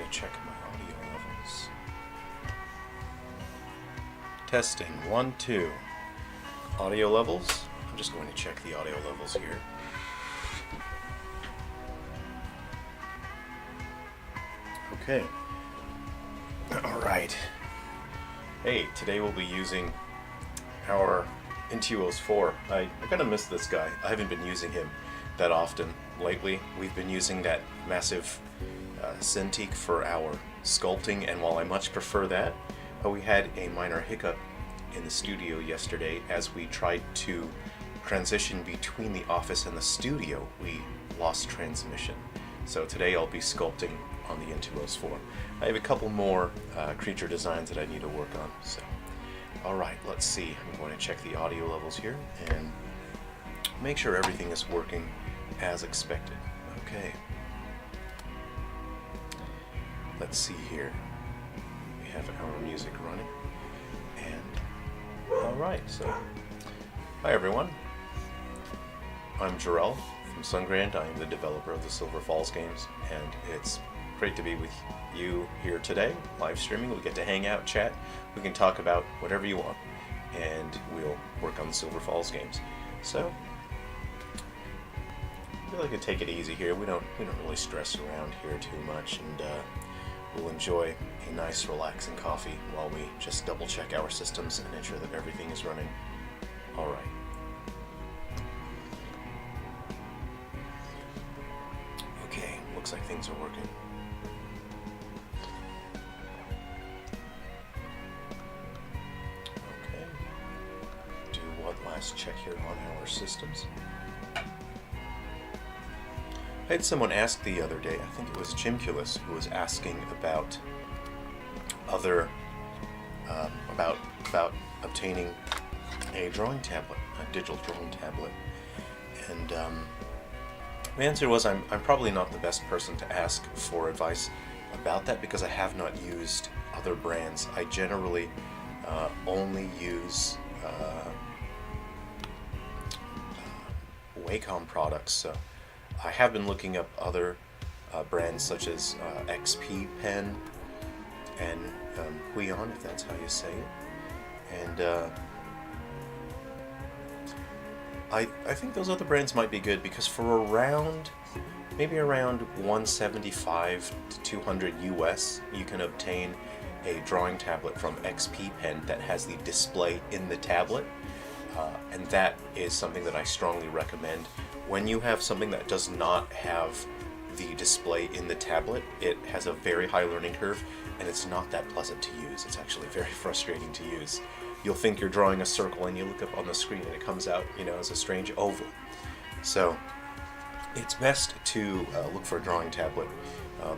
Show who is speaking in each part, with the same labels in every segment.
Speaker 1: check my audio levels. Testing 1, 2. Audio levels. I'm just going to check the audio levels here. Okay. Alright. Hey, today we'll be using our Intuos 4. I kind of miss this guy. I haven't been using him that often lately. We've been using that massive Cintiq for our sculpting, and while I much prefer that, we had a minor hiccup in the studio yesterday as we tried to transition between the office and the studio. We lost transmission. So today I'll be sculpting on the Intuos 4. I have a couple more creature designs that I need to work on. So, alright, let's see. I'm going to check the audio levels here and make sure everything is working as expected. Okay. Let's see here. We have our music running. And, alright, so, hi everyone. I'm Jerrel from Sungrand. I am the developer of the Silver Falls games, and it's great to be with you here today, live streaming. We get to hang out, chat. We can talk about whatever you want, and we'll work on the Silver Falls games. So, I feel like we can take it easy here. We don't really stress around here too much, and we'll enjoy a nice, relaxing coffee while we just double check our systems and ensure that everything is running all right. Okay, looks like things are working. Last check here on our systems. I had someone ask the other day, I think it was Jimculus, who was asking about other about obtaining a drawing tablet, a digital drawing tablet, and the answer was I'm probably not the best person to ask for advice about that because I have not used other brands. I generally only use Wacom products, so I have been looking up other brands such as XP Pen and Huion, if that's how you say it, and I think those other brands might be good because for maybe around 175 to 200 US, you can obtain a drawing tablet from XP Pen that has the display in the tablet. And that is something that I strongly recommend. When you have something that does not have the display in the tablet, it has a very high learning curve, and it's not that pleasant to use. It's actually very frustrating to use. You'll think you're drawing a circle, and you look up on the screen, and it comes out, as a strange oval. So it's best to look for a drawing tablet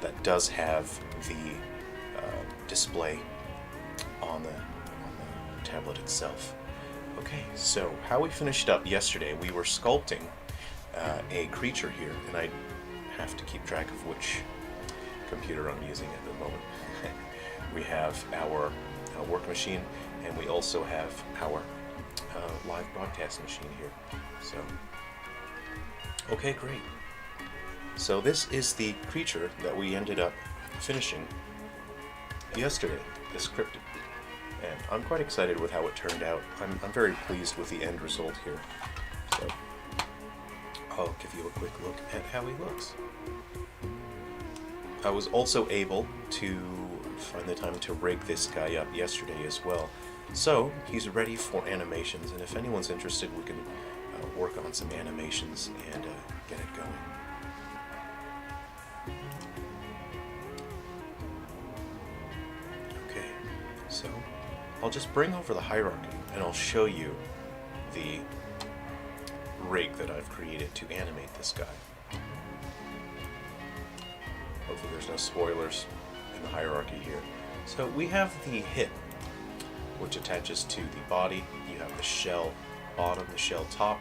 Speaker 1: that does have the display on the tablet itself. Okay, so how we finished up yesterday, we were sculpting a creature here, and I have to keep track of which computer I'm using at the moment. We have our work machine, and we also have our live broadcast machine here. So, okay, great. So this is the creature that we ended up finishing yesterday, this cryptid. And I'm quite excited with how it turned out. I'm very pleased with the end result here. So I'll give you a quick look at how he looks. I was also able to find the time to rig this guy up yesterday as well. So he's ready for animations, and if anyone's interested, we can work on some animations and get it going. Okay, so I'll just bring over the hierarchy and I'll show you the rig that I've created to animate this guy. Hopefully there's no spoilers in the hierarchy here. So we have the hip, which attaches to the body. You have the shell bottom, the shell top,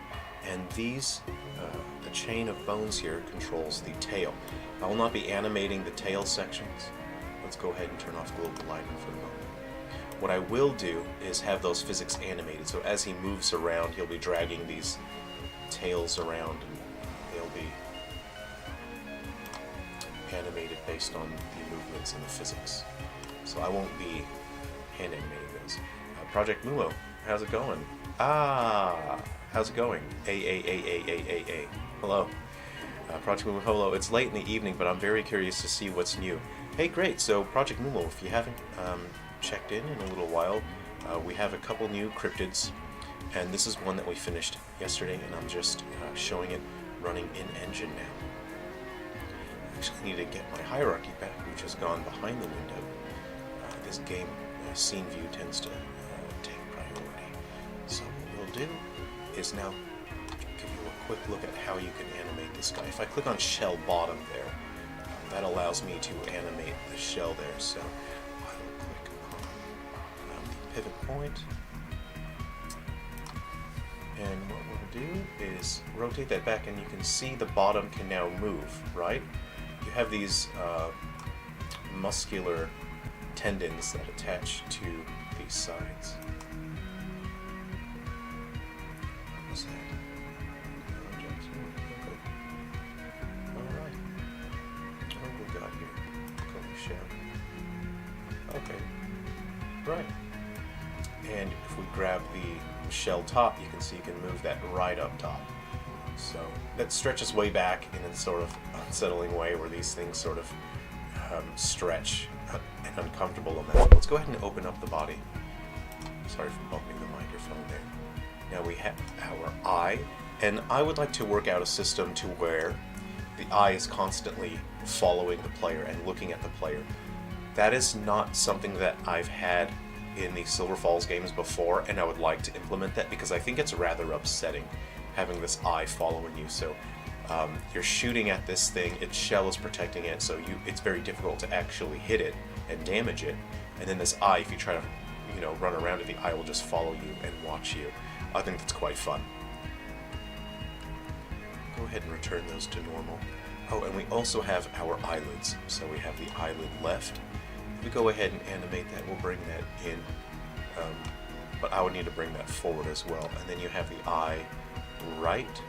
Speaker 1: and these, the chain of bones here controls the tail. I will not be animating the tail sections. Let's go ahead and turn off global lighting for a moment. What I will do is have those physics animated, so as he moves around, he'll be dragging these tails around, and they'll be animated based based on the movements and the physics. So I won't be hand animating those. Project Mulo, how's it going? How's it going? A. Hello. Project Mulo, hello. It's late in the evening, but I'm very curious to see what's new. Hey, great. So Project Mulo, if you haven't checked in a little while, we have a couple new cryptids, and this is one that we finished yesterday, and I'm just showing it running in engine now. I actually need to get my hierarchy back, which has gone behind the window. This game scene view tends to take priority. So what we'll do is now give you a quick look at how you can animate this guy. If I click on shell bottom there, that allows me to animate the shell there. So I will click on the pivot point. And what we'll do is rotate that back, and you can see the bottom can now move, right? You have these muscular tendons that attach to these sides. What's that? Alright. What have we got here? Shell. Okay. Right. And if we grab the shell top, you can see you can move that right up top. So that stretches way back in a sort of unsettling way where these things sort of stretch an uncomfortable amount. Let's go ahead and open up the body. Sorry for bumping the microphone there. Now we have our eye, and I would like to work out a system to where the eye is constantly following the player and looking at the player. That is not something that I've had in the Silver Falls games before, and I would like to implement that because I think it's rather upsetting having this eye following you. So you're shooting at this thing, its shell is protecting it, so it's very difficult to actually hit it and damage it. And then this eye, if you try to run around it, the eye will just follow you and watch you. I think that's quite fun. Go ahead and return those to normal. Oh, and we also have our eyelids. So we have the eyelid left. If we go ahead and animate that, we'll bring that in. But I would need to bring that forward as well. And then you have the eye right.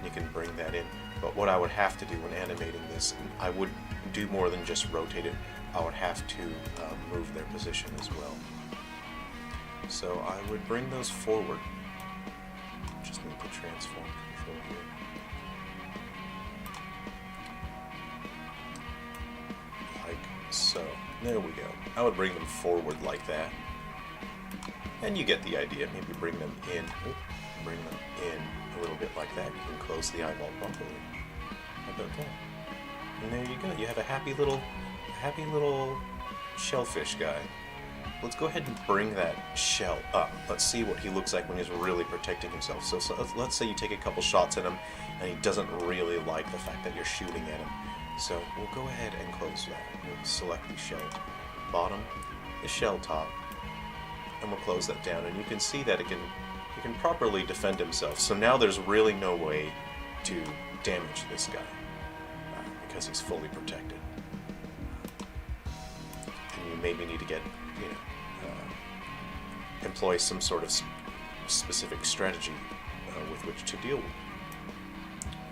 Speaker 1: You can bring that in. But what I would have to do when animating this, I would do more than just rotate it. I would have to move their position as well. So I would bring those forward. Just need the transform control here. Like so. There we go. I would bring them forward like that. And you get the idea. Maybe bring them in. Bring them in a little bit like that. You can close the eyeball properly. How about that? And there you go. You have a happy little shellfish guy. Let's go ahead and bring that shell up. Let's see what he looks like when he's really protecting himself. So let's say you take a couple shots at him and he doesn't really like the fact that you're shooting at him. So we'll go ahead and close that. We'll select the shell bottom, the shell top, and we'll close that down. And you can see that he can properly defend himself. So now there's really no way to damage this guy because he's fully protected. And you maybe need to get, employ some sort of specific strategy with which to deal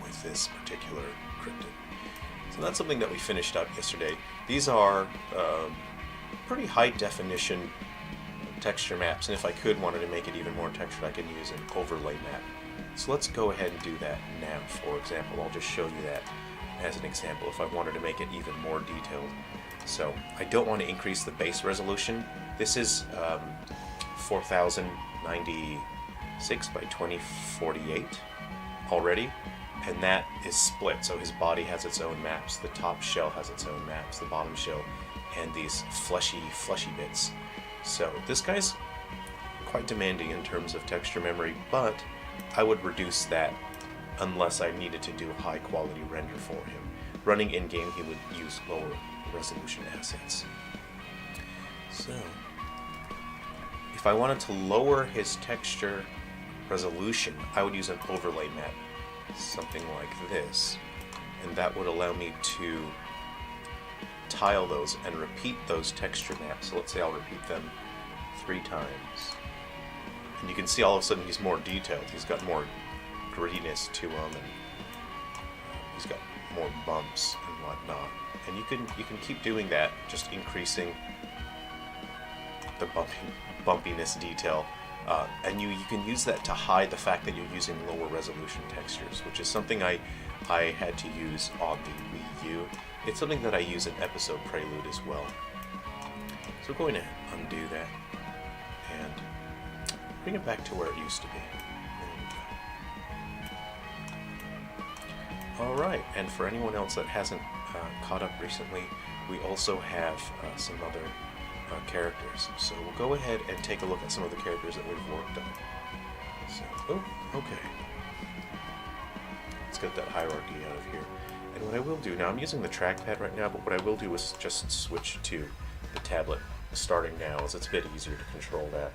Speaker 1: with this particular cryptid. So that's something that we finished up yesterday. These are pretty high definition texture maps, and if I wanted to make it even more textured, I can use an overlay map. So let's go ahead and do that now. For example, I'll just show you that as an example if I wanted to make it even more detailed. So I don't want to increase the base resolution. This is 4096 by 2048 already, and that is split. So his body has its own maps, the top shell has its own maps, the bottom shell, and these fleshy bits. So this guy's quite demanding in terms of texture memory, but I would reduce that unless I needed to do a high quality render for him. Running in-game, he would use lower resolution assets. So if I wanted to lower his texture resolution, I would use an overlay map, something like this, and that would allow me to tile those and repeat those texture maps. So let's say I'll repeat them 3 times. And you can see all of a sudden he's more detailed. He's got more grittiness to him, and he's got more bumps and whatnot. And you can keep doing that, just increasing the bumpiness detail. And you can use that to hide the fact that you're using lower resolution textures, which is something I had to use on the Wii U. It's something that I use in Episode Prelude as well. So we're going to undo that and bring it back to where it used to be. Alright, and for anyone else that hasn't caught up recently, we also have some other characters. So we'll go ahead and take a look at some of the characters that we've worked on. So, oh, okay. Let's get that hierarchy out of here. And what I will do, now I'm using the trackpad right now, but what I will do is just switch to the tablet starting now, as it's a bit easier to control that.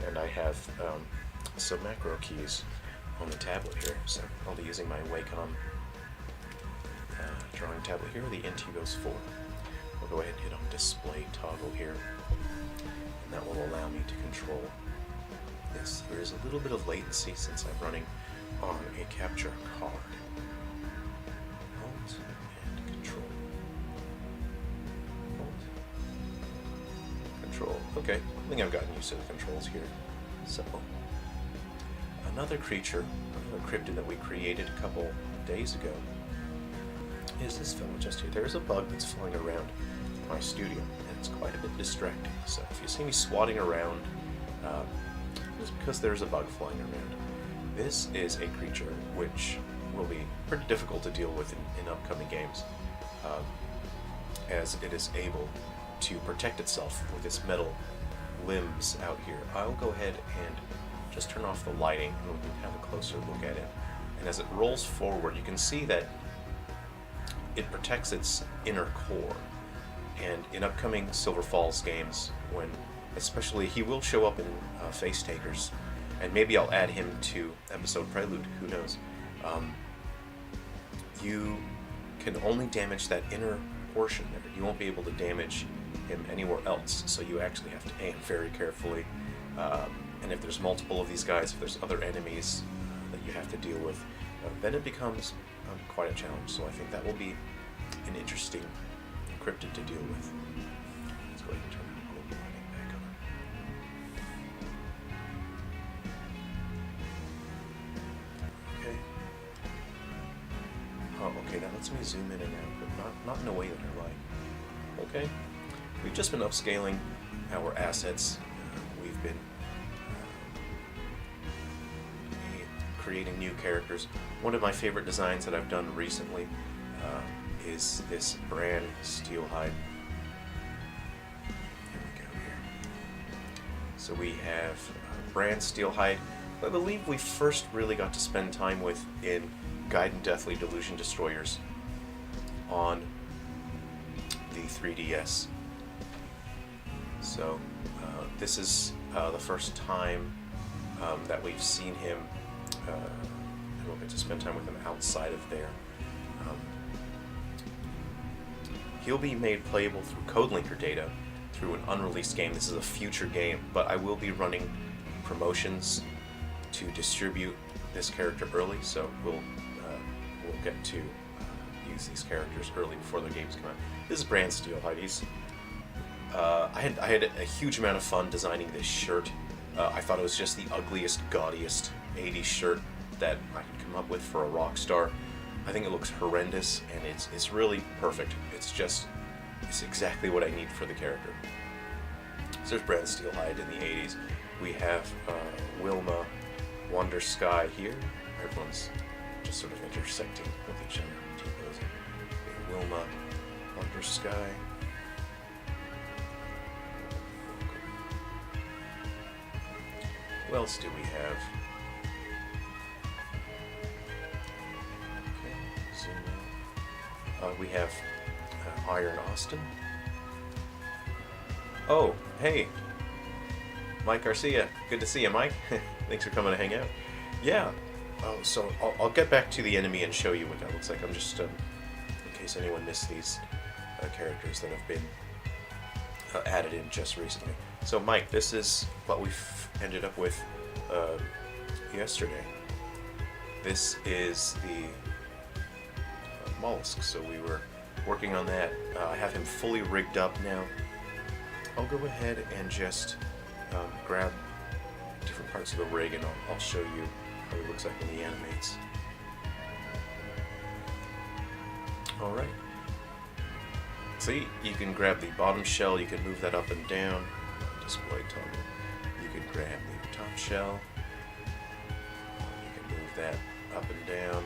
Speaker 1: And I have some macro keys on the tablet here, so I'll be using my Wacom drawing tablet here, the Intuos 4. I'll go ahead and hit on display toggle here, and that will allow me to control this. There is a little bit of latency since I'm running on a capture card. Alt and control. Alt. Control. Okay, I think I've gotten used to the controls here. So, another creature, another cryptid that we created a couple days ago is this fellow just here. There's a bug that's flying around my studio, and it's quite a bit distracting. So if you see me swatting around, it's because there's a bug flying around. This is a creature which will be pretty difficult to deal with in upcoming games, as it is able to protect itself with its metal limbs out here. I'll go ahead and just turn off the lighting and we can have a closer look at it. And as it rolls forward, you can see that it protects its inner core. And in upcoming Silver Falls games, when especially he will show up in Face Takers, and maybe I'll add him to Episode Prelude, who knows. You can only damage that inner portion there. You won't be able to damage him anywhere else, so you actually have to aim very carefully. And if there's multiple of these guys, if there's other enemies that you have to deal with, then it becomes quite a challenge. So I think that will be an interesting cryptid to deal with. Let's go ahead and turn the global lighting back on. Okay. Oh, okay, that lets me zoom in and out, but not in a way that I like. Okay. We've just been upscaling our assets. We've been creating new characters. One of my favorite designs that I've done recently is this Bran Steelhide. Here we go here. So we have Bran Steelhide, who I believe we first really got to spend time with in Gaiden Deathly Delusion Destroyers on the 3DS. So this is the first time that we've seen him, and we'll get to spend time with him outside of there. He'll be made playable through Codelinker data through an unreleased game. This is a future game, but I will be running promotions to distribute this character early, so we'll get to use these characters early before the games come out. This is Bran Steelhide. I had a huge amount of fun designing this shirt. I thought it was just the ugliest, gaudiest 80s shirt that I could come up with for a rock star. I think it looks horrendous, and it's really perfect. It's exactly what I need for the character. So there's Bran Steelhide in the 80s. We have Wilma Wonder Sky here. Everyone's just sort of intersecting with each other. Wilma Wonder Sky. Who else do we have? We have Iron Austin. Oh, hey, Mike Garcia. Good to see you, Mike. Thanks for coming to hang out. Yeah. So I'll get back to the enemy and show you what that looks like. I'm just in case anyone missed these characters that have been added in just recently. So Mike, this is what we've ended up with yesterday. This is the mollusk, so we were working on that. I have him fully rigged up now. I'll go ahead and just grab different parts of the rig, and I'll show you how it looks like when he animates. Alright. See, you can grab the bottom shell, you can move that up and down. Display toggle. You can grab the top shell. You can move that up and down.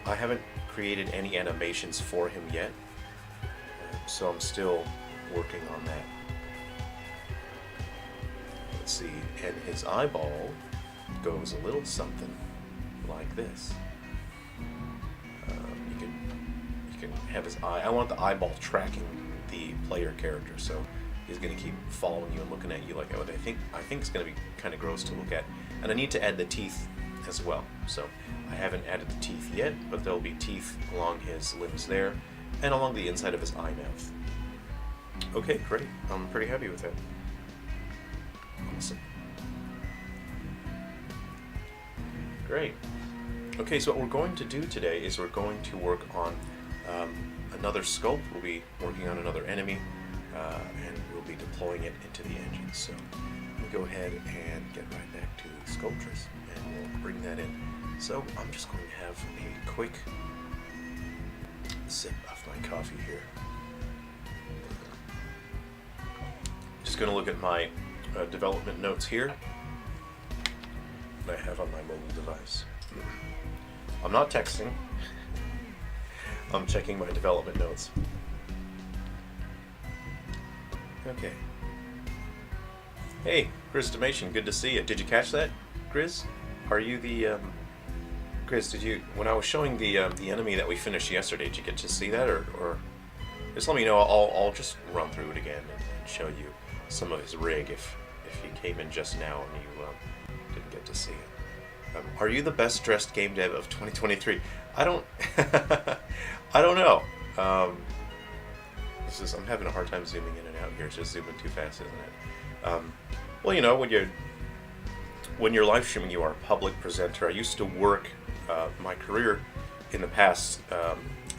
Speaker 1: I haven't created any animations for him yet, so I'm still working on that. Let's see, and his eyeball goes a little something like this. You can have his eye. I want the eyeball tracking the player character, so he's going to keep following you and looking at you like that. I think it's going to be kind of gross to look at, and I need to add the teeth as well. So I haven't added the teeth yet, but there'll be teeth along his limbs there, and along the inside of his eye mouth. Okay, great. I'm pretty happy with that. Awesome. Great. Okay, so what we're going to do today is we're going to work on another sculpt. We'll be working on another enemy, and we'll be deploying it into the engine. So we'll go ahead and get right back to the Sculptress, and we'll bring that in. So I'm just going to have a quick sip of my coffee here. Just going to look at my development notes here that I have on my mobile device. I'm not texting. I'm checking my development notes. Okay. Hey, Gristimation, good to see you. Did you catch that, Grizz? Are you the Grizz? Did you, when I was showing the enemy that we finished yesterday, did you get to see that, or just let me know? I'll just run through it again and show you some of his rig if you came in just now and you didn't get to see it. Are you the best dressed game dev of 2023? I don't I don't know. I'm having a hard time zooming in and out here. It's just zooming too fast, isn't it? Well, you know, when you're live streaming, you are a public presenter. I used to work. My career in the past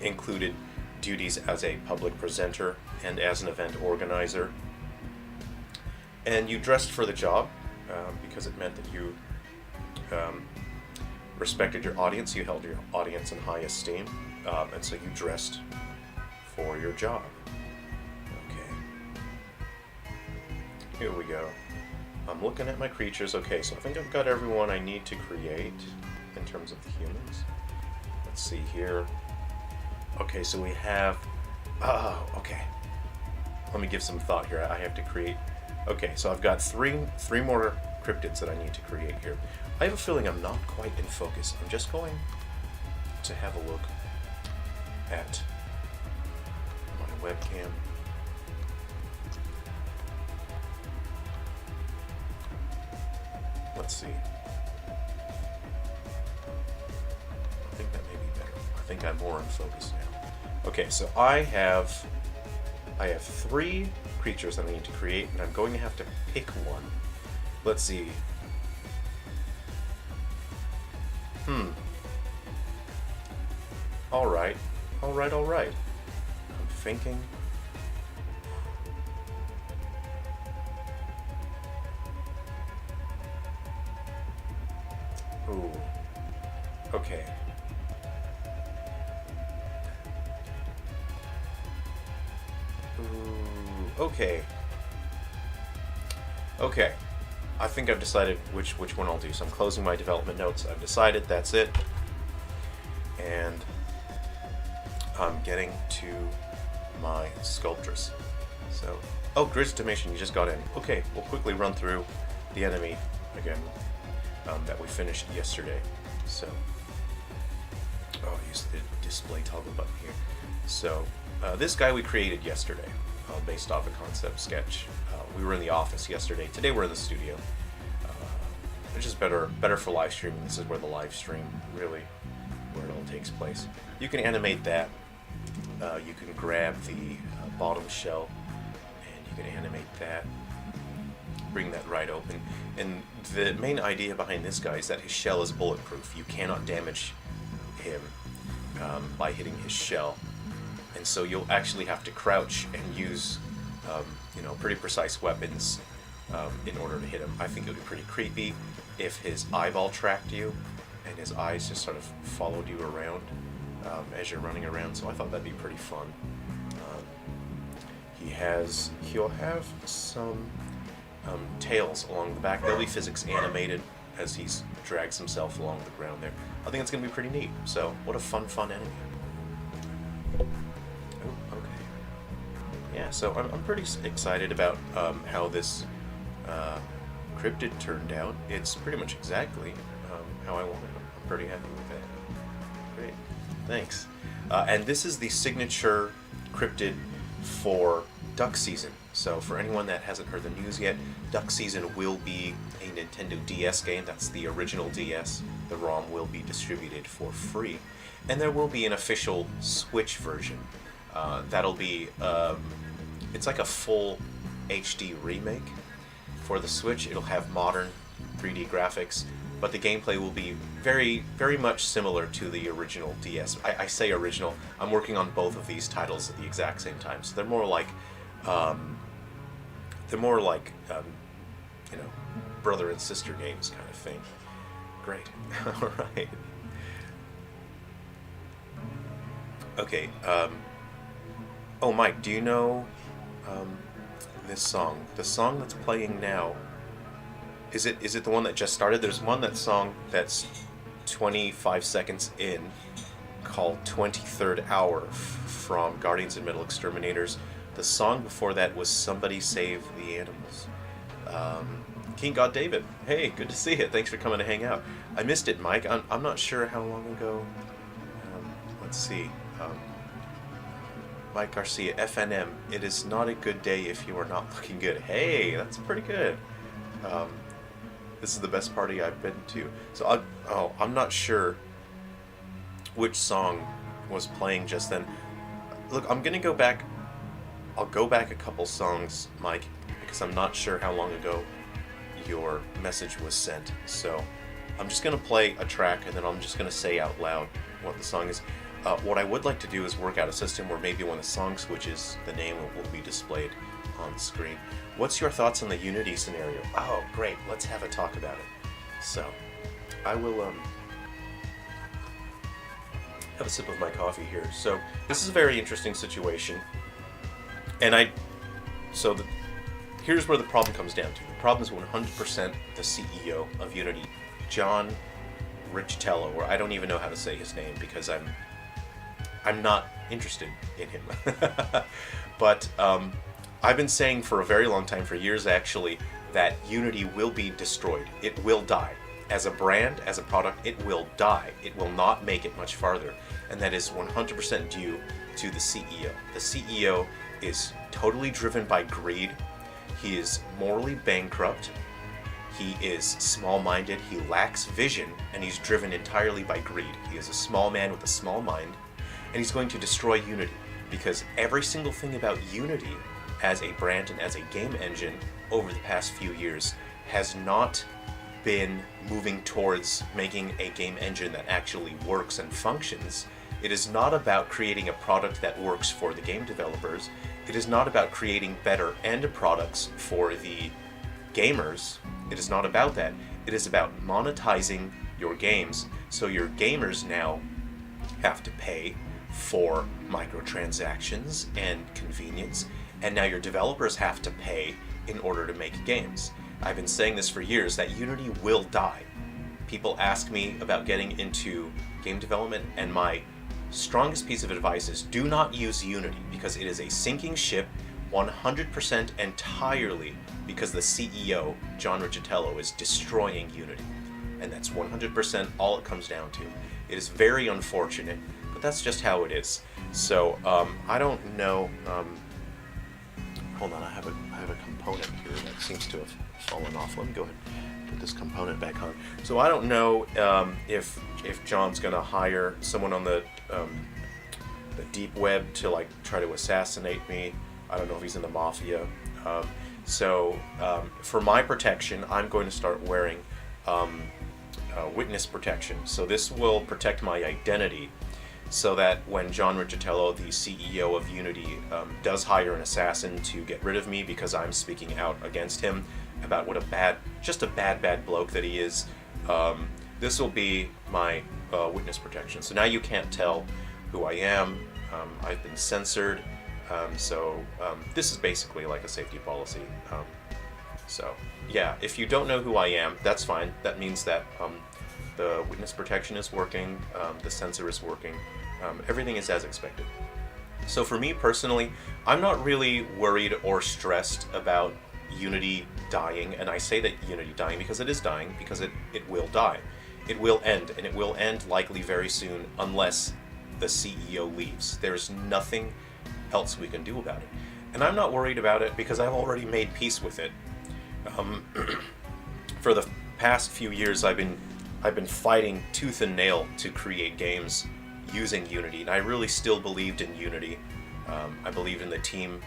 Speaker 1: included duties as a public presenter and as an event organizer. And you dressed for the job because it meant that you respected your audience, you held your audience in high esteem, and so you dressed for your job. Okay. Here we go. I'm looking at my creatures. Okay, so I think I've got everyone I need to create in terms of the humans. Let's see here. Okay, so we have... Oh, okay. Let me give some thought here. I have to create... Okay, so I've got three more cryptids that I need to create here. I have a feeling I'm not quite in focus. I'm just going to have a look at my webcam. Let's see. I think that may be better. I think I'm more in focus now. Okay, so I have 3 creatures that I need to create, and I'm going to have to pick one. Let's see. Alright. I'm thinking. Ooh. Okay. Ooh. Okay. I think I've decided which one I'll do. So I'm closing my development notes. I've decided that's it. And I'm getting to my Sculptress. So, oh, Gristimation, you just got in. Okay, we'll quickly run through the enemy again that we finished yesterday. So, oh, use the display toggle button here. So, this guy we created yesterday, based off a concept sketch. We were in the office yesterday. Today we're in the studio, which is better for live streaming. This is where the live stream really, where it all takes place. You can animate that. You can grab the bottom shell, and you can animate that. Bring that right open. And the main idea behind this guy is that his shell is bulletproof. You cannot damage him. by hitting his shell. And so you'll actually have to crouch and use, pretty precise weapons in order to hit him. I think it would be pretty creepy if his eyeball tracked you and his eyes just sort of followed you around as you're running around. So I thought that'd be pretty fun. He'll have some tails along the back. They'll be physics animated as he drags himself along the ground there. I think it's going to be pretty neat. So what a fun enemy. Oh, okay. Yeah, so I'm pretty excited about how this cryptid turned out. It's pretty much exactly how I wanted it. I'm pretty happy with that. Great, thanks. And this is the signature cryptid for Duck Season. So for anyone that hasn't heard the news yet, Duck Season will be a Nintendo DS game. That's the original DS. The ROM will be distributed for free. And there will be an official Switch version. That'll be, it's like a full HD remake for the Switch. It'll have modern 3D graphics, but the gameplay will be very, very much similar to the original DS. I say original, I'm working on both of these titles at the exact same time, so they're more like, brother and sister games kind of thing. Great. All right. Okay. Oh, Mike, do you know this song? The song that's playing now. Is it the one that just started? There's that song that's 25 seconds in, called 23rd Hour from Guardians and Metal Exterminators. The song before that was Somebody Save the Animals. King God David, hey, good to see you. Thanks for coming to hang out. I missed it, Mike. I'm not sure how long ago. Let's see. Mike Garcia, FNM, it is not a good day if you are not looking good. Hey, that's pretty good. This is the best party I've been to. So, I'm not sure which song was playing just then. Look, I'm going to go back. I'll go back a couple songs, Mike, because I'm not sure how long ago your message was sent. So I'm just going to play a track, and then I'm just going to say out loud what the song is. What I would like to do is work out a system where maybe when the song switches, the name will be displayed on the screen. What's your thoughts on the Unity scenario? Oh, great. Let's have a talk about it. So I will have a sip of my coffee here. So this is a very interesting situation. And here's where the problem comes down to. The problem is 100% the CEO of Unity, John Riccitello, or I don't even know how to say his name because I'm not interested in him. But I've been saying for a very long time, for years actually, that Unity will be destroyed. It will die. As a brand, as a product, it will die. It will not make it much farther. And that is 100% due to the CEO. The CEO is totally driven by greed. He is morally bankrupt. He is small-minded. He lacks vision, and he's driven entirely by greed. He is a small man with a small mind, and he's going to destroy Unity because every single thing about Unity as a brand and as a game engine over the past few years has not been moving towards making a game engine that actually works and functions. It is not about creating a product that works for the game developers. It is not about creating better end products for the gamers. It is not about that. It is about monetizing your games, so your gamers now have to pay for microtransactions and convenience, and now your developers have to pay in order to make games. I've been saying this for years, that Unity will die. People ask me about getting into game development, and my strongest piece of advice is do not use Unity, because it is a sinking ship 100% entirely because the CEO, John Riccitello, is destroying Unity. And that's 100% all it comes down to. It is very unfortunate, but that's just how it is. So, I don't know, hold on, I have a component here that seems to have fallen off. Let me go ahead and put this component back on. So I don't know if John's gonna hire someone on the deep web to like try to assassinate me. I don't know if he's in the mafia. So for my protection, I'm going to start wearing witness protection. So this will protect my identity. so that when John Riccitello, the CEO of Unity, does hire an assassin to get rid of me because I'm speaking out against him about what just a bad bloke that he is, this will be my witness protection. So now you can't tell who I am. I've been censored. So this is basically like a safety policy. So yeah, if you don't know who I am, that's fine. That means that the witness protection is working, the censor is working, everything is as expected. So for me personally, I'm not really worried or stressed about Unity dying, and I say that Unity dying because it is dying, because it will die. It will end, and it will end likely very soon unless the CEO leaves. There's nothing else we can do about it. And I'm not worried about it because I've already made peace with it. For the past few years, I've been fighting tooth and nail to create games using Unity, and I really still believed in Unity. I believed in the team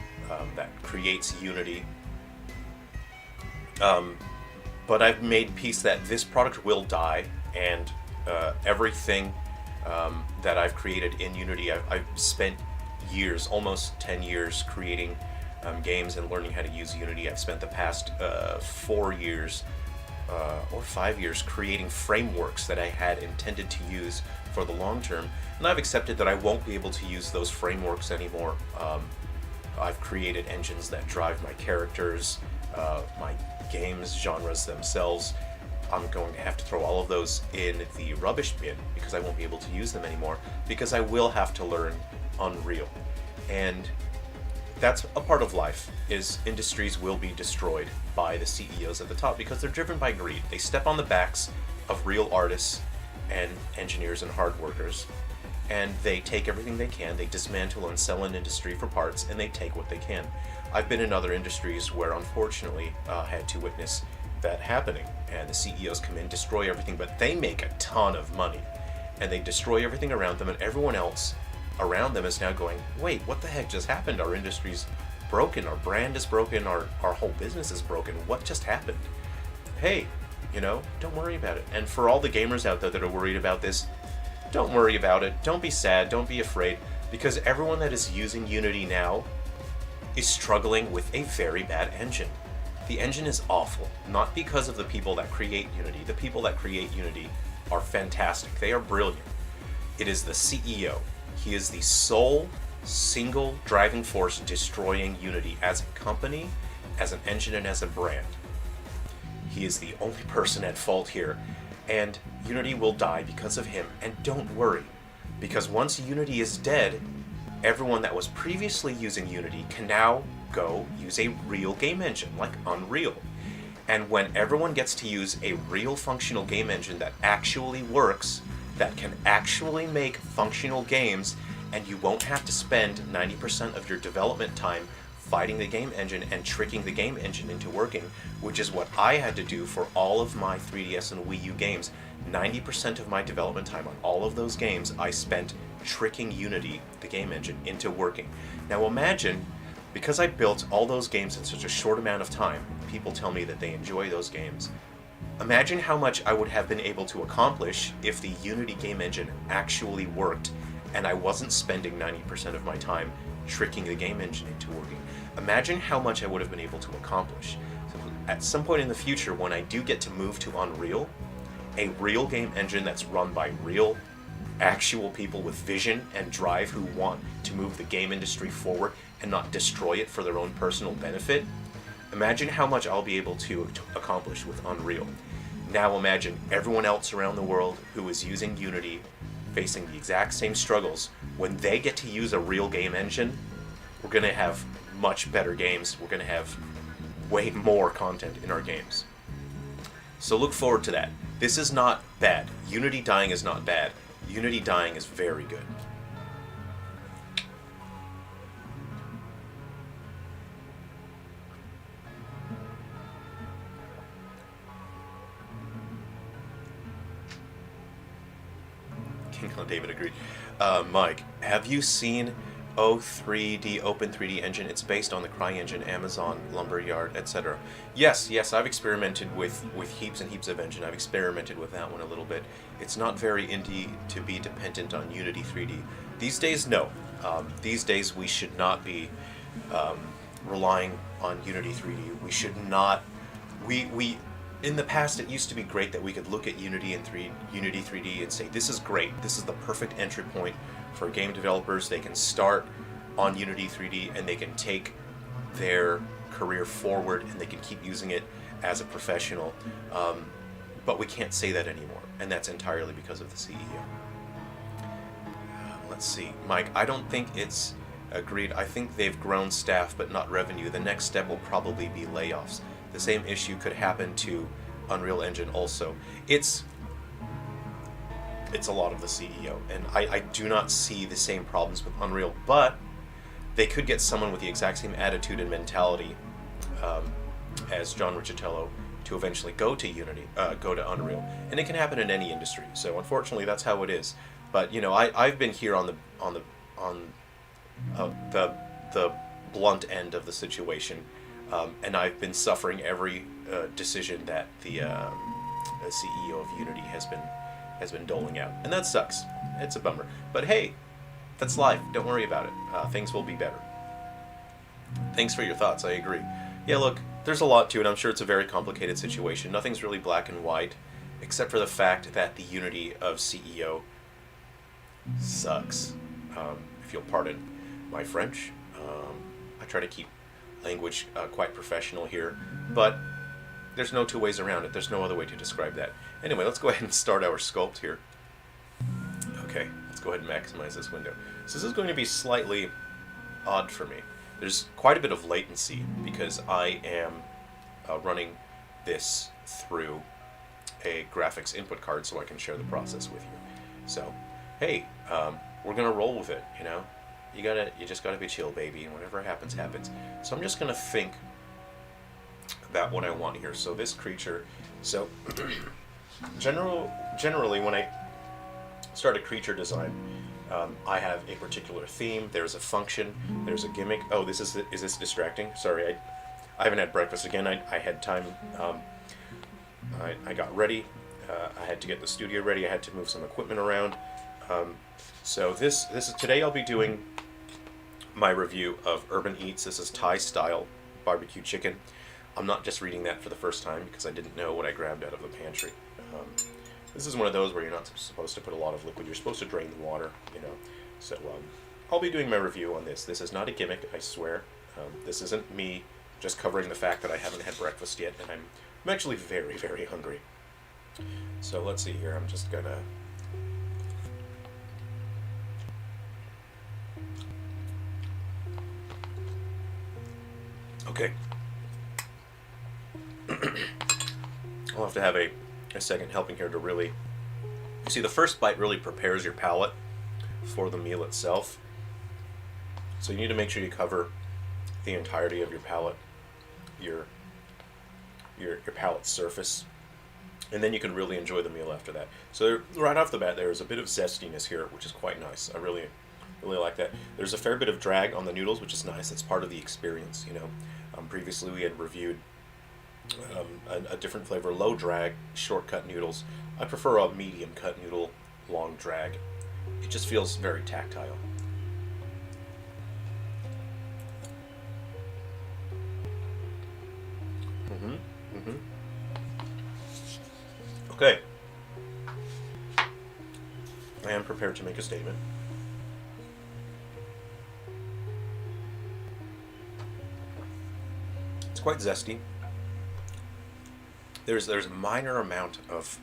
Speaker 1: that creates Unity. But I've made peace that this product will die, and everything that I've created in Unity, I've spent years, almost 10 years, creating games and learning how to use Unity. I've spent the past 4 years or 5 years creating frameworks that I had intended to use for the long term, and I've accepted that I won't be able to use those frameworks anymore. I've created engines that drive my characters, my games, genres themselves. I'm going to have to throw all of those in the rubbish bin because I won't be able to use them anymore, because I will have to learn Unreal. And that's a part of life, is industries will be destroyed by the CEOs at the top because they're driven by greed. They step on the backs of real artists and engineers and hard workers, and they take everything they can. They dismantle and sell an industry for parts, and they take what they can. I've been in other industries where unfortunately had to witness that happening, and the CEOs come in, destroy everything, but they make a ton of money, and they destroy everything around them, and everyone else around them is now going, wait, what the heck just happened? Our industry's broken, our brand is broken, our whole business is broken. What just happened? Hey, don't worry about it. And for all the gamers out there that are worried about this, don't worry about it. Don't be sad, don't be afraid, because everyone that is using Unity now is struggling with a very bad engine. The engine is awful, not because of the people that create Unity. The people that create Unity are fantastic. They are brilliant. It is the CEO. He is the sole, single driving force destroying Unity as a company, as an engine, and as a brand. He is the only person at fault here, and Unity will die because of him. And don't worry, because once Unity is dead, everyone that was previously using Unity can now go use a real game engine like Unreal. And when everyone gets to use a real functional game engine that actually works, that can actually make functional games, and you won't have to spend 90% of your development time fighting the game engine and tricking the game engine into working, which is what I had to do for all of my 3DS and Wii U games. 90% of my development time on all of those games I spent tricking Unity, the game engine, into working. Now imagine, because I built all those games in such a short amount of time, people tell me that they enjoy those games. Imagine how much I would have been able to accomplish if the Unity game engine actually worked and I wasn't spending 90% of my time tricking the game engine into working. Imagine how much I would have been able to accomplish. So at some point in the future, when I do get to move to Unreal, a real game engine that's run by real, actual people with vision and drive who want to move the game industry forward and not destroy it for their own personal benefit, imagine how much I'll be able to accomplish with Unreal. Now imagine everyone else around the world who is using Unity facing the exact same struggles. When they get to use a real game engine, we're going to have much better games. We're going to have way more content in our games. So look forward to that. This is not bad. Unity dying is not bad. Unity dying is very good. King Kong David agreed. Mike, have you seen O3D Open 3D engine. It's based on the CryEngine, Amazon, Lumberyard, etc. Yes, yes, I've experimented with heaps and heaps of engine. I've experimented with that one a little bit. It's not very indie to be dependent on Unity 3D. These days, no. These days, we should not be relying on Unity 3D. We should not. We in the past, it used to be great that we could look at Unity 3D and say, this is great. This is the perfect entry point for game developers. They can start on Unity 3D and they can take their career forward and they can keep using it as a professional. But we can't say that anymore, and that's entirely because of the CEO. Let's see, Mike, I don't think it's agreed. I think they've grown staff but not revenue. The next step will probably be layoffs. The same issue could happen to Unreal Engine also. It's a lot of the CEO, and I do not see the same problems with Unreal, but they could get someone with the exact same attitude and mentality as John Riccitello to eventually go to Unreal, and it can happen in any industry. So unfortunately, that's how it is. But you know, I've been here on the blunt end of the situation, and I've been suffering every decision that the CEO of Unity has been doling out, and that sucks. It's a bummer, but hey, that's life. Don't worry about it. Things will be better. Thanks for your thoughts. I agree. Yeah, look, there's a lot to it. I'm sure it's a very complicated situation. Nothing's really black and white, except for the fact that the Unity of CEO sucks. If you'll pardon my French. I try to keep language quite professional here, but there's no two ways around it. There's no other way to describe that. Anyway, let's go ahead and start our sculpt here. Okay, let's go ahead and maximize this window. So this is going to be slightly odd for me. There's quite a bit of latency because I am running this through a graphics input card so I can share the process with you. So, hey, we're gonna roll with it, you know? You just gotta be chill, baby, and whatever happens, happens. So I'm just gonna think about what I want here. So this creature, so generally when I start a creature design, I have a particular theme. There's a function. There's a gimmick. Oh, is this distracting? Sorry, I haven't had breakfast again. I had time. I got ready. I had to get the studio ready. I had to move some equipment around. So this is today. I'll be doing my review of Urban Eats. This is Thai style barbecue chicken. I'm not just reading that for the first time because I didn't know what I grabbed out of the pantry. This is one of those where you're not supposed to put a lot of liquid. You're supposed to drain the water, you know. So I'll be doing my review on this. This is not a gimmick, I swear. This isn't me just covering the fact that I haven't had breakfast yet, and I'm actually very, very hungry. So let's see here. I'm just gonna... Okay. I'll have to have a second helping here to really... You see, the first bite really prepares your palate for the meal itself. So you need to make sure you cover the entirety of your palate, your palate's surface, and then you can really enjoy the meal after that. So right off the bat, there's a bit of zestiness here, which is quite nice. I really like that. There's a fair bit of drag on the noodles, which is nice. It's part of the experience, you know. Previously, we had reviewed a different flavor, low drag, shortcut noodles. I prefer a medium cut noodle, long drag. It just feels very tactile. Okay. I am prepared to make a statement. It's quite zesty. There's a minor amount of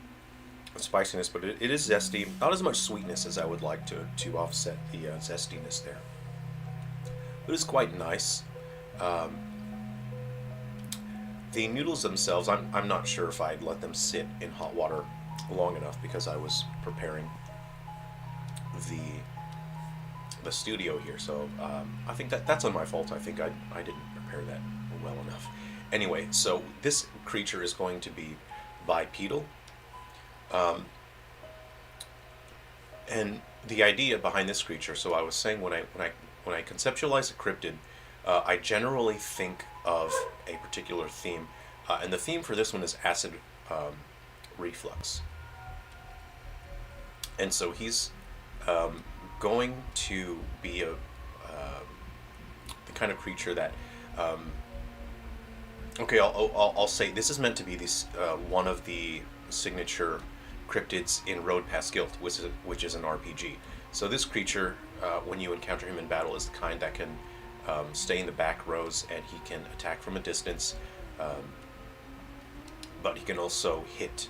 Speaker 1: spiciness, but it is zesty. Not as much sweetness as I would like to offset the zestiness there. But it's quite nice. The noodles themselves, I'm not sure if I'd let them sit in hot water long enough because I was preparing the studio here. So I think that's on my fault. I think I didn't prepare that well enough. Anyway, so this creature is going to be bipedal. And the idea behind this creature, so I was saying when I when I conceptualize a cryptid, I generally think of a particular theme, and the theme for this one is acid reflux. And so he's going to be the kind of creature that. Okay, I'll say this is meant to be this one of the signature cryptids in Road Past Guilt, which is an RPG. So this creature, when you encounter him in battle, is the kind that can stay in the back rows, and he can attack from a distance, but he can also hit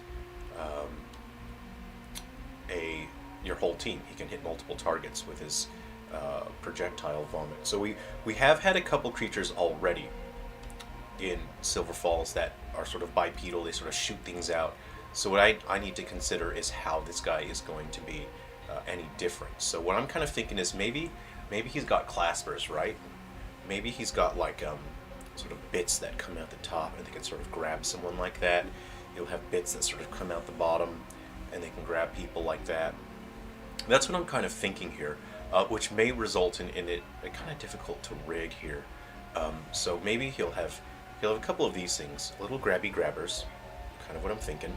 Speaker 1: your whole team. He can hit multiple targets with his projectile vomit. So we have had a couple creatures already in Silver Falls that are sort of bipedal. They sort of shoot things out. So what I need to consider is how this guy is going to be any different. So what I'm kind of thinking is maybe he's got claspers, right? Maybe he's got like sort of bits that come out the top, and they can sort of grab someone like that. You'll have bits that sort of come out the bottom, and they can grab people like that. That's what I'm kind of thinking here, which may result in it kind of difficult to rig here. So maybe he'll have a couple of these things, little grabby grabbers, kind of what I'm thinking.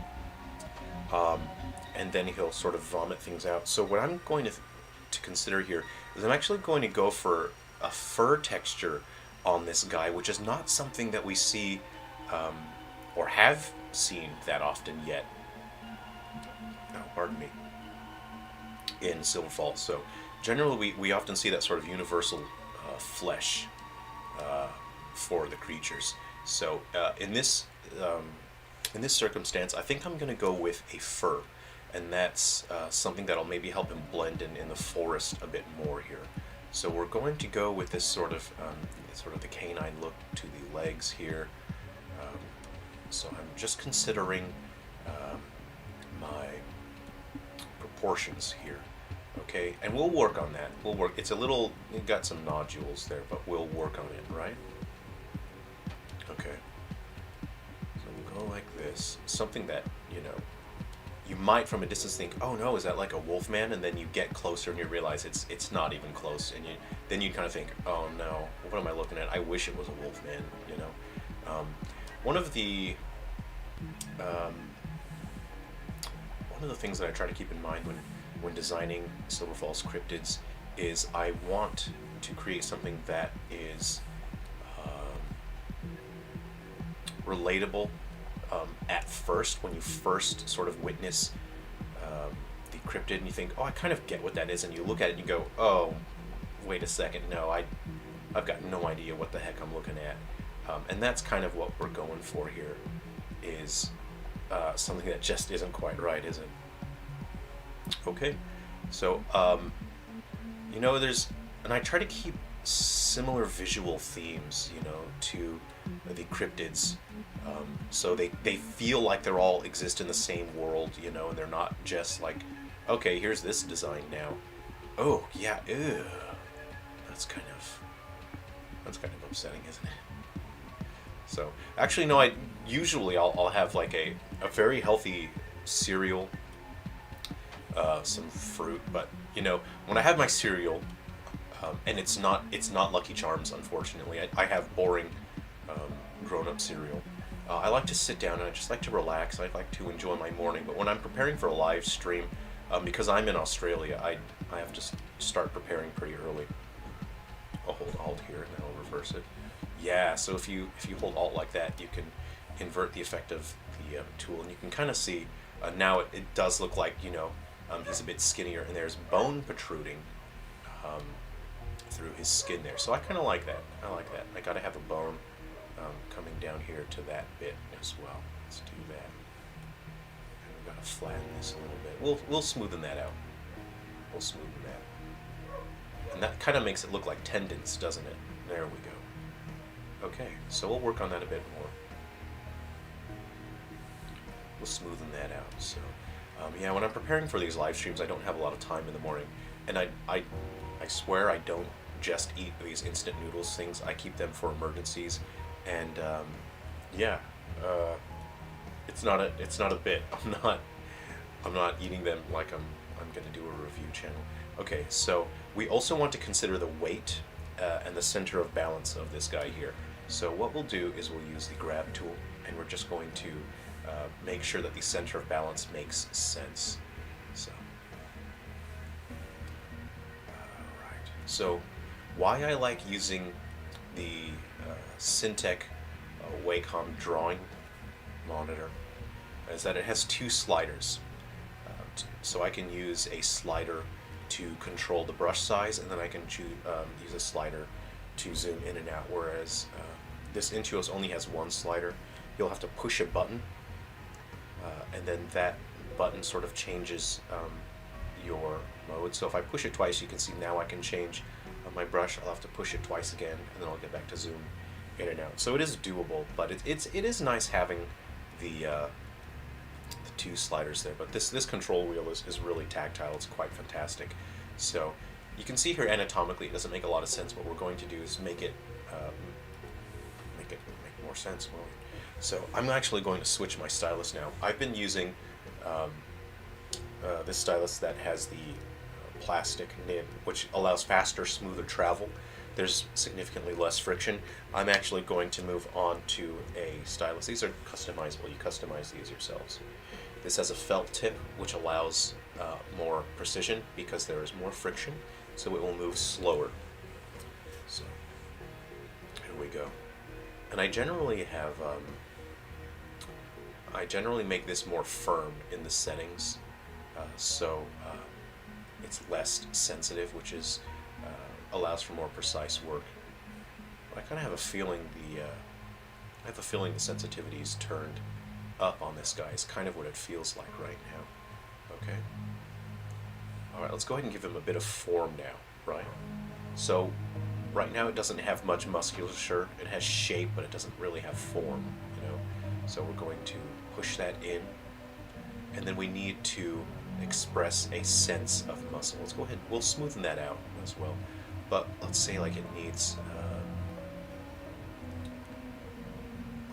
Speaker 1: And then he'll sort of vomit things out. So what I'm going to consider here is I'm actually going to go for a fur texture on this guy, which is not something that we see or have seen that often yet. Oh, pardon me. In Silver Falls. So generally we often see that sort of universal flesh for the creatures. So in this circumstance, I think I'm going to go with a fur, and that's something that'll maybe help him blend in the forest a bit more here. So we're going to go with this sort of the canine look to the legs here. So I'm just considering my proportions here. Okay, and we'll work on that. It's a little, it got some nodules there, but we'll work on it, right? Okay. So we'll go like this. Something that, you might from a distance think, oh no, is that like a wolf man? And then you get closer and you realize it's not even close, and then you kind of think, oh no, what am I looking at? I wish it was a wolf man, One of the things that I try to keep in mind when designing Silver Falls cryptids is I want to create something that is relatable at first, when you first sort of witness the cryptid and you think, oh, I kind of get what that is, and you look at it and you go, oh, wait a second, no, I've got no idea what the heck I'm looking at. And that's kind of what we're going for here, is something that just isn't quite right, is it? Okay, so, and I try to keep similar visual themes, to the cryptids, so they feel like they're all exist in the same world, and they're not just like, okay, here's this design now. Oh, yeah, ew. That's kind of upsetting, isn't it? So, actually, no, I'll have like a very healthy cereal, some fruit, but when I have my cereal, and it's not Lucky Charms, unfortunately. I have boring grown-up cereal. I like to sit down and I just like to relax. I like to enjoy my morning. But when I'm preparing for a live stream, because I'm in Australia, I have to start preparing pretty early. I'll hold Alt here and then I'll reverse it. Yeah, so if you hold Alt like that, you can invert the effect of the tool, and you can kind of see now it does look like he's a bit skinnier, and there's bone protruding through his skin there. So I kind of like that. I gotta have a bone coming down here to that bit as well. Let's do that. And we've got to flatten this a little bit. We'll smoothen that out. We'll smoothen that. And that kind of makes it look like tendons, doesn't it? There we go. Okay, so we'll work on that a bit more. We'll smoothen that out. So, yeah, when I'm preparing for these live streams, I don't have a lot of time in the morning, and I swear I don't just eat these instant noodles things. I keep them for emergencies, and yeah, it's not a bit. I'm not eating them like I'm gonna do a review channel. Okay, so we also want to consider the weight and the center of balance of this guy here. So what we'll do is we'll use the grab tool, and we're just going to make sure that the center of balance makes sense. So, alright. So why I like using the Syntec Wacom drawing monitor is that it has two sliders. So I can use a slider to control the brush size, and then I can use a slider to zoom in and out, whereas this Intuos only has one slider. You'll have to push a button, and then that button sort of changes your mode. So if I push it twice, you can see now I can change my brush. I'll have to push it twice again, and then I'll get back to zoom in and out. So it is doable, but it is nice having the two sliders there. But this control wheel is really tactile. It's quite fantastic. So you can see here anatomically it doesn't make a lot of sense. What we're going to do is make more sense. Well, so I'm actually going to switch my stylus now. I've been using this stylus that has the plastic nib, which allows faster, smoother travel. There's significantly less friction. I'm actually going to move on to a stylus. These are customizable. You customize these yourselves. This has a felt tip, which allows more precision because there is more friction, so it will move slower. So here we go. And I generally have, I generally make this more firm in the settings, so it's less sensitive, which is allows for more precise work. But I kind of have a feeling the sensitivity is turned up on this guy. It's kind of what it feels like right now. Okay. All right, let's go ahead and give him a bit of form now, right? So right now it doesn't have much musculature. It has shape, but it doesn't really have form, you know. So we're going to push that in, and then we need to express a sense of muscle. Let's go ahead. We'll smoothen that out as well. But let's say like it needs.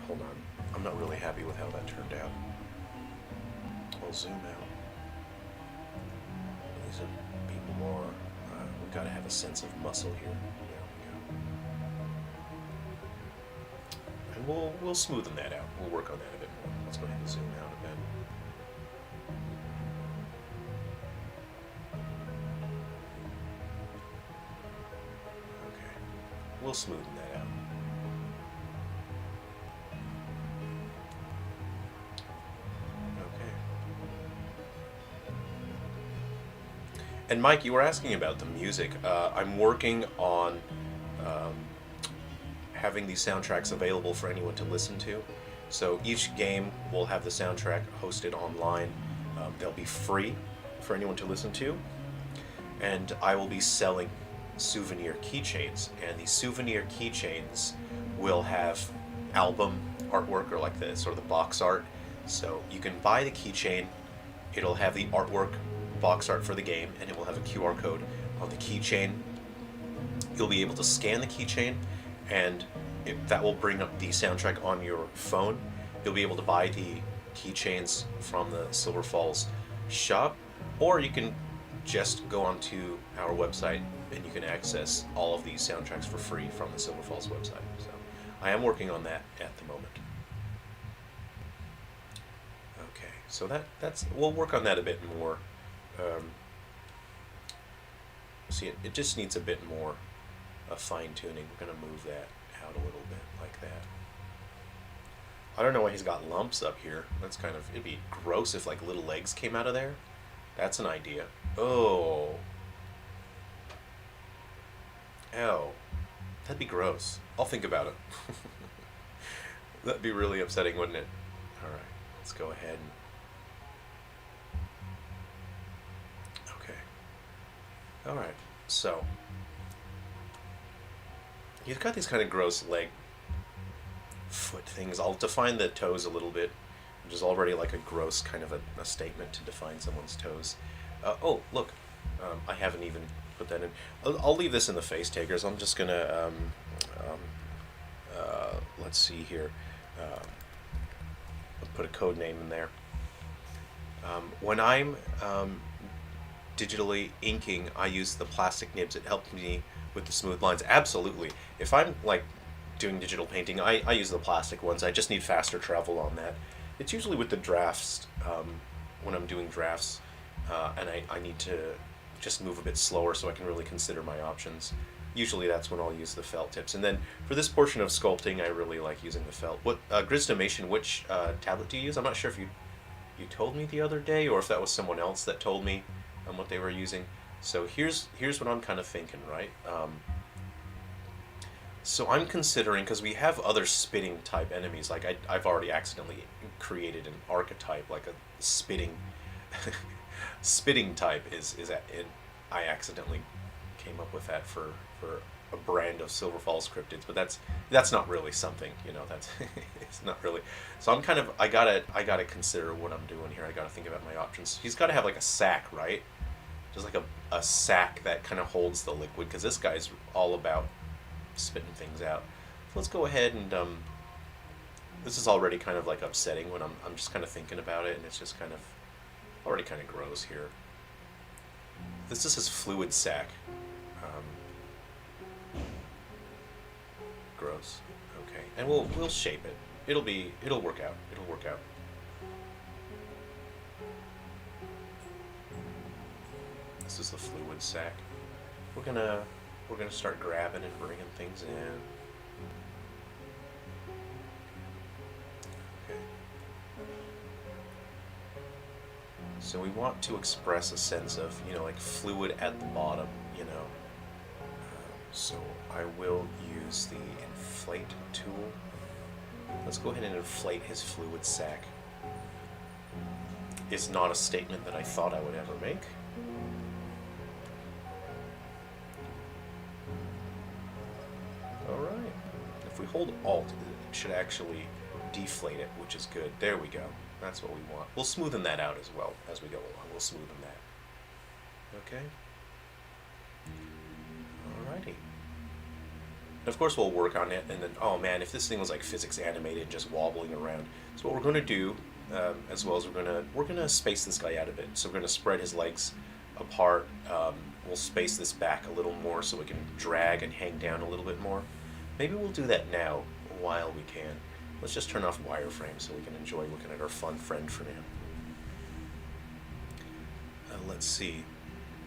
Speaker 1: Hold on. I'm not really happy with how that turned out. We'll zoom out. These will be more. We've got to have a sense of muscle here. There we go. And we'll smoothen that out. We'll work on that a bit more. Let's go ahead and zoom out a bit. Okay. We'll smoothen that out. And Mike, you were asking about the music. I'm working on having these soundtracks available for anyone to listen to. So each game will have the soundtrack hosted online. They'll be free for anyone to listen to. And I will be selling souvenir keychains. And these souvenir keychains will have album artwork, or like the sort of the box art. So you can buy the keychain. It'll have the artwork, box art for the game, and it will have a QR code on the keychain. You'll be able to scan the keychain, and that will bring up the soundtrack on your phone. You'll be able to buy the keychains from the Silver Falls shop, or you can just go onto our website and you can access all of these soundtracks for free from the Silver Falls website. So I am working on that at the moment. Okay, so that's we'll work on that a bit more. See, it just needs a bit more fine-tuning. We're going to move that out a little bit like that. I don't know why he's got lumps up here. That's kind of, it'd be gross if like little legs came out of there. That's an idea. Oh. Ew. That'd be gross. I'll think about it. That'd be really upsetting, wouldn't it? Alright, let's go ahead and alright, so you've got these kind of gross leg foot things. I'll define the toes a little bit, which is already like a gross kind of a statement to define someone's toes. Oh, look, I haven't even put that in. I'll leave this in the face takers. I'm just gonna, let's see here. I'll put a code name in there. When I'm digitally inking, I use the plastic nibs. It helps me with the smooth lines. Absolutely. If I'm like doing digital painting, I use the plastic ones. I just need faster travel on that. It's usually with the drafts, when I'm doing drafts, and I need to just move a bit slower so I can really consider my options. Usually that's when I'll use the felt tips. And then for this portion of sculpting, I really like using the felt. What Gridstomation, which tablet do you use? I'm not sure if you told me the other day, or if that was someone else that told me what they were using. So here's what I'm kind of thinking, right? So I'm considering, because we have other spitting type enemies, like I've already accidentally created an archetype, like a spitting spitting type I accidentally came up with that for a brand of Silver Falls cryptids, but that's not really something, that's it's not really. So I'm kind of, I gotta consider what I'm doing here. I gotta think about my options. He's gotta have like a sack, right? Just like a sack that kind of holds the liquid, because this guy's all about spitting things out. So let's go ahead and this is already kind of like upsetting when I'm just kind of thinking about it, and it's just kind of already kind of gross here. This is his fluid sac. Gross. Okay, and we'll shape it. It'll work out. It'll work out. This is the fluid sac. We're gonna start grabbing and bringing things in. Okay. So we want to express a sense of, like fluid at the bottom, So I will use the inflate tool. Let's go ahead and inflate his fluid sac. It's not a statement that I thought I would ever make. Alright. If we hold Alt, it should actually deflate it, which is good. There we go. That's what we want. We'll smoothen that out as well as we go along. We'll smoothen that. Okay. Alrighty. And of course we'll work on it, and then, oh man, if this thing was like physics animated, just wobbling around. So what we're going to do, as well as we're gonna space this guy out a bit. So we're going to spread his legs apart. We'll space this back a little more so we can drag and hang down a little bit more. Maybe we'll do that now while we can. Let's just turn off wireframe so we can enjoy looking at our fun friend for now. Let's see.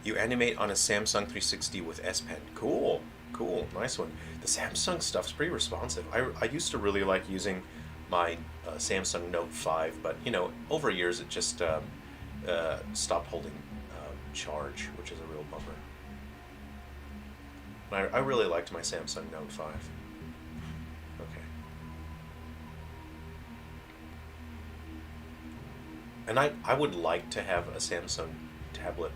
Speaker 1: You animate on a Samsung 360 with S Pen. Cool, cool, nice one. The Samsung stuff's pretty responsive. I used to really like using my Samsung Note 5, but over years it just stopped holding charge, which is a real bummer. I really liked my Samsung Note 5. Okay. And I would like to have a Samsung tablet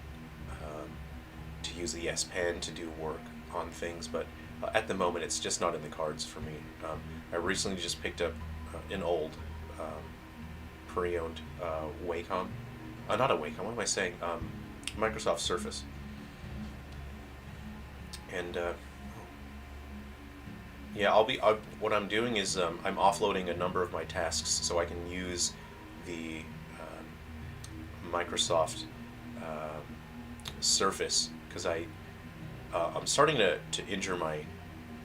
Speaker 1: to use the S Pen to do work on things, but at the moment it's just not in the cards for me. I recently just picked up an old pre-owned Wacom, not a Wacom, what am I saying? Microsoft Surface. And yeah, what I'm doing is I'm offloading a number of my tasks so I can use the Microsoft Surface, because I'm starting to injure my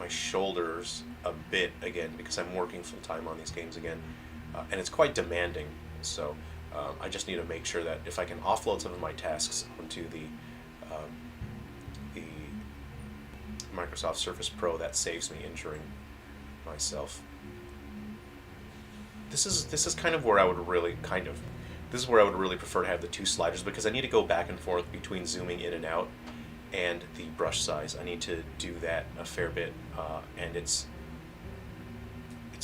Speaker 1: shoulders a bit again, because I'm working full time on these games again, and it's quite demanding. So I just need to make sure that if I can offload some of my tasks onto the Microsoft Surface Pro, that saves me injuring myself. This is kind of where I would really this is where I would really prefer to have the two sliders, because I need to go back and forth between zooming in and out and the brush size. I need to do that a fair bit, and it's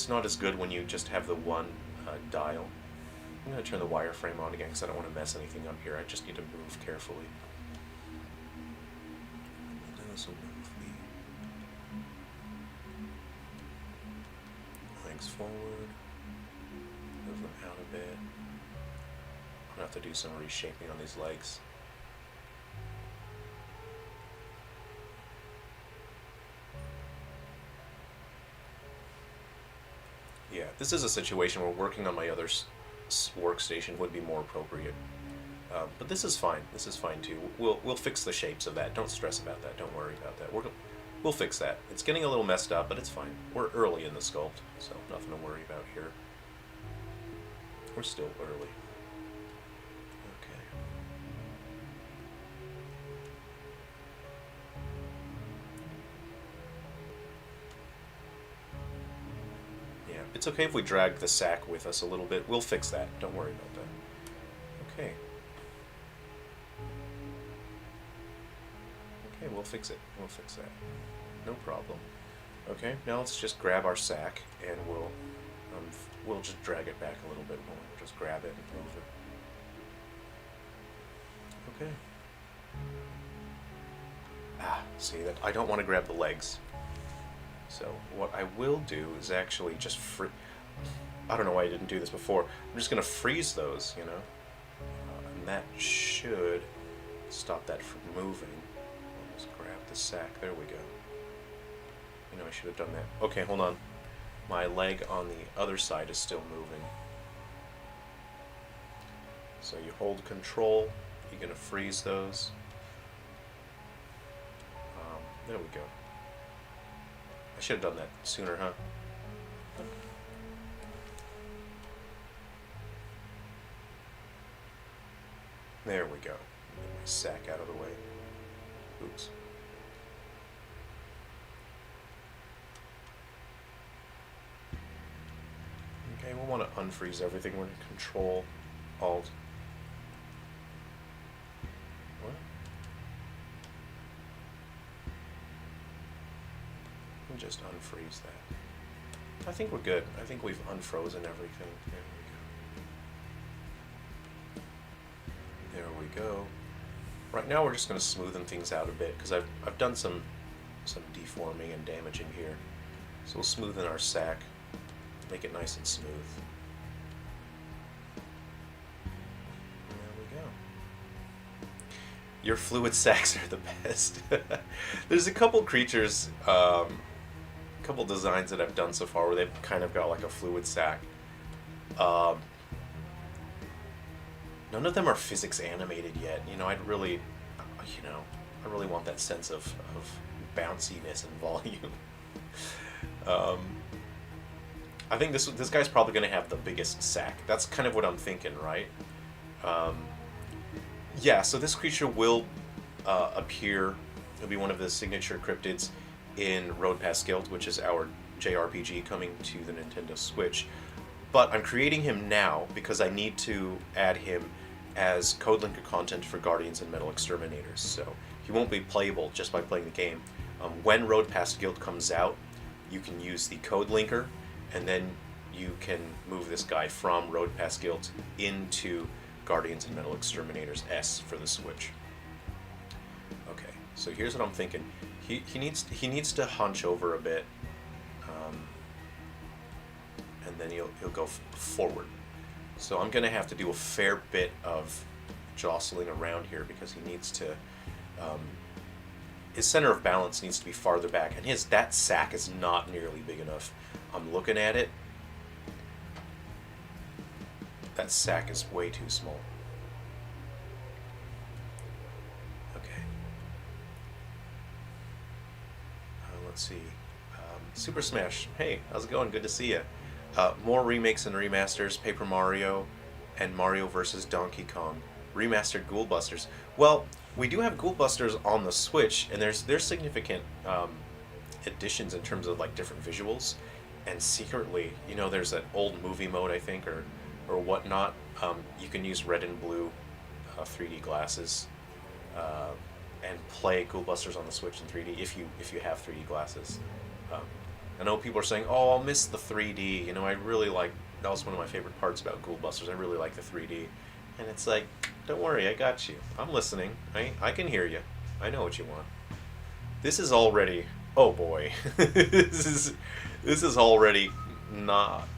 Speaker 1: not as good when you just have the one dial. I'm going to turn the wireframe on again because I don't want to mess anything up here. I just need to move carefully. This will move the legs forward, move them out a bit. I'm going to have to do some reshaping on these legs. Yeah, this is a situation where working on my other workstation would be more appropriate. But this is fine. This is fine too. We'll fix the shapes of that. Don't stress about that. Don't worry about that. We'll fix that. It's getting a little messed up, but it's fine. We're early in the sculpt, so nothing to worry about here. We're still early. Okay. Yeah, it's okay if we drag the sack with us a little bit. We'll fix that. Don't worry about that. Okay. Okay, we'll fix it. We'll fix that. No problem. Okay, now let's just grab our sack and we'll just drag it back a little bit more. Just grab it and move it. Okay. See that I don't want to grab the legs. So what I will do is actually just I don't know why I didn't do this before. I'm just gonna freeze those, you know, and that should stop that from moving. I'll just grab the sack. There we go. You know, I should have done that. Okay, hold on. My leg on the other side is still moving. So you hold control. You're going to freeze those. There we go. I should have done that sooner, huh? There we go. Get my sack out of the way. Oops. Okay, we'll want to unfreeze everything. We're going to Control, Alt. What? And just unfreeze that. I think we're good. I think we've unfrozen everything. There we go. There we go. Right now we're just going to smoothen things out a bit because I've done some deforming and damaging here. So we'll smoothen our sack. Make it nice and smooth. There we go. Your fluid sacks are the best. There's a couple creatures, couple designs that I've done so far where they've kind of got like a fluid sack. None of them are physics animated yet. You know, I really want that sense of bounciness and volume. I think this guy's probably going to have the biggest sack. That's kind of what I'm thinking, right? Yeah, so this creature will appear. It'll be one of the signature cryptids in Road Past Guilt, which is our JRPG coming to the Nintendo Switch. But I'm creating him now because I need to add him as code linker content for Guardians and Metal Exterminators. So he won't be playable just by playing the game. When Road Past Guilt comes out, you can use the code linker, and then you can move this guy from Road Past Guilt into Guardians and Metal Exterminators S for the Switch. Okay, so here's what I'm thinking. He needs to hunch over a bit, and then he'll go forward. So I'm gonna have to do a fair bit of jostling around here because he needs to. His center of balance needs to be farther back, and that sack is not nearly big enough. I'm looking at it. That sack is way too small. Okay. Let's see. Super Smash. Hey, how's it going? Good to see you. More remakes and remasters. Paper Mario and Mario vs. Donkey Kong. Remastered Ghoul Busters. Well, we do have Ghoul Busters on the Switch, and there's significant additions in terms of like different visuals. And secretly, you know, there's that old movie mode, I think, or whatnot. You can use red and blue 3D glasses and play Ghoul Busters on the Switch in 3D if you have 3D glasses. I know people are saying, "Oh, I'll miss the 3D." You know, I really like that was one of my favorite parts about Ghoul Busters. I really like the 3D, and it's like, don't worry, I got you. I'm listening. I can hear you. I know what you want. This is already. Oh boy, this is already not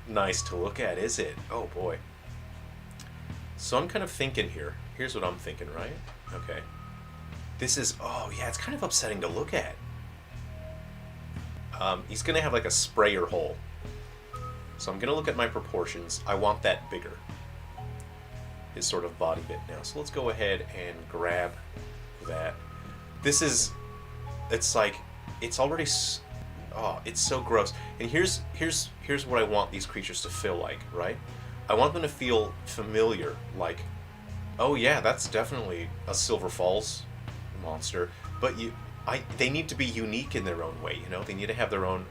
Speaker 1: nice to look at, is it? Oh boy. So I'm kind of thinking here. Here's what I'm thinking, right? Okay. This is, oh yeah, it's kind of upsetting to look at. He's gonna have like a sprayer hole. So I'm gonna look at my proportions. I want that bigger. his sort of body bit now. So let's go ahead and grab that. This is, it's like, it's already, oh, it's so gross. And here's what I want these creatures to feel like, right? I want them to feel familiar, like, oh yeah, that's definitely a Silver Falls monster, but they need to be unique in their own way, you know? They need to have their own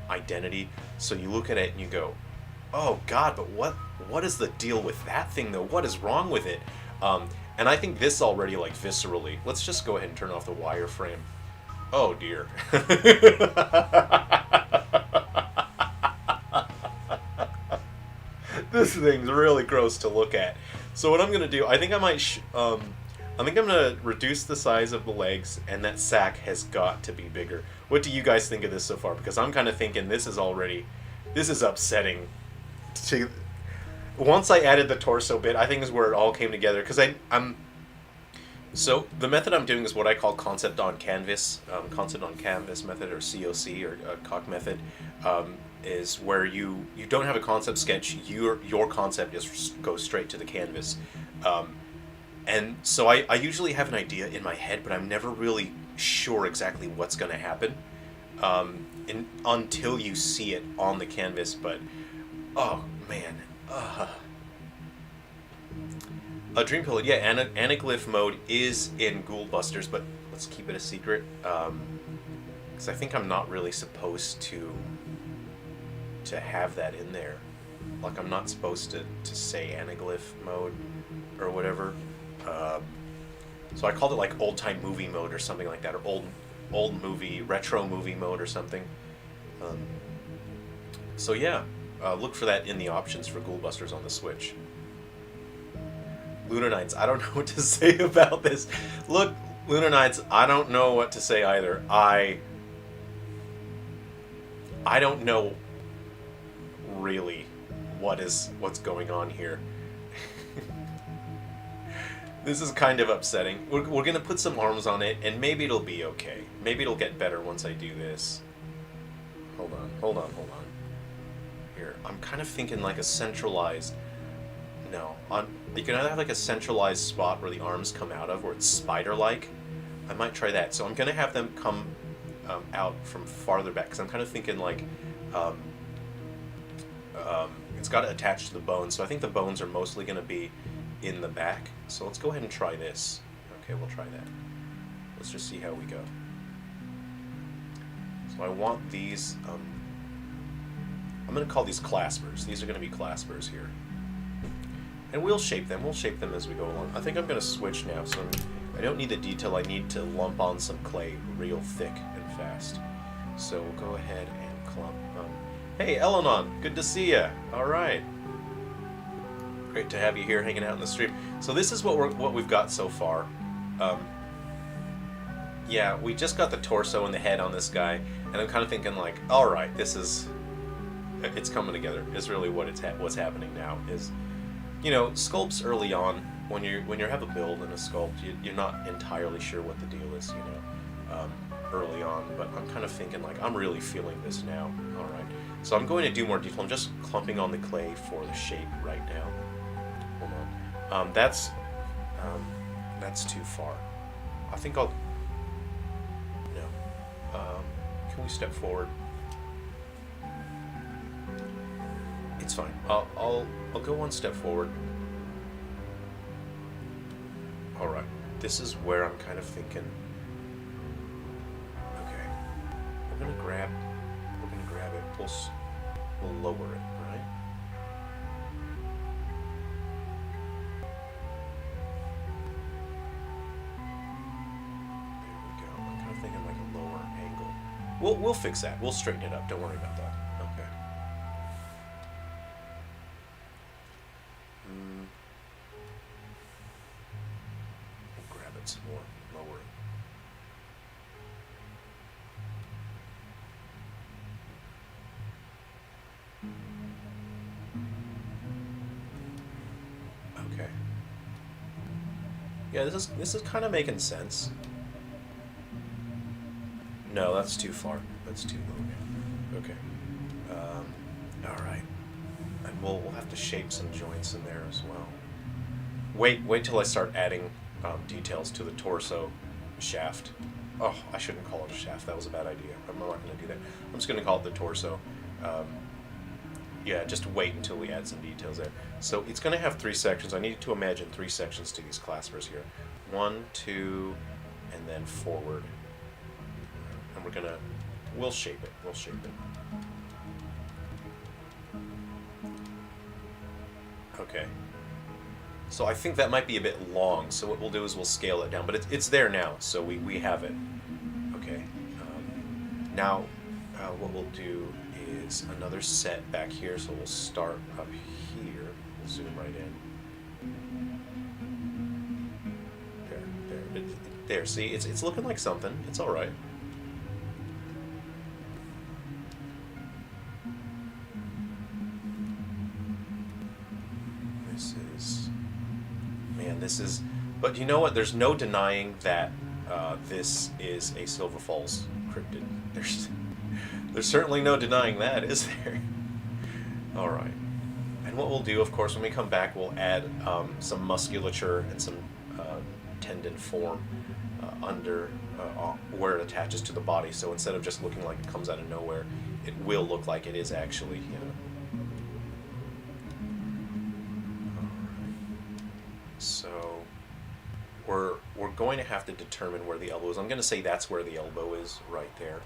Speaker 1: identity, so you look at it and you go, oh god, but what is the deal with that thing though? What is wrong with it? And I think this already, like, viscerally, let's just go ahead and turn off the wireframe. Oh dear. This thing's really gross to look at. So what I'm gonna do, I think I might, I think I'm gonna reduce the size of the legs, and that sack has got to be bigger. What do you guys think of this so far? Because I'm kind of thinking this is upsetting. Once I added the torso bit, I think is where it all came together. Because so the method I'm doing is what I call concept on canvas, concept on canvas method, or COC, or COC method. Is where you don't have a concept sketch. Your concept just goes straight to the canvas. And so I usually have an idea in my head, but I'm never really sure exactly what's going to happen until you see it on the canvas. But, oh, man. A Dream Pillow, yeah, Anaglyph mode is in Ghoul Busters, but let's keep it a secret. Because I think I'm not really supposed to have that in there. Like, I'm not supposed to say Anaglyph mode or whatever. So I called it like old time movie mode or something like that, or old movie, retro movie mode or something. So yeah, look for that in the options for Ghoul Busters on the Switch. Lunar Knights, I don't know what to say about this. Look, Lunar Knights, I don't know what to say either. I don't know really what's going on here. This is kind of upsetting. We're gonna put some arms on it, and maybe it'll be okay. Maybe it'll get better once I do this. Hold on. Here, I'm kind of thinking like a centralized... No, you can either have like a centralized spot where the arms come out of, where it's spider-like. I might try that. So I'm gonna have them come out from farther back, because I'm kind of thinking like... it's got to attach to the bones, so I think the bones are mostly going to be in the back. So let's go ahead and try this. Okay, we'll try that. Let's just see how we go. So I want these, I'm going to call these claspers. These are going to be claspers here. And we'll shape them as we go along. I think I'm going to switch now, so I don't need the detail, I need to lump on some clay real thick and fast. So we'll go ahead and clump. Hey, Elenon, good to see ya. All right. Great to have you here hanging out in the stream. So this is what we've got so far. Yeah, we just got the torso and the head on this guy, and I'm kind of thinking like, all right, it's coming together. Is really what's happening now. Is, you know, sculpts early on, when you have a build and a sculpt, you're not entirely sure what the deal is, you know, early on. But I'm kind of thinking like, I'm really feeling this now. All right. So I'm going to do more detail. I'm just clumping on the clay for the shape right now. Hold on. That's too far. I think I'll... No. Can we step forward? It's fine. I'll go one step forward. All right. This is where I'm kind of thinking. Okay. We're gonna grab it. We'll lower it, right? There we go. I'm kind of thinking like a lower angle. We'll fix that. We'll straighten it up. Don't worry about that. Okay. We'll grab it some more. Lower it. Okay. Yeah, this is kind of making sense. No, that's too far. That's too low. Okay. All right. And we'll have to shape some joints in there as well. Wait till I start adding details to the torso shaft. Oh, I shouldn't call it a shaft. That was a bad idea. I'm not going to do that. I'm just going to call it the torso. Yeah, just wait until we add some details there. So it's going to have 3 sections. I need to imagine 3 sections to these claspers here. 1, 2, and then forward. And we'll shape it. We'll shape it. Okay. So I think that might be a bit long, so what we'll do is we'll scale it down. But it's there now, so we have it. Okay. Now, what we'll do is another set back here, so we'll start up here. We'll zoom right in. There, see? It's looking like something. It's alright. This is, but you know what? There's no denying that this is a Silver Falls cryptid. There's certainly no denying that, is there? All right. And what we'll do, of course, when we come back, we'll add some musculature and some tendon form under where it attaches to the body. So instead of just looking like it comes out of nowhere, it will look like it is actually, you know. So we're going to have to determine where the elbow is. I'm going to say that's where the elbow is, right there.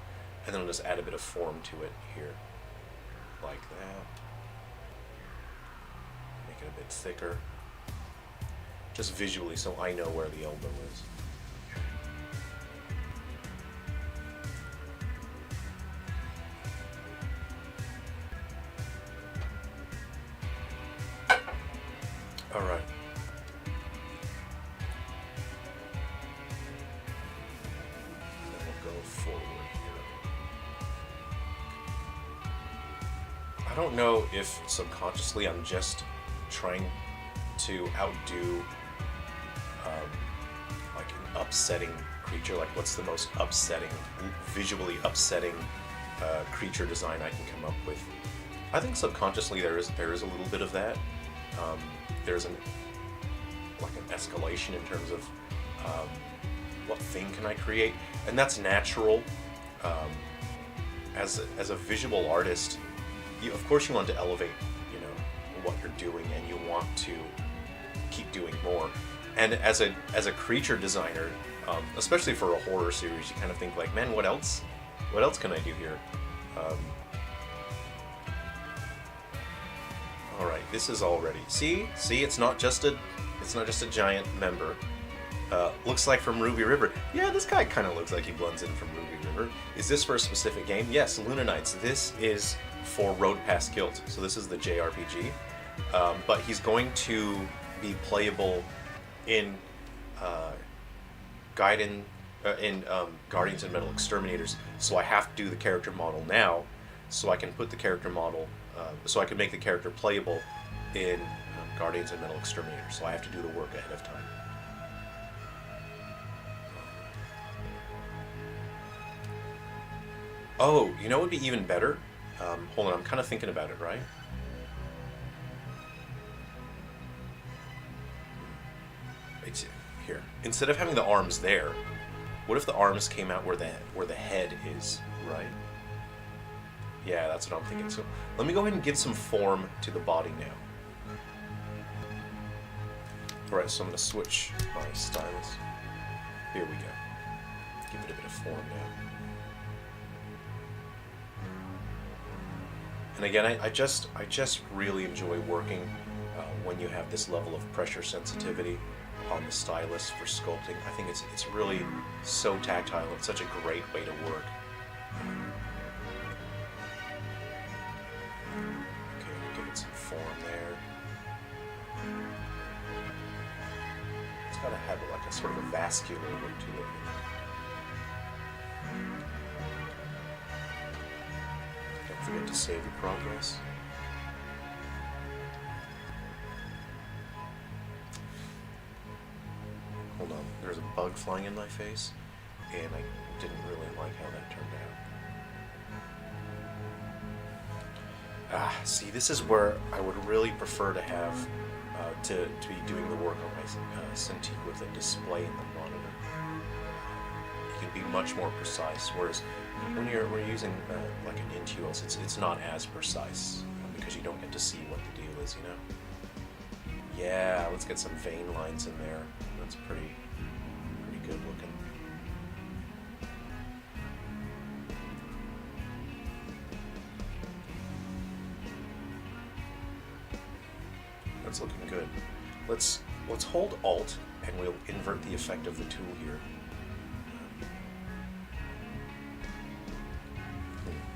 Speaker 1: And then I'll just add a bit of form to it here. Like that. Make it a bit thicker. Just visually so I know where the elbow is. All right. I don't know if subconsciously I'm just trying to outdo like an upsetting creature. Like, what's the most visually upsetting creature design I can come up with? I think subconsciously there is a little bit of that. There's an escalation in terms of what thing can I create, and that's natural. As a visual artist, of course you want to elevate, you know, what you're doing, and you want to keep doing more. And as a creature designer, especially for a horror series, you kind of think like, man, what else can I do here? All right, this is already see, it's not just a giant member. Looks like from Ruby River. Yeah, this guy kind of looks like he blends in from Ruby River. Is this for a specific game? Yes, Luna Knights. This is for Road Past Guilt. So this is the JRPG. But he's going to be playable in Gaiden, in Guardians and Metal Exterminators. So I have to do the character model now, so I can put the character model, so I can make the character playable in Guardians and Metal Exterminators. So I have to do the work ahead of time. Oh, you know what would be even better? Hold on, I'm kind of thinking about it, right? It's here. Instead of having the arms there, what if the arms came out where the head is, right? Yeah, that's what I'm thinking. So let me go ahead and give some form to the body now. Alright, so I'm going to switch my stylus. Here we go. Give it a bit of form now. And again, I just really enjoy working when you have this level of pressure sensitivity on the stylus for sculpting. I think it's really so tactile. It's such a great way to work. Okay, give it some form there. It's got to have like a sort of a vascular look to it. Don't forget to save your progress. Hold on, there's a bug flying in my face, and I didn't really like how that turned out. See, this is where I would really prefer to have to be doing the work on my Cintiq with a display in the monitor. You can be much more precise, whereas when you're using like an Intuos, it's not as precise because you don't get to see what the deal is, you know. Yeah, let's get some vein lines in there. That's pretty good looking. That's looking good. Let's hold Alt and we'll invert the effect of the tool here.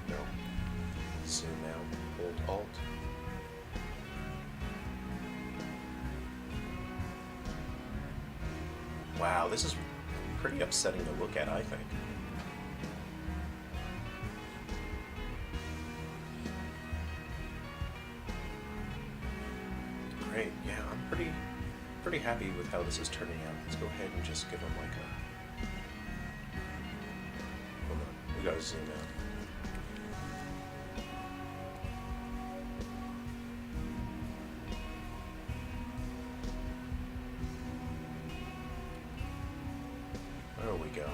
Speaker 1: No. Zoom out. Hold Alt. Wow, this is pretty upsetting to look at, I think. Great, yeah, I'm pretty happy with how this is turning out. Let's go ahead and just give them like a... Hold on, we gotta zoom out. There we go.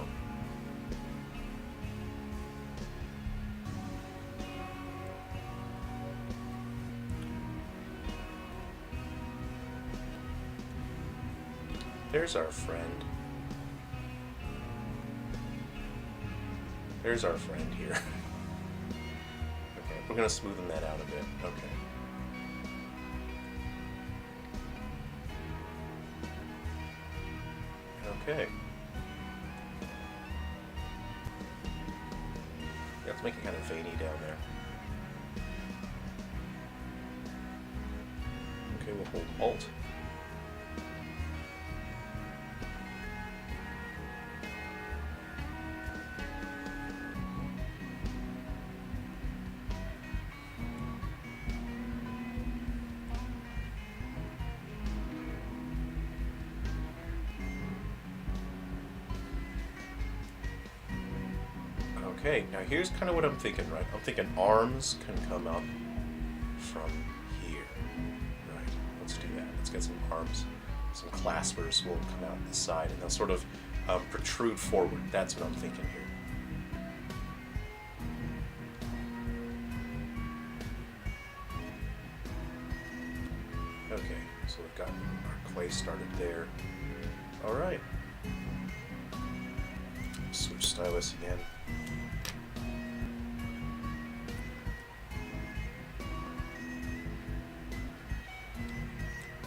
Speaker 1: There's our friend. There's our friend here. Okay, we're gonna smoothen that out a bit. Okay. Okay. Yeah, let's make it kind of veiny down there. Okay, we'll hold Alt. Okay, now here's kind of what I'm thinking, right? I'm thinking arms can come up from here. Right, let's do that. Let's get some arms, some claspers will come out the side and they'll sort of protrude forward. That's what I'm thinking here. Okay, so we've got our clay started there. All right. Switch stylus again.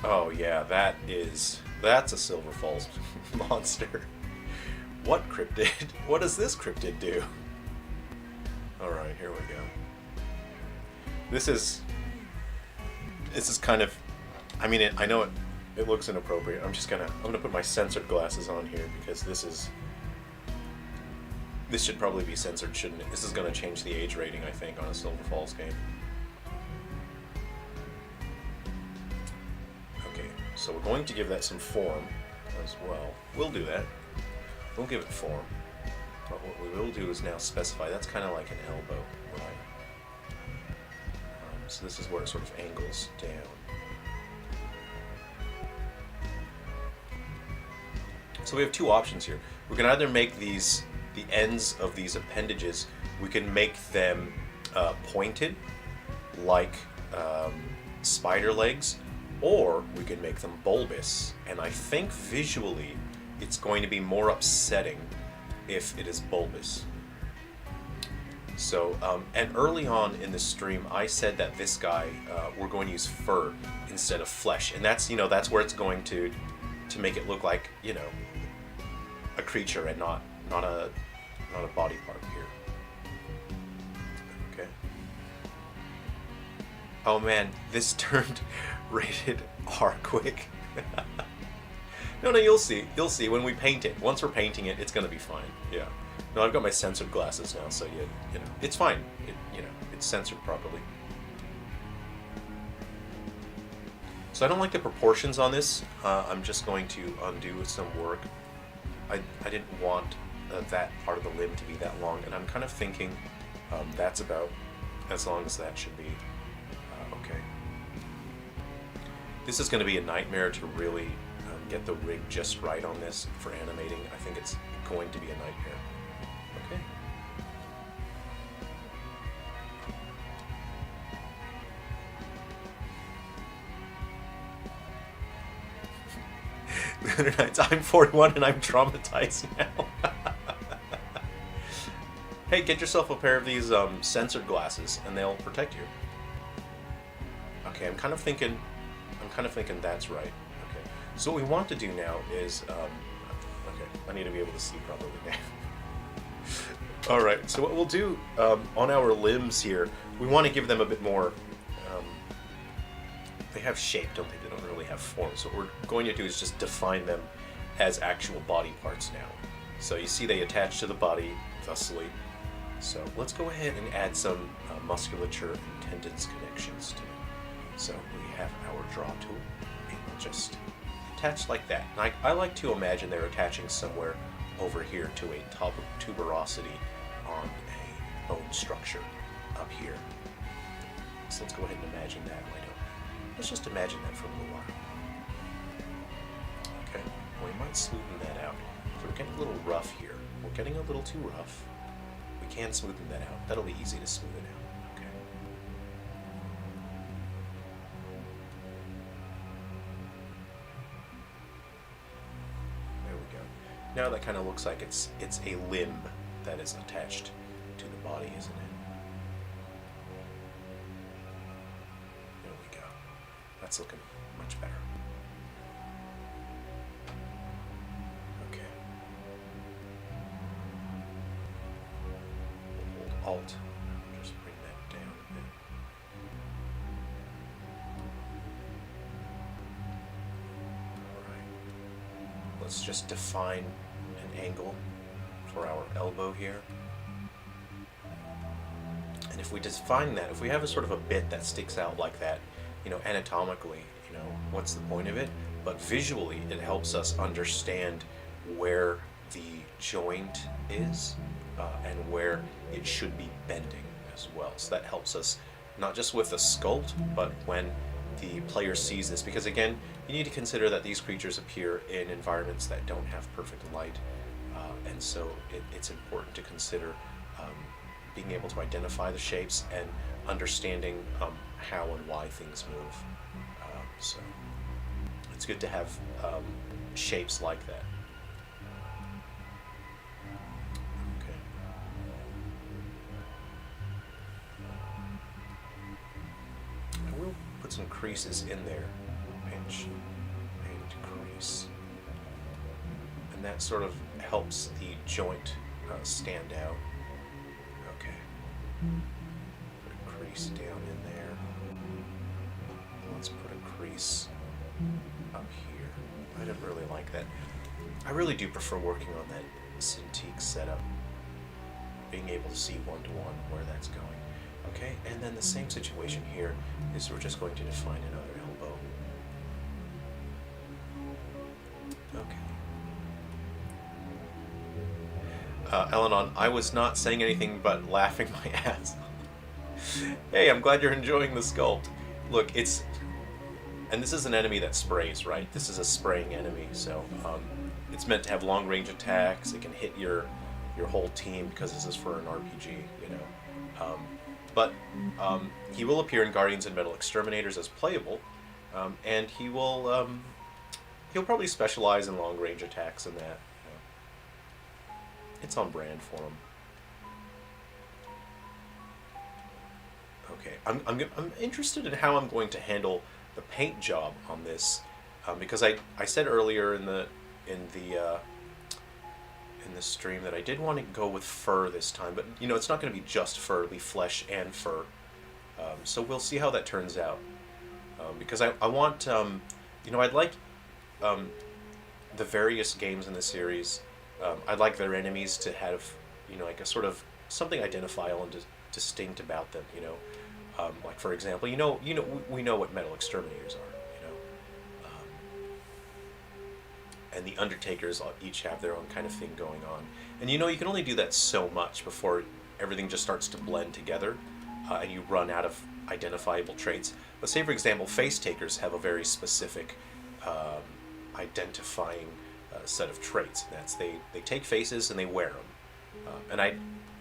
Speaker 1: Oh yeah, that's a Silver Falls monster. What cryptid? What does this cryptid do? Alright, here we go. This is kind of, I mean, I know it looks inappropriate. I'm gonna put my censored glasses on here because this should probably be censored, shouldn't it? This is gonna change the age rating, I think, on a Silver Falls game. So we're going to give that some form as well. We'll do that. We'll give it form. But what we will do is now specify, that's kind of like an elbow, right? So this is where it sort of angles down. So we have two options here. We can either make the ends of these appendages, we can make them pointed, like spider legs, or we can make them bulbous, and I think visually it's going to be more upsetting if it is bulbous. So, and early on in the stream I said that this guy, we're going to use fur instead of flesh, and that's, that's where it's going to make it look like, a creature and not a body part here. Okay. Oh man, this turned rated R quick. No, you'll see when we paint it. Once we're painting it, it's gonna be fine. Yeah. No, I've got my censored glasses now, so you know, it's fine. It's censored properly. So I don't like the proportions on this. I'm just going to undo some work. I didn't want that part of the limb to be that long, and I'm kind of thinking that's about as long as that should be. Okay. This is going to be a nightmare to really get the rig just right on this for animating. I think it's going to be a nightmare. Okay. I'm 41 and I'm traumatized now. Hey, get yourself a pair of these censored glasses, and they'll protect you. Okay, I'm kind of thinking that's right. Okay, so what we want to do now is, okay, I need to be able to see properly now. All right, so what we'll do on our limbs here, we want to give them a bit more. They have shape, don't they? They don't really have form. So what we're going to do is just define them as actual body parts now. So you see they attach to the body thusly. So let's go ahead and add some musculature and tendons connections to it. So we have our draw tool, and we'll just attach like that. And I like to imagine they're attaching somewhere over here to a tuberosity on a bone structure up here. So let's go ahead and imagine that. Let's just imagine that for a little while. Okay, well, we might smoothen that out. So we're getting a little rough here. We're getting a little too rough. We can smoothen that out. That'll be easy to smoothen out. Okay. There we go. Now that kind of looks like it's a limb that is attached to the body, isn't it? That's looking much better. Okay. We'll hold Alt. Just bring that down a bit. Alright. Let's just define an angle for our elbow here. And if we define that, if we have a sort of a bit that sticks out like that, you know, anatomically, you know, what's the point of it? But visually, it helps us understand where the joint is and where it should be bending as well. So that helps us not just with the sculpt, but when the player sees this. Because again, you need to consider that these creatures appear in environments that don't have perfect light. And so it's important to consider being able to identify the shapes and understanding how and why things move. So it's good to have shapes like that. Okay. I will put some creases in there. Pinch and crease. And that sort of helps the joint stand out. Okay. Put a crease down in there. Let's put a crease up here. I didn't really like that. I really do prefer working on that Cintiq setup. Being able to see one-to-one where that's going. Okay, and then the same situation here is we're just going to define another elbow. Okay. Elenon, I was not saying anything but laughing my ass off. Hey, I'm glad you're enjoying the sculpt. Look, it's... And this is an enemy that sprays, right? This is a spraying enemy, so it's meant to have long-range attacks. It can hit your whole team because this is for an RPG, you know. But he will appear in Guardians and Metal Exterminators as playable, and he'll probably specialize in long-range attacks and that. You know. It's on brand for him. Okay, I'm interested in how I'm going to handle the paint job on this, because I said earlier in the stream that I did want to go with fur this time, but you know it's not going to be just fur; it'll be flesh and fur. So we'll see how that turns out. Because I want you know I'd like the various games in the series. I'd like their enemies to have you know like a sort of something identifiable and distinct about them. You know. Like for example, we know what Metal Exterminators are, you know, and the Undertakers each have their own kind of thing going on, and you know you can only do that so much before everything just starts to blend together. and you run out of identifiable traits. But say, for example, face takers have a very specific identifying set of traits. That's they take faces and they wear them.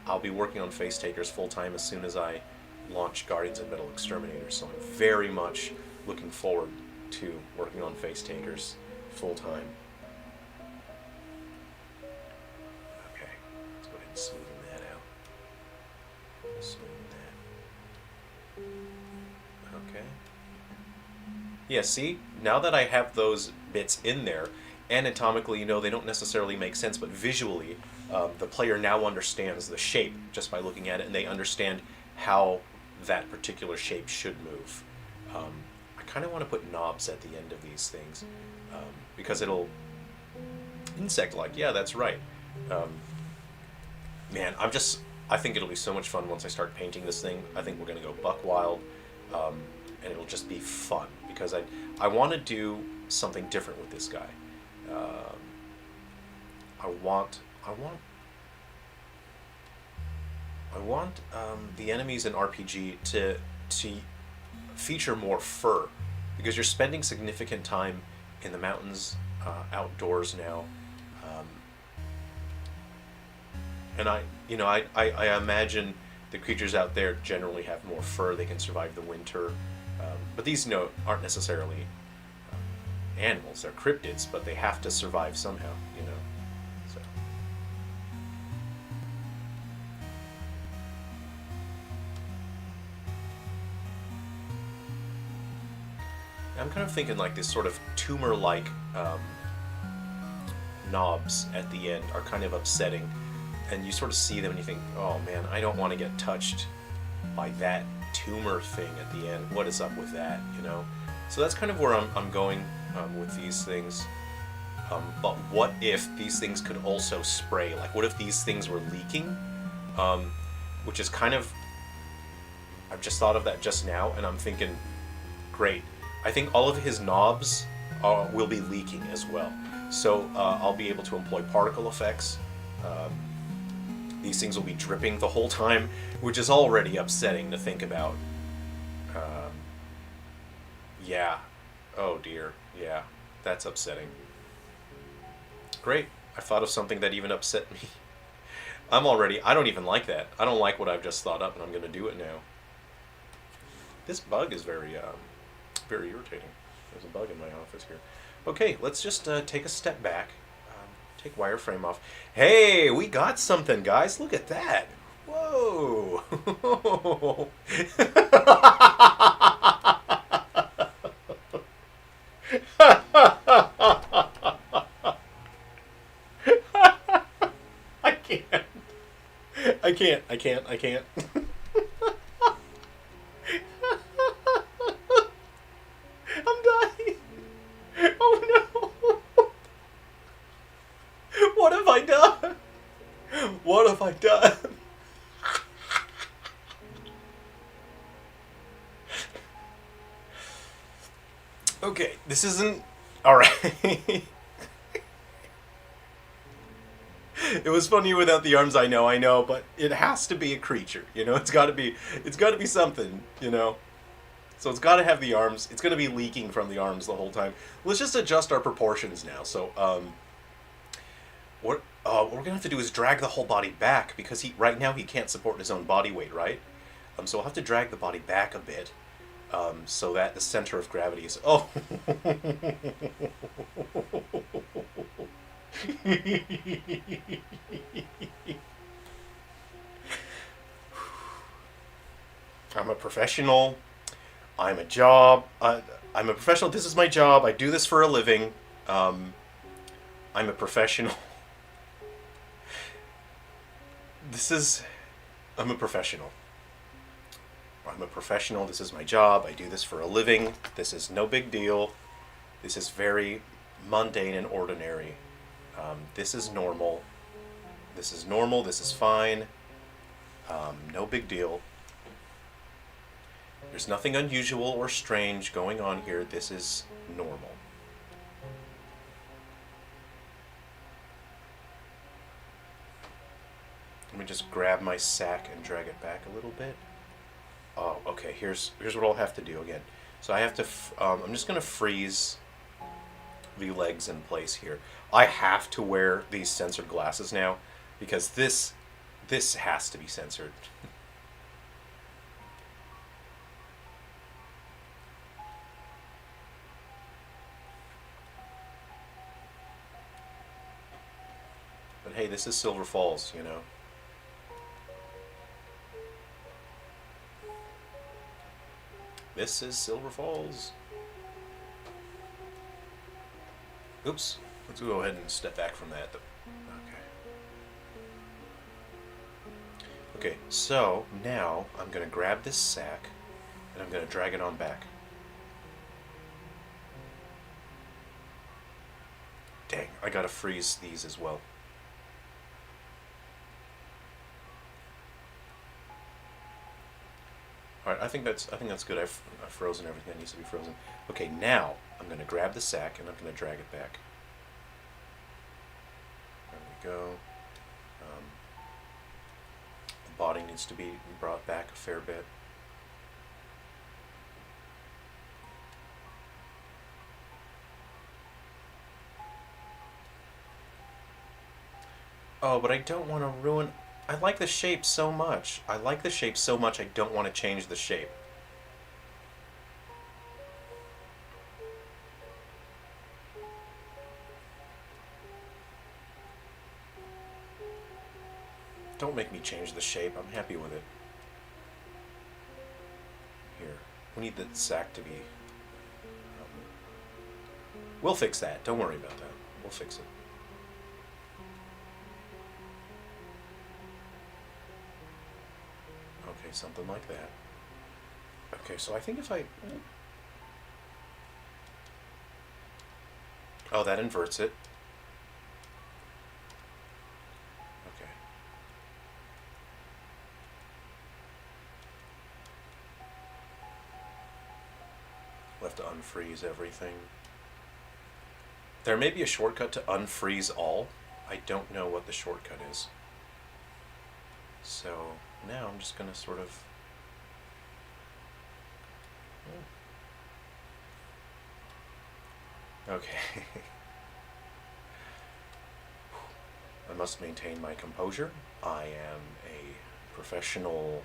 Speaker 1: I'll be working on face takers full time as soon as I launch Guardians of Metal Exterminators. So I'm very much looking forward to working on face takers full time. Okay, let's go ahead and smoothen that out. Smoothen that. Okay. Yeah, see? Now that I have those bits in there, anatomically, you know, they don't necessarily make sense, but visually, the player now understands the shape just by looking at it, and they understand how that particular shape should move. I kind of want to put knobs at the end of these things, because it'll... Insect-like, yeah, that's right. Man, I think it'll be so much fun once I start painting this thing. I think we're going to go buck wild, and it'll just be fun, because I want to do something different with this guy. I want the enemies in RPG to feature more fur, because you're spending significant time in the mountains, outdoors now, and I imagine the creatures out there generally have more fur. They can survive the winter, but these aren't necessarily animals. They're cryptids, but they have to survive somehow, you know. So I'm kind of thinking like this sort of tumor-like knobs at the end are kind of upsetting, and you sort of see them and you think, oh man, I don't want to get touched by that tumor thing at the end. What is up with that, you know? So that's kind of where I'm going with these things. But what if these things could also spray? Like, what if these things were leaking? Which is kind of... I've just thought of that just now, and I'm thinking, great. I think all of his knobs will be leaking as well. So I'll be able to employ particle effects. These things will be dripping the whole time, which is already upsetting to think about. Yeah. Oh dear. Yeah. That's upsetting. Great. I thought of something that even upset me. I don't even like that. I don't like what I've just thought up, and I'm going to do it now. This bug is very irritating. There's a bug in my office here. Okay, let's just take a step back. Take wireframe off. Hey, we got something, guys. Look at that. Whoa. I can't. I'm dying. Oh no. What have I done? What have I done? Okay, this isn't... Alright. It was funny without the arms, I know, but it has to be a creature, you know? It's gotta be something, you know? So it's gotta have the arms. It's gonna be leaking from the arms the whole time. Let's just adjust our proportions now. So, what we're gonna have to do is drag the whole body back, because right now he can't support his own body weight, right? So we'll have to drag the body back a bit, so that the center of gravity is... Oh! I'm a professional. I'm a professional. This is my job. I do this for a living. I'm a professional. I'm a professional. I'm a professional. This is my job. I do this for a living. This is no big deal. This is very mundane and ordinary. This is normal. This is normal. This is fine. No big deal. There's nothing unusual or strange going on here. This is normal. Let me just grab my sack and drag it back a little bit. Oh, okay. Here's what I'll have to do again. So I have to. I'm just gonna freeze the legs in place here. I have to wear these censored glasses now because this has to be censored. But hey, this is Silver Falls, you know. This is Silver Falls. Oops. Let's go ahead and step back from that. Okay. Okay, so now I'm going to grab this sack and I'm going to drag it on back. Dang, I got to freeze these as well. All right, I think that's good. I've frozen everything that needs to be frozen. Okay, now I'm going to grab the sack and I'm going to drag it back. There we go. The body needs to be brought back a fair bit. Oh, but I don't want to ruin... I like the shape so much. I like the shape so much I don't want to change the shape. Don't make me change the shape. I'm happy with it. Here. We need the sack to be... we'll fix that. Don't worry about that. We'll fix it. Okay, something like that. Okay, so I think if I... oh, that inverts it. Okay. We'll have to unfreeze everything. There may be a shortcut to unfreeze all. I don't know what the shortcut is. So now I'm just going to sort of... okay. I must maintain my composure. I am a professional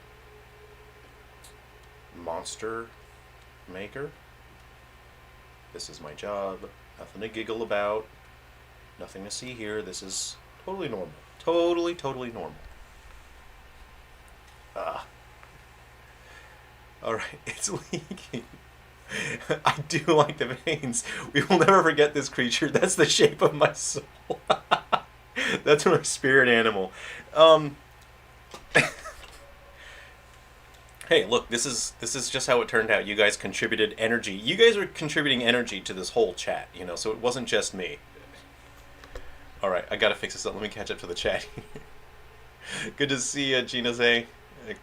Speaker 1: monster maker. This is my job. Nothing to giggle about. Nothing to see here. This is totally normal. Totally normal. Alright, it's leaking. I do like the veins. We will never forget this creature. That's the shape of my soul. That's my spirit animal. Hey, look, this is just how it turned out. You guys contributed energy. You guys are contributing energy to this whole chat, you know, so it wasn't just me. Alright, I gotta fix this up. Let me catch up to the chat. Good to see you, Ginaze.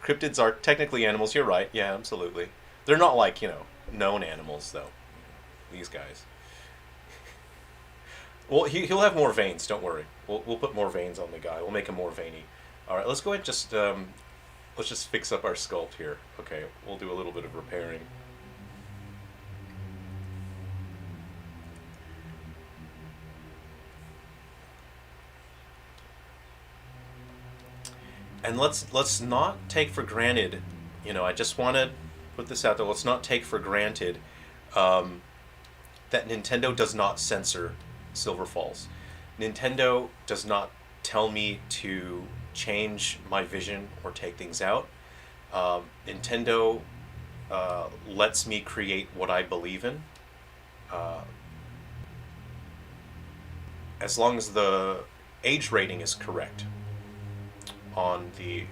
Speaker 1: Cryptids are technically animals. You're right. Yeah, absolutely. They're not like, you know, known animals, though. These guys. Well, he'll have more veins. Don't worry. We'll put more veins on the guy. We'll make him more veiny. All right, let's go ahead and let's just fix up our sculpt here. Okay, we'll do a little bit of repairing. And let's not take for granted, you know, I just want to put this out there, let's not take for granted that Nintendo does not censor Silver Falls. Nintendo does not tell me to change my vision or take things out. Nintendo lets me create what I believe in. As long as the age rating is correct on the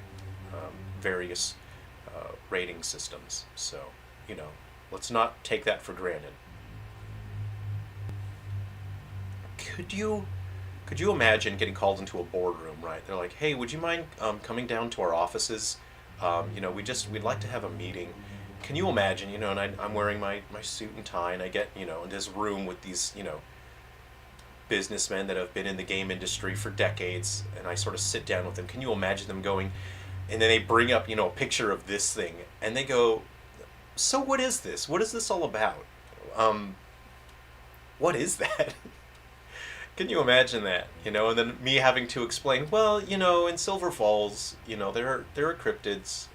Speaker 1: various rating systems. So, you know, let's not take that for granted. Could you imagine getting called into a boardroom, right? They're like, hey, would you mind coming down to our offices? You know, we'd like to have a meeting. Can you imagine, you know, and I'm wearing my suit and tie, and I get, you know, in this room with these, you know, businessmen that have been in the game industry for decades, and I sort of sit down with them. Can you imagine them going, And then they bring up, a picture of this thing, and they go, "So what is this? What is this all about? Um, what is that?" Can you imagine that? And then me having to explain, well, in Silver Falls, there are cryptids,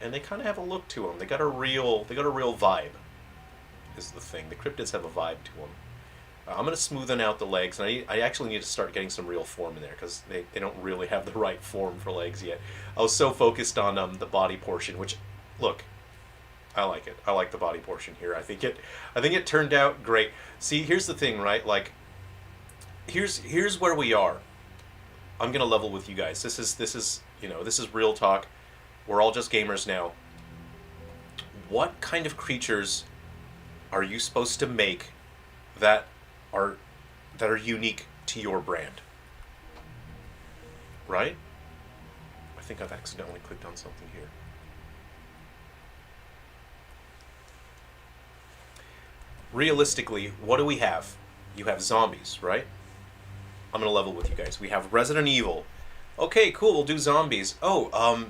Speaker 1: and they kind of have a look to them. They got a real vibe. Is the thing. The cryptids have a vibe to them. I'm going to smoothen out the legs, and I actually need to start getting some real form in there, because they don't really have the right form for legs yet. I was so focused on the body portion, which, look, I like it. I like the body portion here. I think it turned out great. See, here's the thing, right? Like, here's where we are. I'm gonna level with you guys. This is real talk. We're all just gamers now. What kind of creatures are you supposed to make that are unique to your brand? Right? I think I've accidentally clicked on something here. Realistically, what do we have? You have zombies, right? I'm gonna level with you guys. We have Resident Evil. Okay, cool, we'll do zombies. Oh,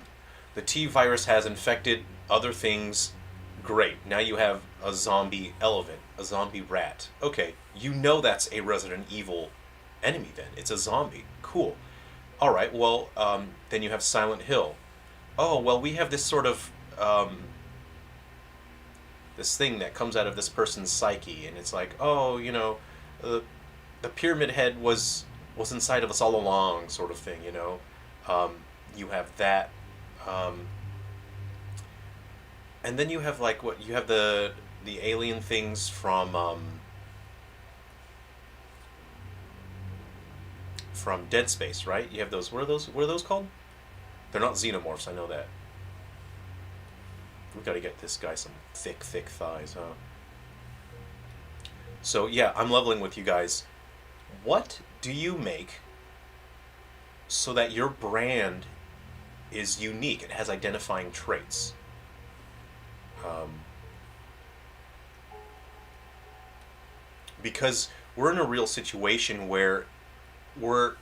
Speaker 1: the T virus has infected other things. Great. Now you have a zombie elephant, a zombie rat. Okay, that's a Resident Evil enemy then. It's a zombie. Cool. Alright, well, then you have Silent Hill. Oh, well, we have this sort of, this thing that comes out of this person's psyche, and it's like, oh, the pyramid head was inside of us all along, sort of thing, you have that, and then you have like you have the alien things from Dead Space, right? You have those. What are those called? They're not xenomorphs. I know that. We got to get this guy some thick thighs, huh? So yeah, I'm leveling with you guys. What do you make so that your brand is unique? It has identifying traits. Because we're in a real situation where we're,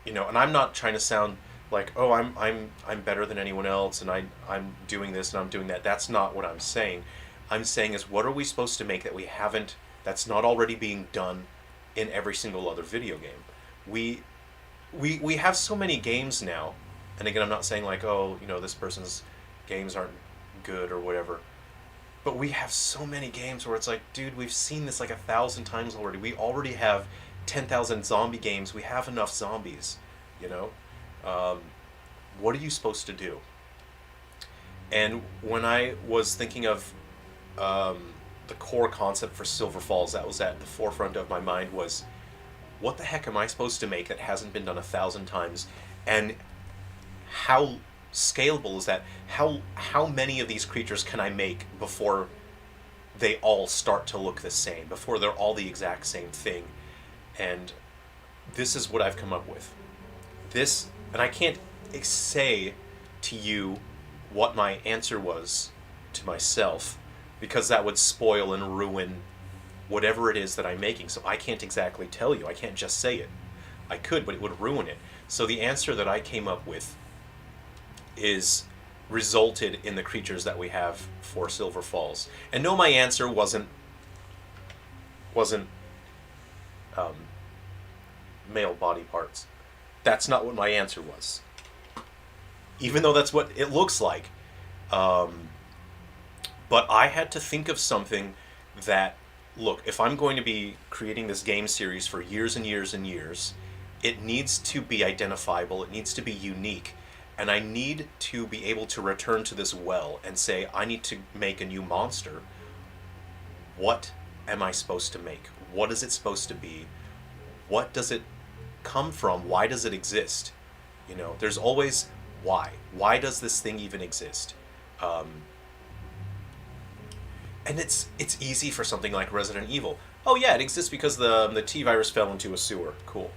Speaker 1: and I'm not trying to sound like, oh, I'm better than anyone else, and I'm doing this and I'm doing that. That's not what I'm saying. I'm saying is, what are we supposed to make that we haven't, that's not already being done in every single other video game? We have so many games now, and again, I'm not saying like, oh, this person's games aren't good or whatever, but we have so many games where it's like, dude, we've seen this like 1,000 times already. We already have 10,000 zombie games. We have enough zombies, what are you supposed to do? And when I was thinking of the core concept for Silver Falls, that was at the forefront of my mind, was, what the heck am I supposed to make that hasn't been done 1,000 times? And how scalable is that? How many of these creatures can I make before they all start to look the same, before they're all the exact same thing? And this is what I've come up with. And I can't say to you what my answer was to myself, because that would spoil and ruin whatever it is that I'm making. So I can't exactly tell you. I can't just say it. I could, but it would ruin it. So the answer that I came up with is resulted in the creatures that we have for Silver Falls. And no, my answer wasn't male body parts. That's not what my answer was. Even though that's what it looks like. But I had to think of something that, look, if I'm going to be creating this game series for years and years and years, it needs to be identifiable, it needs to be unique, and I need to be able to return to this well and say, I need to make a new monster. What am I supposed to make? What is it supposed to be? What does it come from? Why does it exist? There's always why. Why does this thing even exist? And it's easy for something like Resident Evil. Oh yeah, it exists because the T virus fell into a sewer. Cool.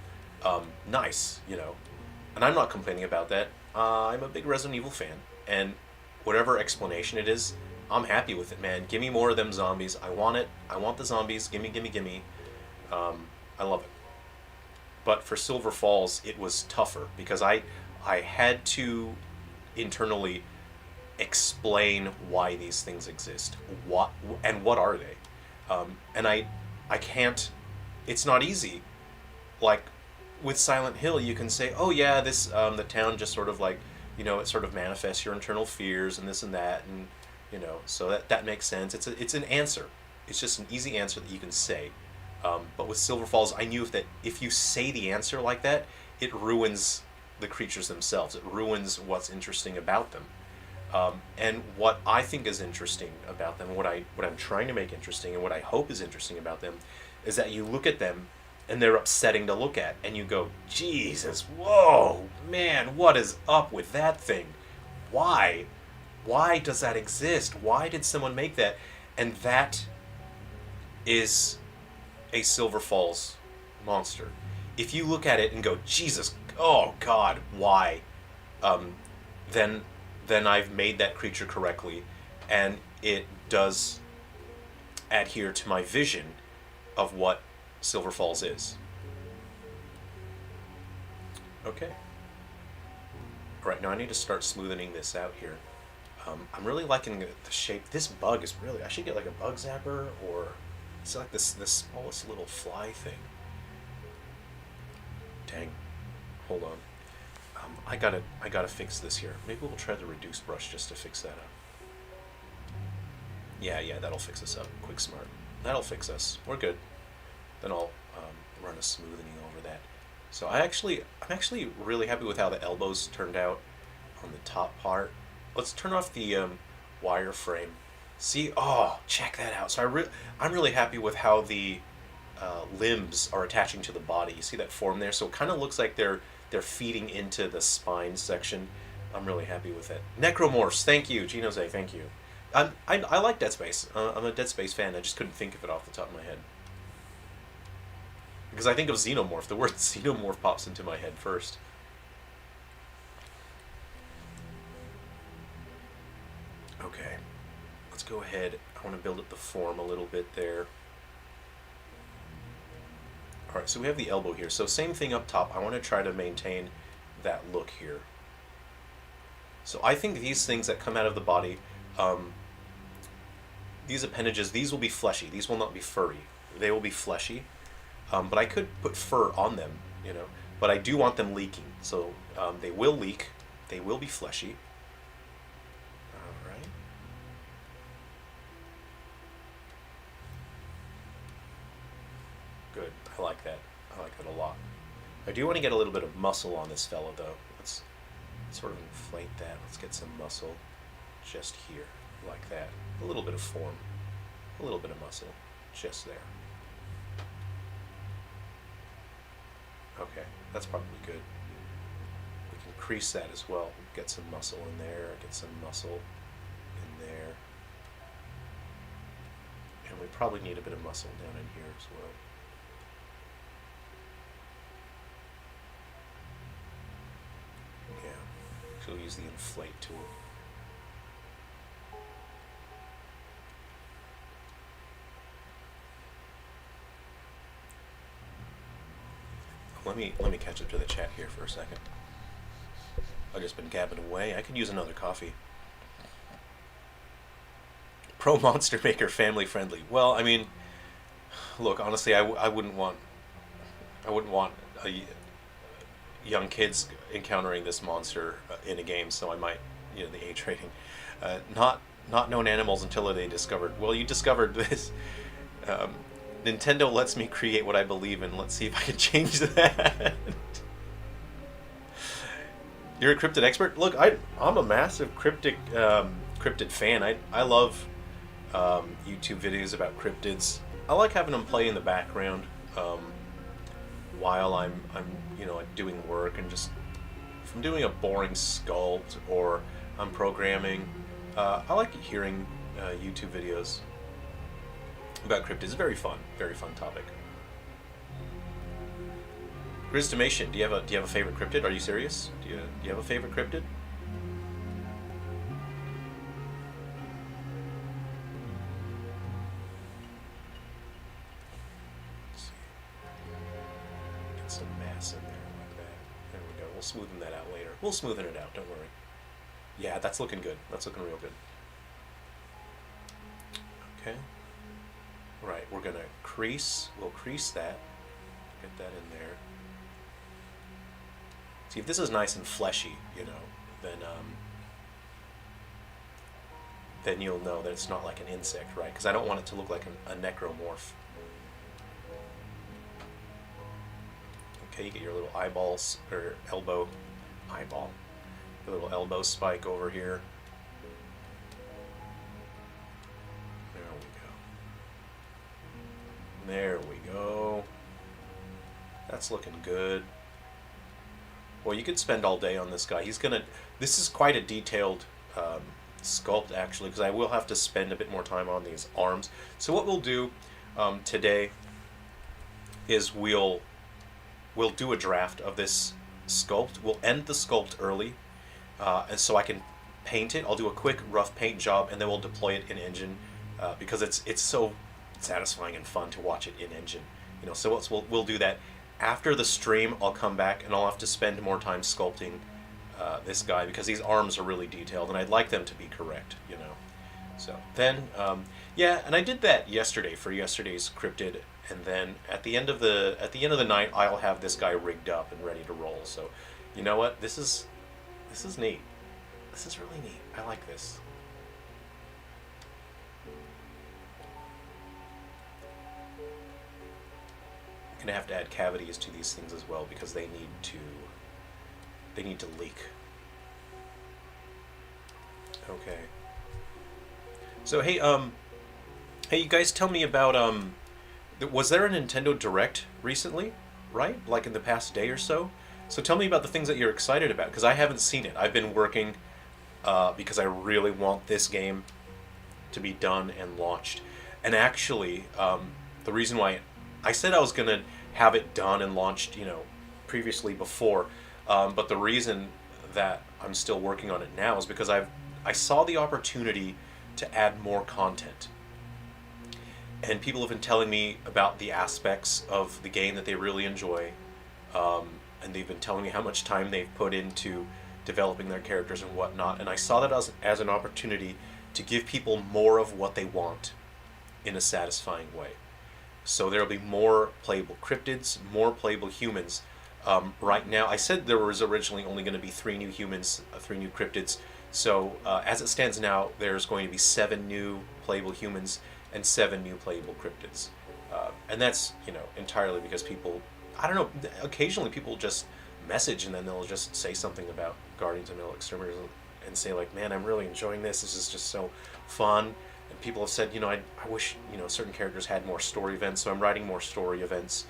Speaker 1: Nice, And I'm not complaining about that. I'm a big Resident Evil fan, and whatever explanation it is, I'm happy with it, man. Give me more of them zombies. I want it. I want the zombies. Gimme, gimme, gimme. I love it. But for Silver Falls, it was tougher because I I had to internally explain why these things exist. What are they? And I can't. It's not easy. Like with Silent Hill, you can say, "Oh yeah, this the town just sort of like, it sort of manifests your internal fears and this and that, and so that makes sense. It's an answer. It's just an easy answer that you can say. But with Silver Falls, I knew that if you say the answer like that, it ruins the creatures themselves. It ruins what's interesting about them. And what I think is interesting about them, what I'm trying to make interesting, and what I hope is interesting about them, is that you look at them and they're upsetting to look at, and you go, Jesus, whoa, man, what is up with that thing? Why? Why does that exist? Why did someone make that? And that is a Silver Falls monster. If you look at it and go, Jesus, oh God, why? Then I've made that creature correctly, and it does adhere to my vision of what Silver Falls is. Okay. Alright, now I need to start smoothing this out here. I'm really liking the shape. This bug is really... I should get like a bug zapper, or... It's like this smallest little fly thing. Dang. Hold on. I gotta fix this here. Maybe we'll try the reduce brush just to fix that up. Yeah, that'll fix us up. Quick smart. That'll fix us. We're good. Then I'll run a smoothing over that. So I'm actually really happy with how the elbows turned out on the top part. Let's turn off the wireframe. See, oh, check that out. So I'm really happy with how the limbs are attaching to the body. You see that form there? So it kind of looks like they're feeding into the spine section. I'm really happy with it. Necromorphs, thank you. Gino's A, thank you. I like Dead Space. I'm a Dead Space fan. I just couldn't think of it off the top of my head. Because I think of Xenomorph. The word Xenomorph pops into my head first. Okay. Let's go ahead. I want to build up the form a little bit there. Alright, so we have the elbow here. So same thing up top. I want to try to maintain that look here. So I think these things that come out of the body, these appendages, these will be fleshy. These will not be furry. They will be fleshy. But I could put fur on them, But I do want them leaking. So they will leak. They will be fleshy. Alright. Good. I like that. I like that a lot. I do want to get a little bit of muscle on this fellow, though. Let's sort of inflate that. Let's get some muscle just here, like that. A little bit of form. A little bit of muscle. Just there. Okay, that's probably good. We can crease that as well. Get some muscle in there, get some muscle in there. And we probably need a bit of muscle down in here as well. Yeah, so we'll use the inflate tool. Let me catch up to the chat here for a second. I've just been gabbing away. I could use another coffee. Pro Monster Maker family friendly. Well, I mean, look, honestly, I wouldn't want young kids encountering this monster in a game, so I might, the age rating. Not known animals until they discovered. Well, you discovered this. Nintendo lets me create what I believe in. Let's see if I can change that. You're a cryptid expert? Look, I'm a massive cryptid fan. I love YouTube videos about cryptids. I like having them play in the background while I'm doing work, and just if I'm doing a boring sculpt or I'm programming, I like hearing YouTube videos about cryptids. It's very fun topic. Grizzdomation, do you have a favorite cryptid? Are you serious? Do you have a favorite cryptid? Let's see. Get some mass in there like that. There we go. We'll smoothen that out later. We'll smoothen it out, don't worry. Yeah, that's looking good. That's looking real good. Okay. Right, we're gonna crease. We'll crease that. Get that in there. See, if this is nice and fleshy, you know, then you'll know that it's not like an insect, right? Because I don't want it to look like a necromorph. Okay, you get your little eyeballs, or elbow, eyeball, your little elbow spike over here. There we go. That's looking good. Well, you could spend all day on this guy. This is quite a detailed sculpt, actually, because I will have to spend a bit more time on these arms. So what we'll do today is we'll do a draft of this sculpt. We'll end the sculpt early, and so I can paint it. I'll do a quick rough paint job, and then we'll deploy it in engine because it's so satisfying and fun to watch it in engine. You know, so we'll do that after the stream. I'll come back and I'll have to spend more time sculpting this guy because these arms are really detailed, and I'd like them to be correct. You know, so then yeah, and I did that yesterday for yesterday's cryptid. And then at the end of the night, I'll have this guy rigged up and ready to roll. So, you know what? This is neat. This is really neat. I like this. I'm gonna have to add cavities to these things as well because they need to leak. Okay. So hey, you guys, tell me about was there a Nintendo Direct recently, right? Like in the past day or so? So tell me about the things that you're excited about, because I haven't seen it. I've been working because I really want this game to be done and launched. And actually, the reason why I said I was going to have it done and launched, you know, previously before, but the reason that I'm still working on it now is because I saw the opportunity to add more content. And people have been telling me about the aspects of the game that they really enjoy, and they've been telling me how much time they've put into developing their characters and whatnot. And I saw that as an opportunity to give people more of what they want in a satisfying way. So there'll be more playable cryptids, more playable humans. Right now, I said there was originally only going to be 3 new humans, 3 new cryptids. So as it stands now, there's going to be 7 new playable humans and 7 new playable cryptids. And that's, you know, entirely because people, I don't know, occasionally people just message and then they'll just say something about Guardians of Exterminators and say like, man, I'm really enjoying this. This is just so fun. And people have said, you know, I wish, you know, certain characters had more story events, so I'm writing more story events.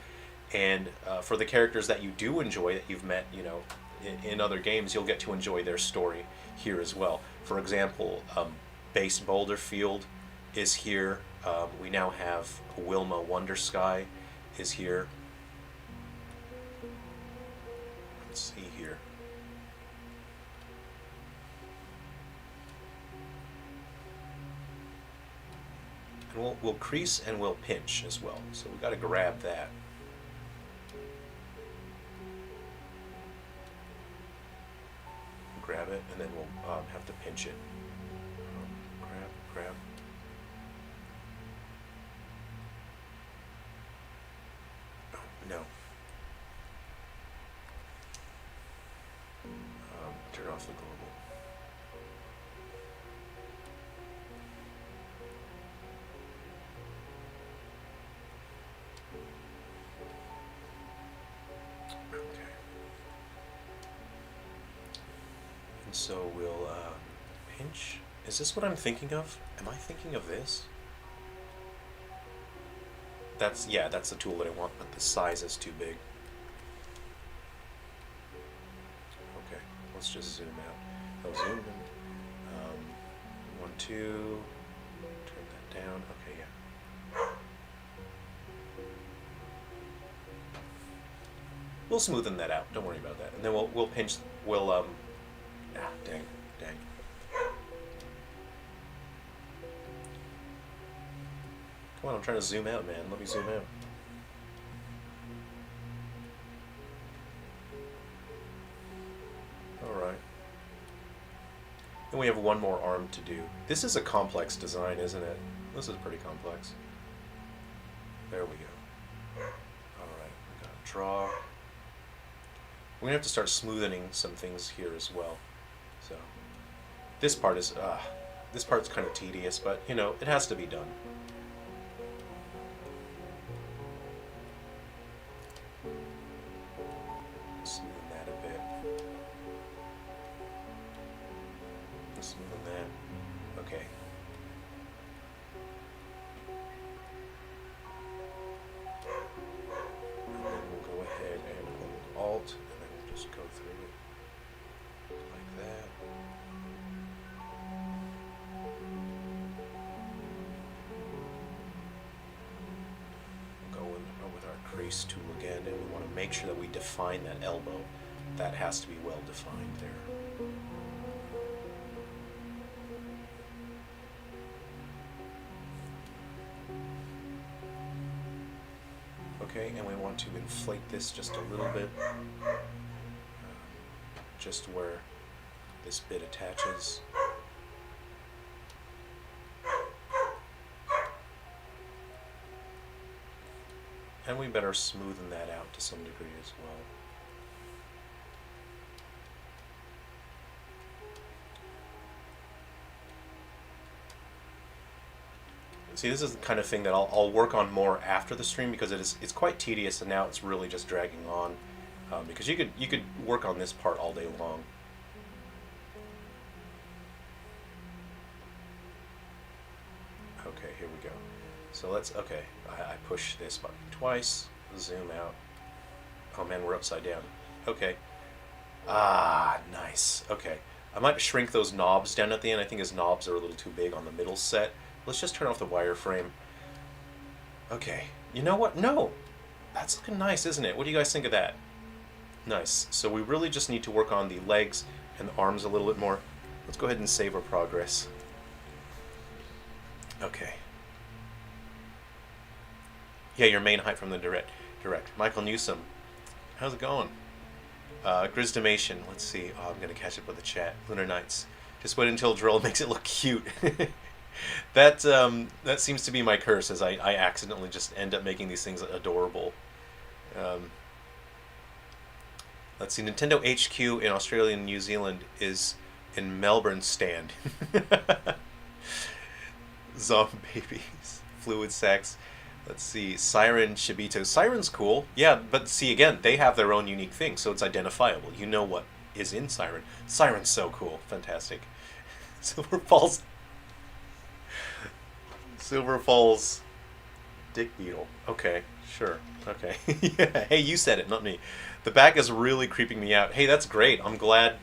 Speaker 1: And for the characters that you do enjoy, that you've met, you know, in other games, you'll get to enjoy their story here as well. For example, Base Boulder Field is here. We now have Wilma Wondersky is here. Let's see here. And we'll crease and we'll pinch as well. So we got to grab that. Grab it, and then we'll have to pinch it. Grab. Oh, no. Turn off the global. So we'll pinch. Is this what I'm thinking of? Am I thinking of this? That's the tool that I want, but the size is too big. Okay, let's just zoom out. I'll zoom in. 1, 2. Turn that down. Okay, yeah. We'll smoothen that out. Don't worry about that. And then we'll pinch. Dang. Come on, I'm trying to zoom out, man. Let me zoom out. And we have one more arm to do. This is a complex design, isn't it? This is pretty complex. There we go. Alright, we gotta draw. We're gonna have to start smoothing some things here as well. So this part's kind of tedious, but you know, it has to be done. Smooth that a bit. Smooth that. Okay. And then we'll go ahead and hold Alt, and then we'll just go through it like that. We'll go in with our crease tool again, and we want to make sure that we define that elbow. That has to be well defined there. Okay, and we want to inflate this just a little bit, just where this bit attaches. And we better smoothen that out to some degree as well. See, this is the kind of thing that I'll work on more after the stream, because it's quite tedious, and now it's really just dragging on. Because you could work on this part all day long. Okay, here we go. So okay, I push this button twice, zoom out. Oh man, we're upside down. Okay. Ah, nice. Okay. I might shrink those knobs down at the end. I think his knobs are a little too big on the middle set. Let's just turn off the wireframe. Okay. You know what? No! That's looking nice, isn't it? What do you guys think of that? Nice. So we really just need to work on the legs and the arms a little bit more. Let's go ahead and save our progress. Okay. Yeah, your main height from the direct. Michael Newsom. How's it going? Grizdimation. Let's see. Oh, I'm going to catch up with the chat. Lunar Nights. Just wait until Jerrel makes it look cute. That seems to be my curse, as I accidentally just end up making these things adorable. Let's see, Nintendo HQ in Australia and New Zealand is in Melbourne stand. Zombie babies, fluid sex. Let's see, Siren Shibito. Siren's cool. Yeah, but see, again, they have their own unique thing, so it's identifiable. You know what is in Siren. Siren's so cool. Fantastic. Silver Falls Dick Beetle. Okay, sure. Okay. Yeah. Hey, you said it, not me. The back is really creeping me out. Hey, that's great. I'm glad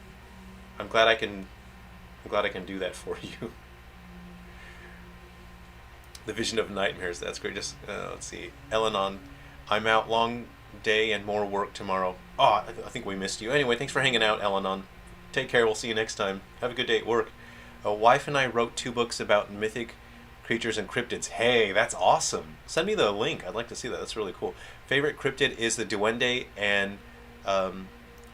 Speaker 1: I can do that for you. The Vision of Nightmares. That's great. Just let's see. Elenon, I'm out. Long day and more work tomorrow. Oh, I think we missed you. Anyway, thanks for hanging out, Elenon. Take care. We'll see you next time. Have a good day at work. Wife and I wrote 2 books about mythic creatures and cryptids. Hey, that's awesome. Send me the link. I'd like to see that. That's really cool. Favorite cryptid is the Duende and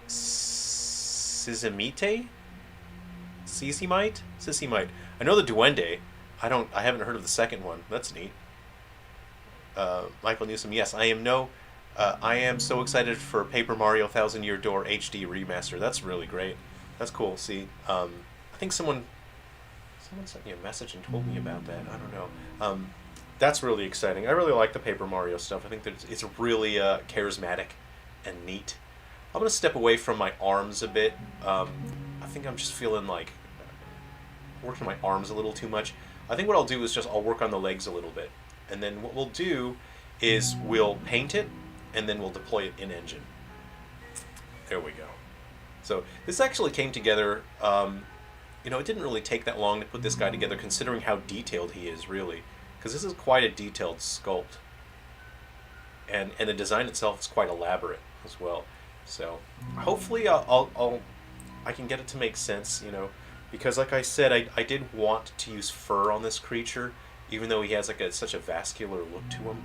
Speaker 1: Sisimite? Sisimite. I know the Duende. I haven't heard of the second one. That's neat. Michael Newsom. Yes, I am so excited for Paper Mario Thousand Year Door HD remaster. That's really great. That's cool. See, I think someone sent me a message and told me about that. I don't know. That's really exciting. I really like the Paper Mario stuff. I think that it's really charismatic and neat. I'm going to step away from my arms a bit. I think I'm just feeling like working my arms a little too much. I think what I'll do is I'll work on the legs a little bit. And then what we'll do is we'll paint it, and then we'll deploy it in engine. There we go. So this actually came together. It didn't really take that long to put this guy together, considering how detailed he is, really. Because this is quite a detailed sculpt. And the design itself is quite elaborate as well. So hopefully I can get it to make sense, because like I said, I did want to use fur on this creature, even though he has like such a vascular look to him.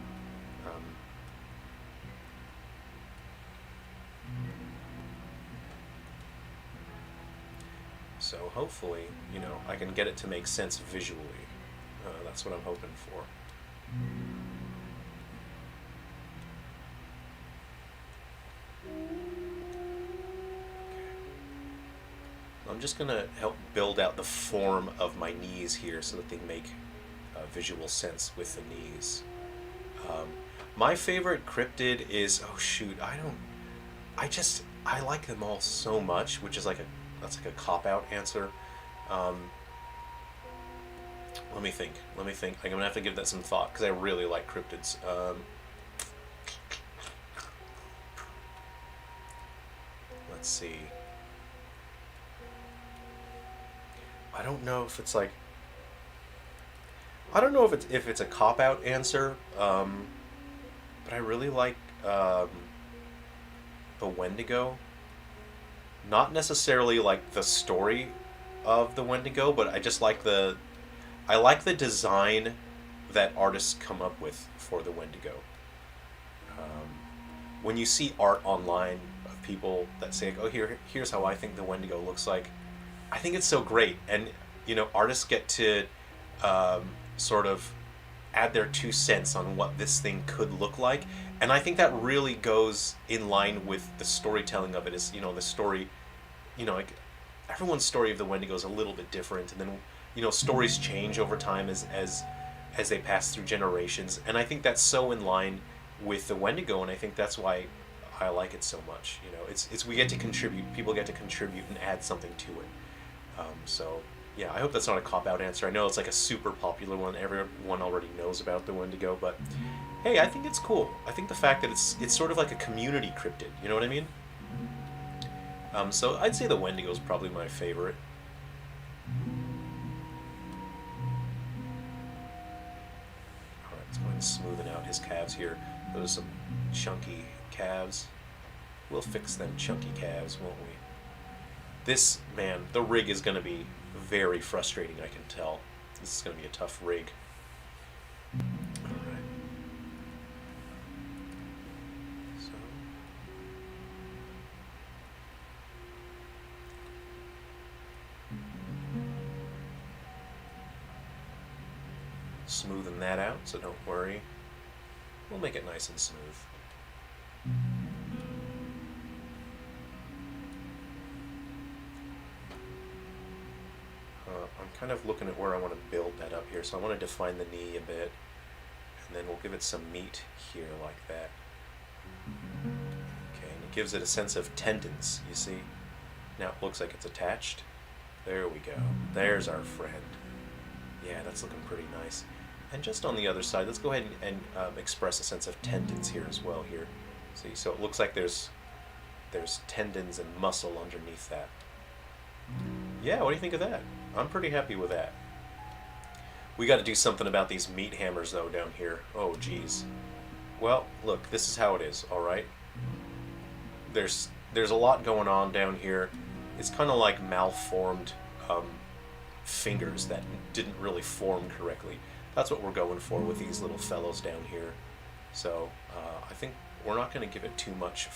Speaker 1: So hopefully, you know, I can get it to make sense visually. That's what I'm hoping for. I'm just going to help build out the form of my knees here so that they make visual sense with the knees. My favorite cryptid is, oh shoot, I like them all so much, which is that's like a cop-out answer. Let me think. I'm going to have to give that some thought, because I really like cryptids. Let's see. I don't know if it's like... I don't know if it's a cop-out answer, but I really like the Wendigo. Not necessarily like the story of the Wendigo, but I just like I like the design that artists come up with for the Wendigo. When you see art online of people that say, oh, here's how I think the Wendigo looks like, I think it's so great. And, you know, artists get to sort of add their 2 cents on what this thing could look like. And I think that really goes in line with the storytelling of it. Is, you know, the story, you know, like everyone's story of the Wendigo is a little bit different. And then, you know, stories change over time as they pass through generations. And I think that's so in line with the Wendigo. And I think that's why I like it so much. You know, it's we get to contribute. People get to contribute and add something to it. So, yeah, I hope that's not a cop-out answer. I know it's like a super popular one. Everyone already knows about the Wendigo, but hey, I think it's cool. I think the fact that it's sort of like a community cryptid. You know what I mean? So I'd say the Wendigo is probably my favorite. Alright, let's go ahead and smoothen out his calves here. Those are some chunky calves. We'll fix them chunky calves, won't we? This, man, the rig is going to be very frustrating, I can tell. This is going to be a tough rig. Alright. So. Smoothing that out, so don't worry. We'll make it nice and smooth. I'm kind of looking at where I want to build that up here, so I want to define the knee a bit, and then we'll give it some meat here like that. Okay, and it gives it a sense of tendons, you see? Now it looks like it's attached. There we go. There's our friend. Yeah, that's looking pretty nice. And just on the other side, let's go ahead and express a sense of tendons here as well here. See, so it looks like there's tendons and muscle underneath that. Yeah, what do you think of that? I'm pretty happy with that. We got to do something about these meat hammers though down here. Oh geez. Well, look, this is how it is, alright? There's a lot going on down here. It's kind of like malformed fingers that didn't really form correctly. That's what we're going for with these little fellows down here. So I think we're not going to give it too much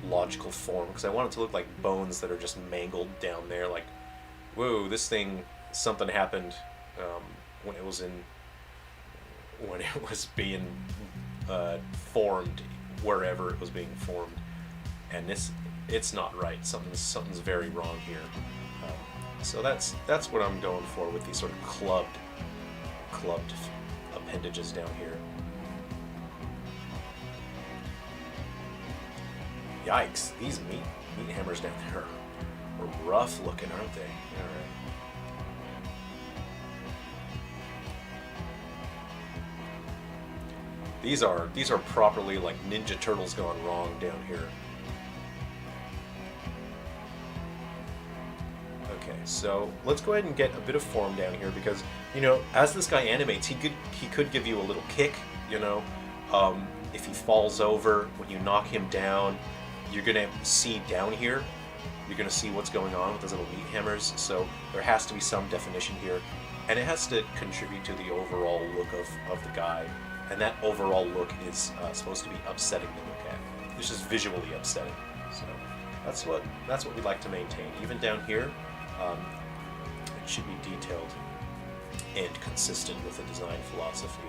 Speaker 1: logical form, because I want it to look like bones that are just mangled down there. Like, whoa, this thing, something happened when it was being formed, wherever it was being formed, and it's not right. Something's very wrong here. So that's what I'm going for with these sort of clubbed appendages down here. Yikes, these meat hammers down there are rough looking, aren't they? Alright. These are properly like Ninja Turtles gone wrong down here. Okay, so let's go ahead and get a bit of form down here, because, you know, as this guy animates, he could give you a little kick, you know. If he falls over, when you knock him down, you're going to see down here, you're going to see what's going on with those little meat hammers, so there has to be some definition here, and it has to contribute to the overall look of the guy, and that overall look is supposed to be upsetting to look at. It's just visually upsetting. So That's what we like to maintain. Even down here, it should be detailed and consistent with the design philosophy.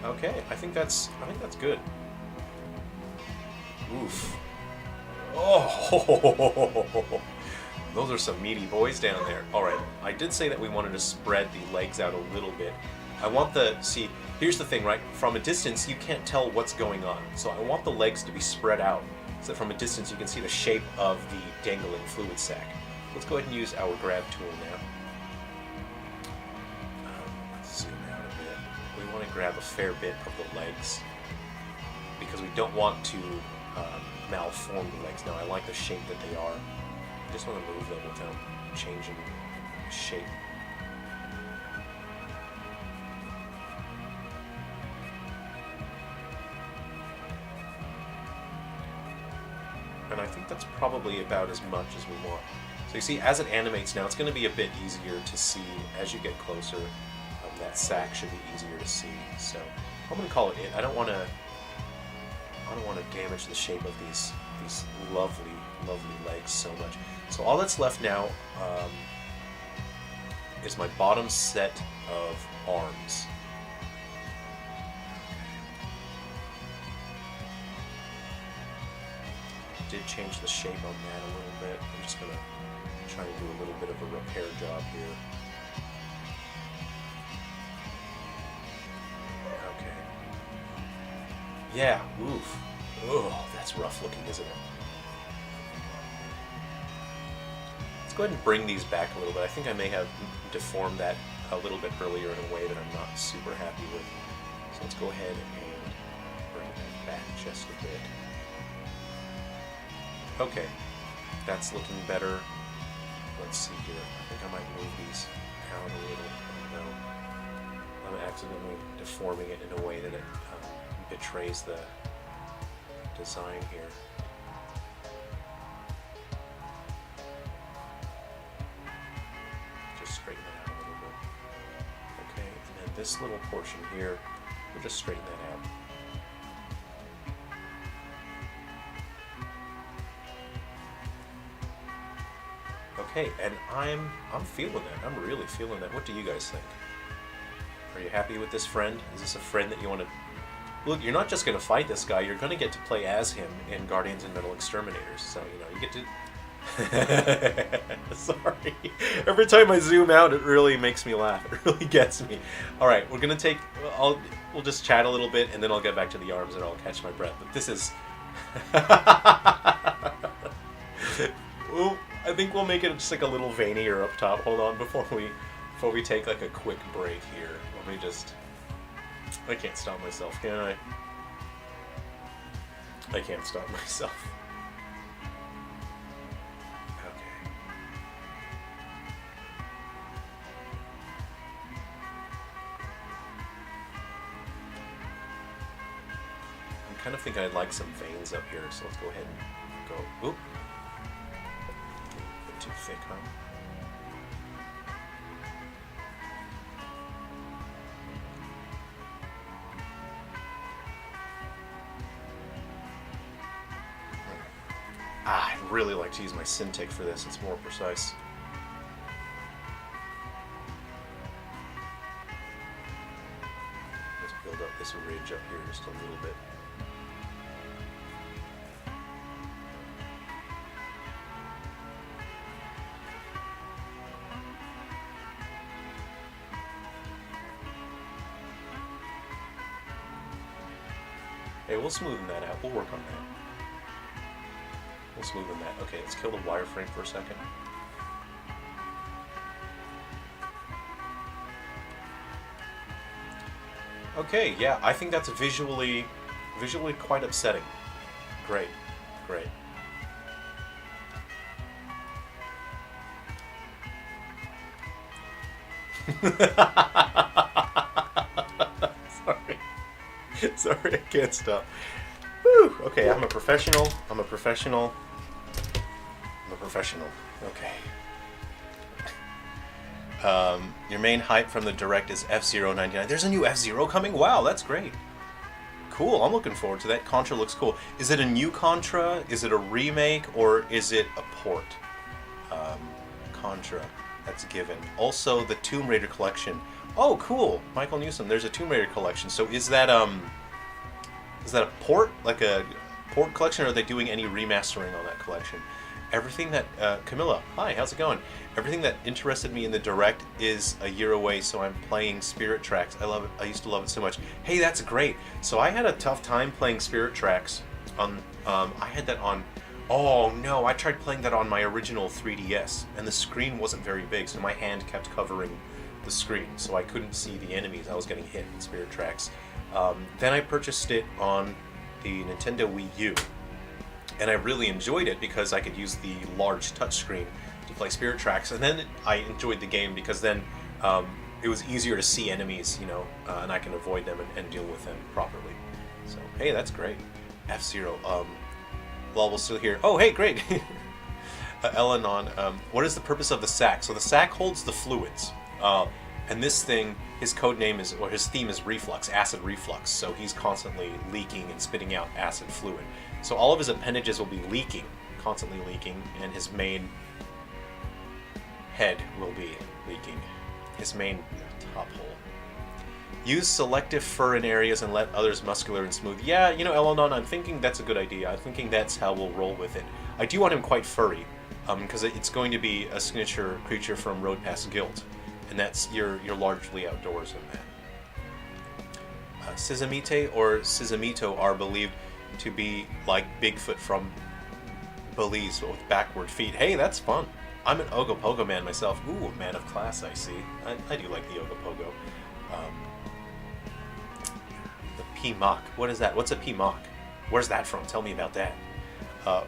Speaker 1: Okay, I think that's good. Oof. Oh, those are some meaty boys down there. All right, I did say that we wanted to spread the legs out a little bit. I want see, here's the thing, right? From a distance, you can't tell what's going on. So I want the legs to be spread out so that from a distance you can see the shape of the dangling fluid sac. Let's go ahead and use our grab tool now. Let's zoom out a bit. We want to grab a fair bit of the legs because we don't want to malform the legs. Now, I like the shape that they are. I just want to move them without changing shape. And I think that's probably about as much as we want. So you see, as it animates now, it's going to be a bit easier to see as you get closer. That sack should be easier to see. So I'm going to call it I don't want to damage the shape of these lovely legs so much. So all that's left now is my bottom set of arms. Did change the shape on that a little bit. I'm just going to try to do a little bit of a repair job here. Okay. Yeah, oof. Oh, that's rough looking, isn't it? Let's go ahead and bring these back a little bit. I think I may have deformed that a little bit earlier in a way that I'm not super happy with. So let's go ahead and bring that back just a bit. Okay, that's looking better. Let's see here. I think I might move these out a little. No, I'm accidentally deforming it in a way that it betrays the design here. Just straighten that out a little bit. Okay, and then this little portion here, we'll just straighten that out. Okay, and I'm feeling that. I'm really feeling that. What do you guys think? Are you happy with this friend? Is this a friend that you want to... Look, you're not just going to fight this guy. You're going to get to play as him in Guardians and Metal Exterminators. So, you know, you get to... Sorry. Every time I zoom out, it really makes me laugh. It really gets me. All right, we're going to take... We'll just chat a little bit, and then I'll get back to the arms, and I'll catch my breath. But this is... Ooh. I think we'll make it just like a little veinier up top. Hold on, before we take like a quick break here. Let me just... I can't stop myself, can I? I can't stop myself. Okay. I'm kind of thinking I'd like some veins up here, so let's go ahead and go... Oop. Too thick, huh? I'd really like to use my Cintiq for this. It's more precise. Let's build up this ridge up here just a little bit. Hey, we'll smoothen that out. We'll work on that. We'll smoothen that. Okay, let's kill the wireframe for a second. Okay, yeah, I think that's visually quite upsetting. Great, great. Sorry, I can't stop. Whew. Okay, I'm a professional. Okay. Your main hype from the direct is F-Zero 99. There's a new F-Zero coming? Wow, that's great. Cool, I'm looking forward to that. Contra looks cool. Is it a new Contra? Is it a remake? Or is it a port? Contra, that's a given. Also, the Tomb Raider collection. Oh, cool. Michael Newsom, there's a Tomb Raider collection. So is that a port? Like a port collection, or are they doing any remastering on that collection? Everything that, Camilla, hi, how's it going? Everything that interested me in the direct is a year away, so I'm playing Spirit Tracks. I love it. I used to love it so much. Hey, that's great. So I had a tough time playing Spirit Tracks on, I had that on, oh no, I tried playing that on my original 3DS, and the screen wasn't very big, so my hand kept covering the screen, so I couldn't see the enemies. I was getting hit in Spirit Tracks. Then I purchased it on the Nintendo Wii U. And I really enjoyed it because I could use the large touchscreen to play Spirit Tracks, and then I enjoyed the game because then it was easier to see enemies, you know, and I can avoid them and deal with them properly. So hey, that's great. F-Zero. Lol's still here. Oh, hey, great. Elenon, what is the purpose of the sack? So the sack holds the fluids, and this thing, his code name is, or his theme is reflux, acid reflux. So he's constantly leaking and spitting out acid fluid. So all of his appendages will be leaking, constantly leaking, and his main head will be leaking. His main top hole. Use selective fur in areas and let others muscular and smooth. Yeah, you know, Elenon, I'm thinking that's a good idea. I'm thinking that's how we'll roll with it. I do want him quite furry, because it's going to be a signature creature from Road Past Guild, and that's you're largely outdoors in that. Sizamite or Sizamito are believed to be like Bigfoot from Belize, but with backward feet. Hey, that's fun. I'm an Ogopogo man myself. Ooh, a man of class, I see. I do like the Ogopogo. The P-Mock. What is that? What's a P-Mock? Where's that from? Tell me about that.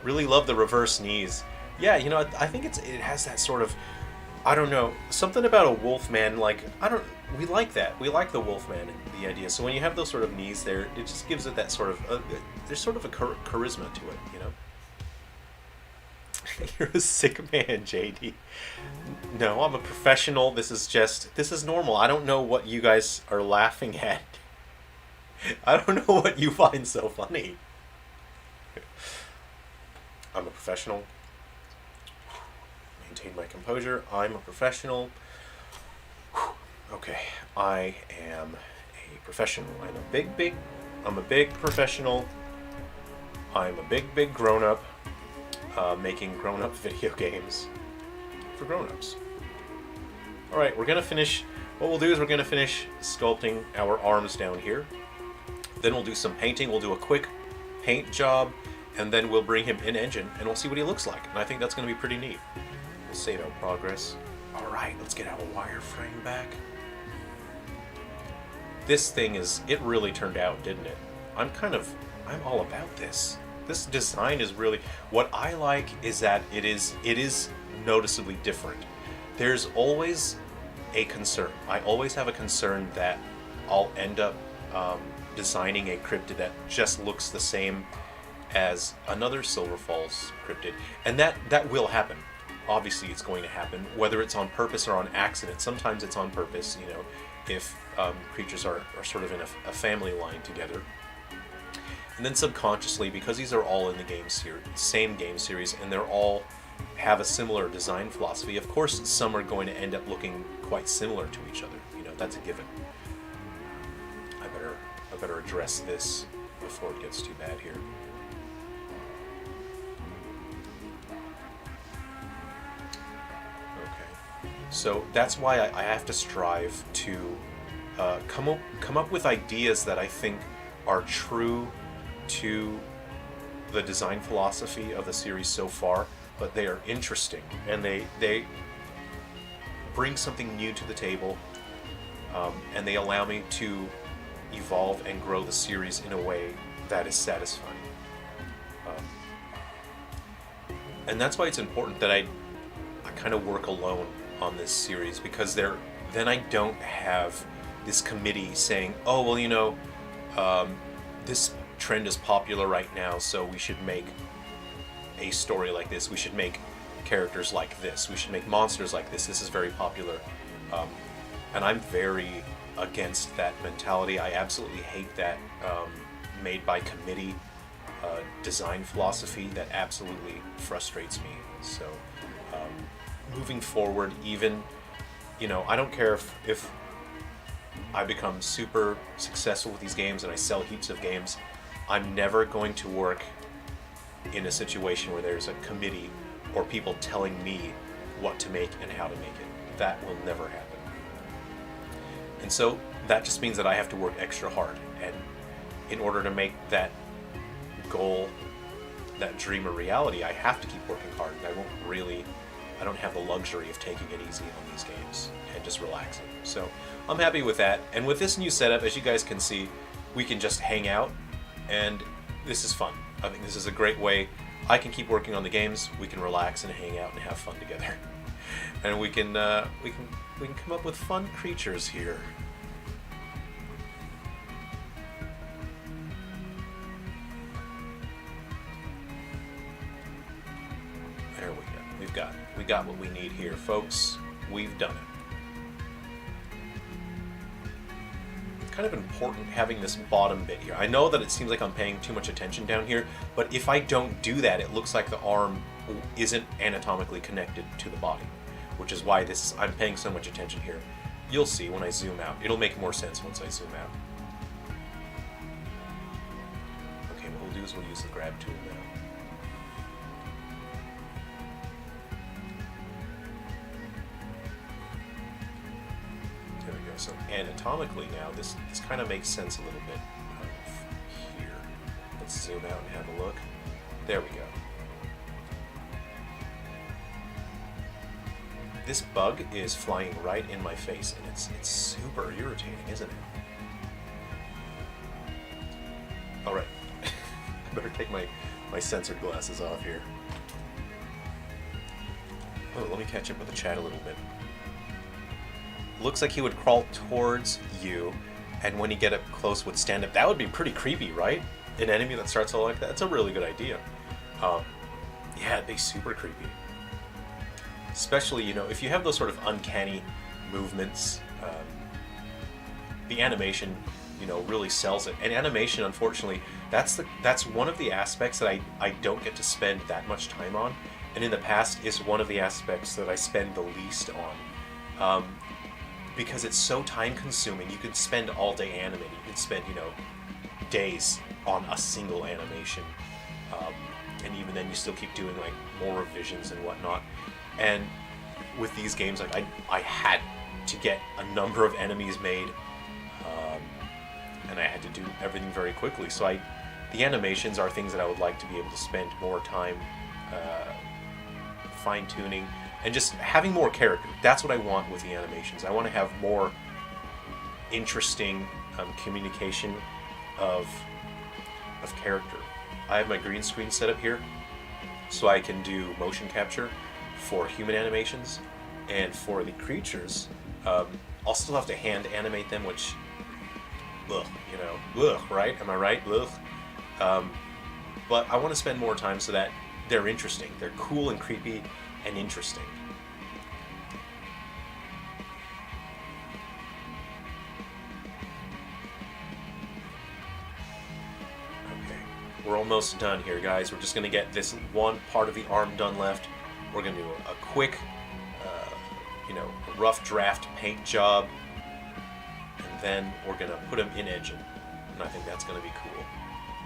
Speaker 1: Really love the reverse knees. Yeah, you know, I think it has that sort of, I don't know, something about a wolfman, like, we like that. We like the wolfman and the idea. So when you have those sort of knees there, it just gives it that sort of, there's sort of a charisma to it, you know? You're a sick man, JD. No, I'm a professional. This is normal. I don't know what you guys are laughing at. I don't know what you find so funny. I'm a professional. Maintain my composure. I'm a professional. Okay, I am a professional. I'm a big professional. I'm a big grown-up, making grown-up video games for grown-ups. Alright, we're gonna finish, what we'll do is we're gonna finish sculpting our arms down here. Then we'll do some painting, we'll do a quick paint job, and then we'll bring him in engine, and we'll see what he looks like. And I think that's gonna be pretty neat. We'll save our progress. Alright, let's get our wireframe back. This thing it really turned out, didn't it? I'm all about this. This design is really, what I like is that it is noticeably different. There's always a concern. I always have a concern that I'll end up designing a cryptid that just looks the same as another Silver Falls cryptid. And that will happen. Obviously it's going to happen, whether it's on purpose or on accident. Sometimes it's on purpose, you know, if creatures are sort of in a family line together. And then subconsciously, because these are all in the same game series, and they're all have a similar design philosophy, of course some are going to end up looking quite similar to each other. You know, that's a given. I better address this before it gets too bad here. Okay. So that's why I have to strive to come up with ideas that I think are true to the design philosophy of the series so far, but they are interesting, and they bring something new to the table, and they allow me to evolve and grow the series in a way that is satisfying. And that's why it's important that I kind of work alone on this series, because then I don't have this committee saying, oh, well, you know, this trend is popular right now, so we should make a story like this, we should make characters like this, we should make monsters like this is very popular. And I'm very against that mentality. I absolutely hate that made by committee design philosophy. That absolutely frustrates me. So moving forward, even, you know, I don't care if I become super successful with these games and I sell heaps of games, I'm never going to work in a situation where there's a committee or people telling me what to make and how to make it. That will never happen. And so that just means that I have to work extra hard. And in order to make that goal, that dream a reality, I have to keep working hard. And I don't have the luxury of taking it easy on these games and just relaxing. So I'm happy with that. And with this new setup, as you guys can see, we can just hang out, and this is fun. I think this is a great way. I can keep working on the games. We can relax and hang out and have fun together, and we can come up with fun creatures here. There we go. We got what we need here, folks. We've done it. Kind of important having this bottom bit here. I know that it seems like I'm paying too much attention down here, but if I don't do that, it looks like the arm isn't anatomically connected to the body, which is why I'm paying so much attention here. You'll see when I zoom out. It'll make more sense once I zoom out. Okay, what we'll do is we'll use the grab tool now. So anatomically now, this kind of makes sense a little bit here. Let's zoom out and have a look. There we go. This bug is flying right in my face, and it's super irritating, isn't it? All right, I better take my censored glasses off here. Oh, let me catch up with the chat a little bit. Looks like he would crawl towards you, and when you get up close would stand up. That would be pretty creepy, right? An enemy that starts all like that. That's a really good idea. Yeah, it'd be super creepy. Especially, you know, if you have those sort of uncanny movements, the animation, you know, really sells it. And animation, unfortunately, that's one of the aspects that I don't get to spend that much time on, and in the past is one of the aspects that I spend the least on. Because it's so time-consuming. You could spend all day animating. You could spend, you know, days on a single animation, and even then, you still keep doing like more revisions and whatnot. And with these games, like I had to get a number of enemies made, and I had to do everything very quickly. So the animations are things that I would like to be able to spend more time fine-tuning. And just having more character. That's what I want with the animations. I want to have more interesting communication of character. I have my green screen set up here, so I can do motion capture for human animations, and for the creatures, I'll still have to hand animate them, which, ugh, you know, ugh, right? Am I right? Ugh. But I want to spend more time so that they're interesting. They're cool and creepy and interesting. Okay, we're almost done here, guys. We're just going to get this one part of the arm done left. We're going to do a quick, you know, rough draft paint job, and then we're going to put them in engine, and I think that's going to be cool.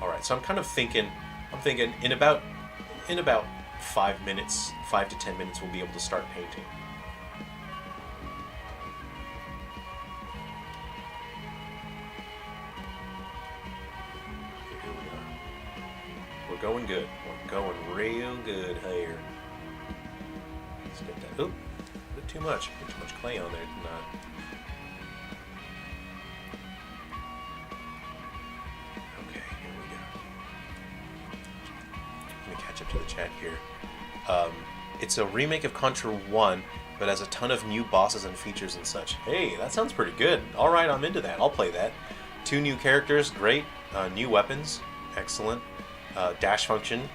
Speaker 1: All right, so I'm thinking in about 5 minutes, 5 to 10 minutes, we'll be able to start painting. Here we go. We're going good. We're going real good here. Let's get that. Oop, a bit too much. Put too much clay on there, didn't I? To the chat here. It's a remake of Contra 1, but has a ton of new bosses and features and such. Hey, that sounds pretty good. Alright, I'm into that. I'll play that. 2 new characters, great. New weapons, excellent. Dash function.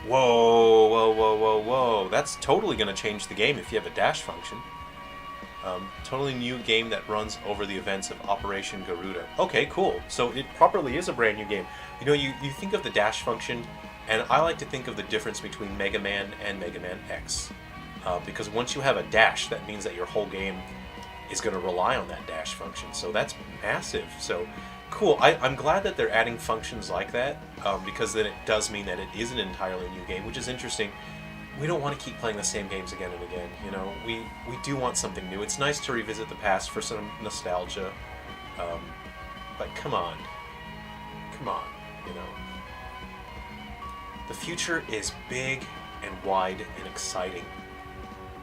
Speaker 1: Whoa, whoa, whoa, whoa, whoa. That's totally going to change the game if you have a dash function. Totally new game that runs over the events of Operation Garuda. Okay, cool. So it properly is a brand new game. You know, you think of the dash function, and I like to think of the difference between Mega Man and Mega Man X. Because once you have a dash, that means that your whole game is going to rely on that dash function. So that's massive. So cool. I'm glad that they're adding functions like that, because then it does mean that it is an entirely new game, which is interesting. We don't want to keep playing the same games again and again, you know. We do want something new. It's nice to revisit the past for some nostalgia, but come on, you know. The future is big and wide and exciting,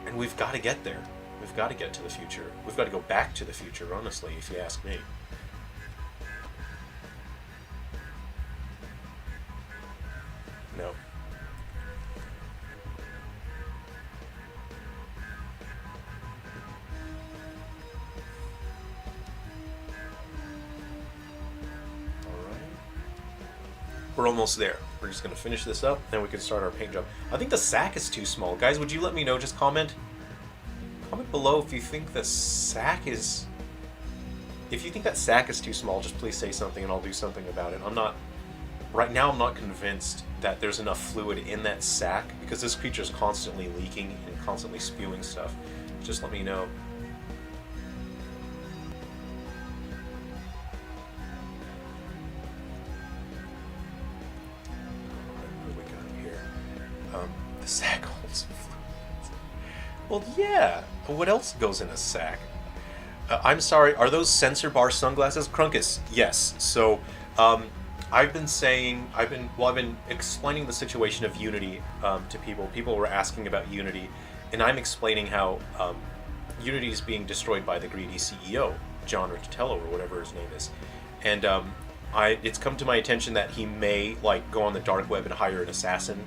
Speaker 1: and we've got to get there. We've got to get to the future. We've got to go back to the future, honestly, if you ask me. No. We're almost there. We're just going to finish this up, then we can start our paint job. I think the sack is too small. Guys, would you let me know? Just comment. Comment below if you think the sack is... If you think that sack is too small, just please say something and I'll do something about it. Right now I'm not convinced that there's enough fluid in that sack, because this creature is constantly leaking and constantly spewing stuff. Just let me know. The sack holds fluid. Well, yeah. What else goes in a sack? I'm sorry. Are those sensor bar sunglasses? Crunkus. Yes. So, I've been explaining the situation of Unity to people. People were asking about Unity, and I'm explaining how Unity is being destroyed by the greedy CEO, John Riccitello, or whatever his name is, and it's come to my attention that he may go on the dark web and hire an assassin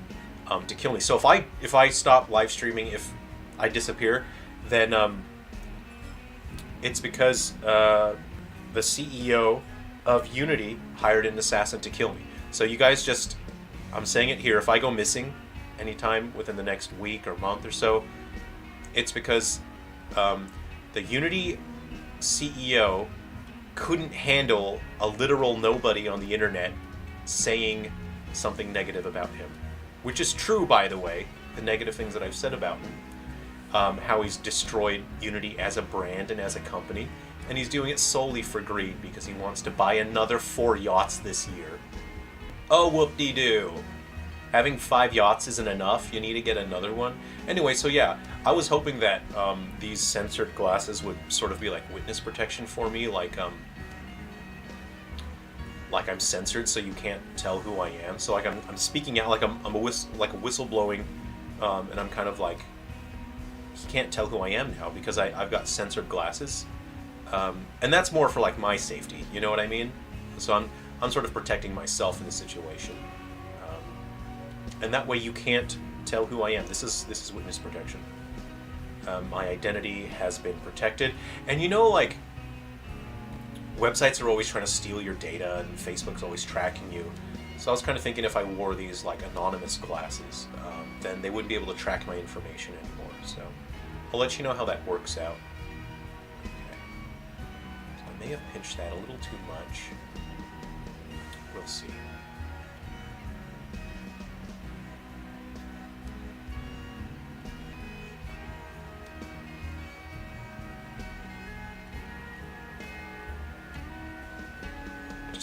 Speaker 1: to kill me. So if I stop live streaming, if I disappear, then it's because the CEO of Unity hired an assassin to kill me. So you guys just, I'm saying it here, if I go missing anytime within the next week or month or so, it's because the Unity CEO couldn't handle a literal nobody on the internet saying something negative about him. Which is true, by the way, the negative things that I've said about him. How he's destroyed Unity as a brand and as a company. And he's doing it solely for greed, because he wants to buy another 4 yachts this year. Oh, whoop-de-doo. Having 5 yachts isn't enough, you need to get another one. Anyway, so yeah, I was hoping that these censored glasses would sort of be like witness protection for me, like I'm censored, so you can't tell who I am. So I'm speaking out like I'm a whistleblowing, and I'm kind of like, he can't tell who I am now because I've got censored glasses, and that's more for my safety. You know what I mean? So I'm sort of protecting myself in this situation, and that way you can't tell who I am. This is witness protection. My identity has been protected, and websites are always trying to steal your data, and Facebook's always tracking you. So I was kind of thinking if I wore these anonymous glasses, then they wouldn't be able to track my information anymore. So I'll let you know how that works out. Okay. So I may have pinched that a little too much. We'll see.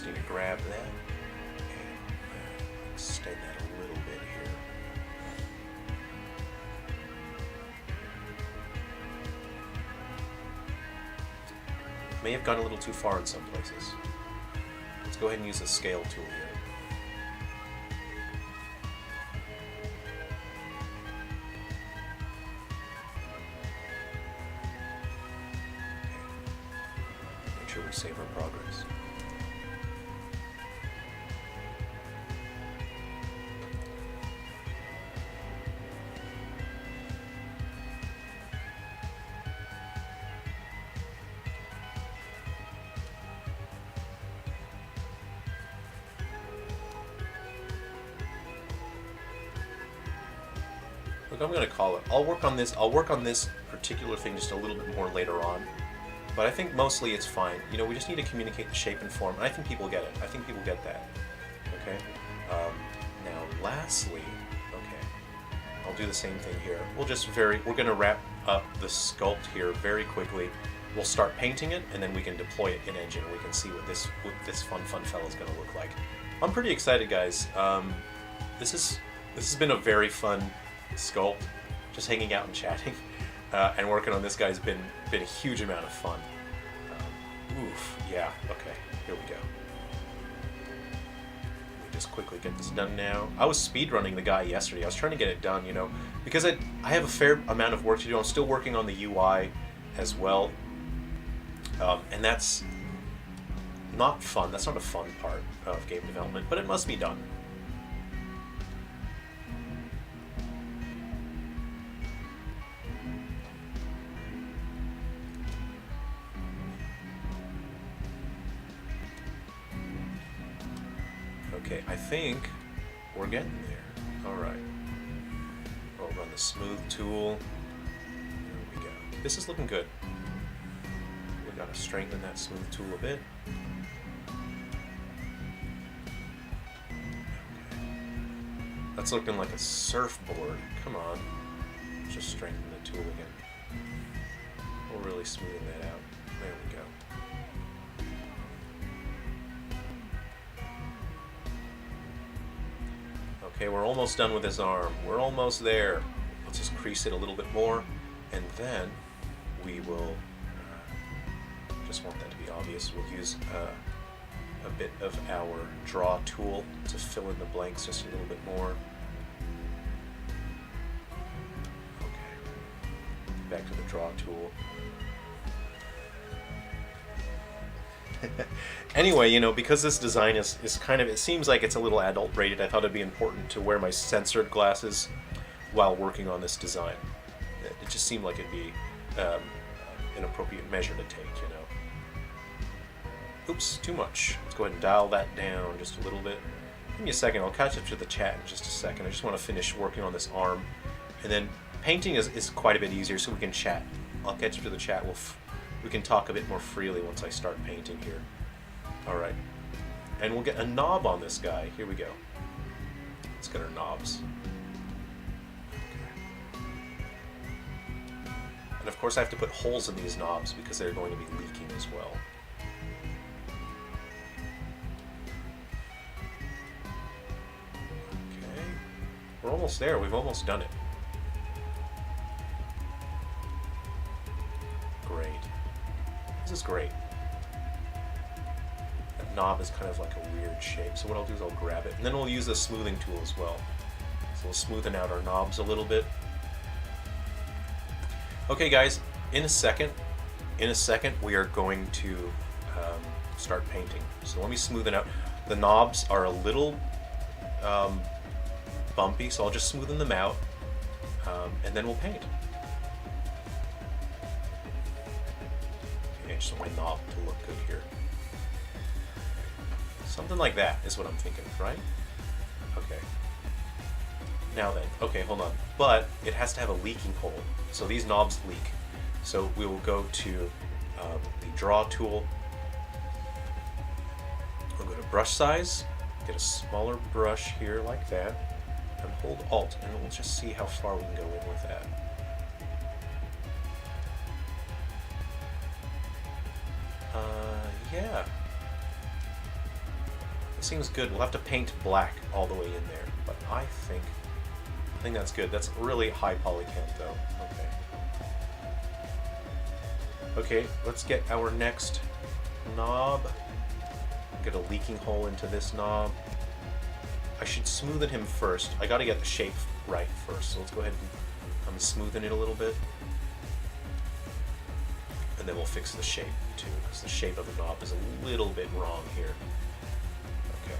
Speaker 1: Need to grab that and extend that a little bit here. May have gone a little too far in some places. Let's go ahead and use the scale tool here. Okay. Make sure we save our progress. Look, I'm gonna call it. I'll work on this. I'll work on this particular thing just a little bit more later on. But I think mostly it's fine. You know, we just need to communicate the shape and form, and I think people get it. I think people get that. Okay. Now, lastly, okay, I'll do the same thing here. We're gonna wrap up the sculpt here very quickly. We'll start painting it, and then we can deploy it in Engine. We can see what this fun fella is gonna look like. I'm pretty excited, guys. This has been a very fun sculpt. Just hanging out and chatting. And working on this guy's been a huge amount of fun. Oof, yeah, okay, here we go. Let me just quickly get this done now. I was speedrunning the guy yesterday. I was trying to get it done, you know, because I have a fair amount of work to do. I'm still working on the UI as well. And that's not fun. That's not a fun part of game development, but it must be done. Okay, I think we're getting there. All right. We'll run the smooth tool. There we go. This is looking good. We gotta strengthen that smooth tool a bit. Okay. That's looking like a surfboard. Come on. Let's just strengthen the tool again. We'll really smoothen that out. There we go. Okay, we're almost done with his arm. We're almost there. Let's just crease it a little bit more, and then we will, just want that to be obvious, we'll use a bit of our draw tool to fill in the blanks just a little bit more. Okay, back to the draw tool. Anyway, you know, because this design is kind of, it seems like it's a little adult rated, I thought it'd be important to wear my censored glasses while working on this design. It just seemed like it'd be an appropriate measure to take, you know. Oops, too much. Let's go ahead and dial that down just a little bit. Give me a second, I'll catch up to the chat in just a second. I just want to finish working on this arm. And then painting is quite a bit easier, so we can chat. I'll catch up to the chat. We can talk a bit more freely once I start painting here. Alright. And we'll get a knob on this guy. Here we go. Let's get our knobs. Okay. And of course I have to put holes in these knobs because they're going to be leaking as well. Okay. We're almost there. We've almost done it. Great. This is great. That knob is kind of like a weird shape, so what I'll do is I'll grab it, and then we'll use the smoothing tool as well. So we'll smoothen out our knobs a little bit. Okay guys, in a second we are going to start painting. So let me smoothen out. The knobs are a little bumpy, so I'll just smoothen them out, and then we'll paint. I just want my knob to look good here. Something like that is what I'm thinking, right? Okay. Now then, okay, hold on. But it has to have a leaking hole. So these knobs leak. So we will go to the draw tool. We'll go to brush size, get a smaller brush here like that, and hold Alt, and we'll just see how far we can go in with that. Yeah. It seems good. We'll have to paint black all the way in there, but I think that's good. That's really high polycount though. Okay. Okay, let's get our next knob. Get a leaking hole into this knob. I should smoothen him first. I gotta get the shape right first, so let's go ahead and smoothen it a little bit. And then we'll fix the shape too, because the shape of the knob is a little bit wrong here. Okay.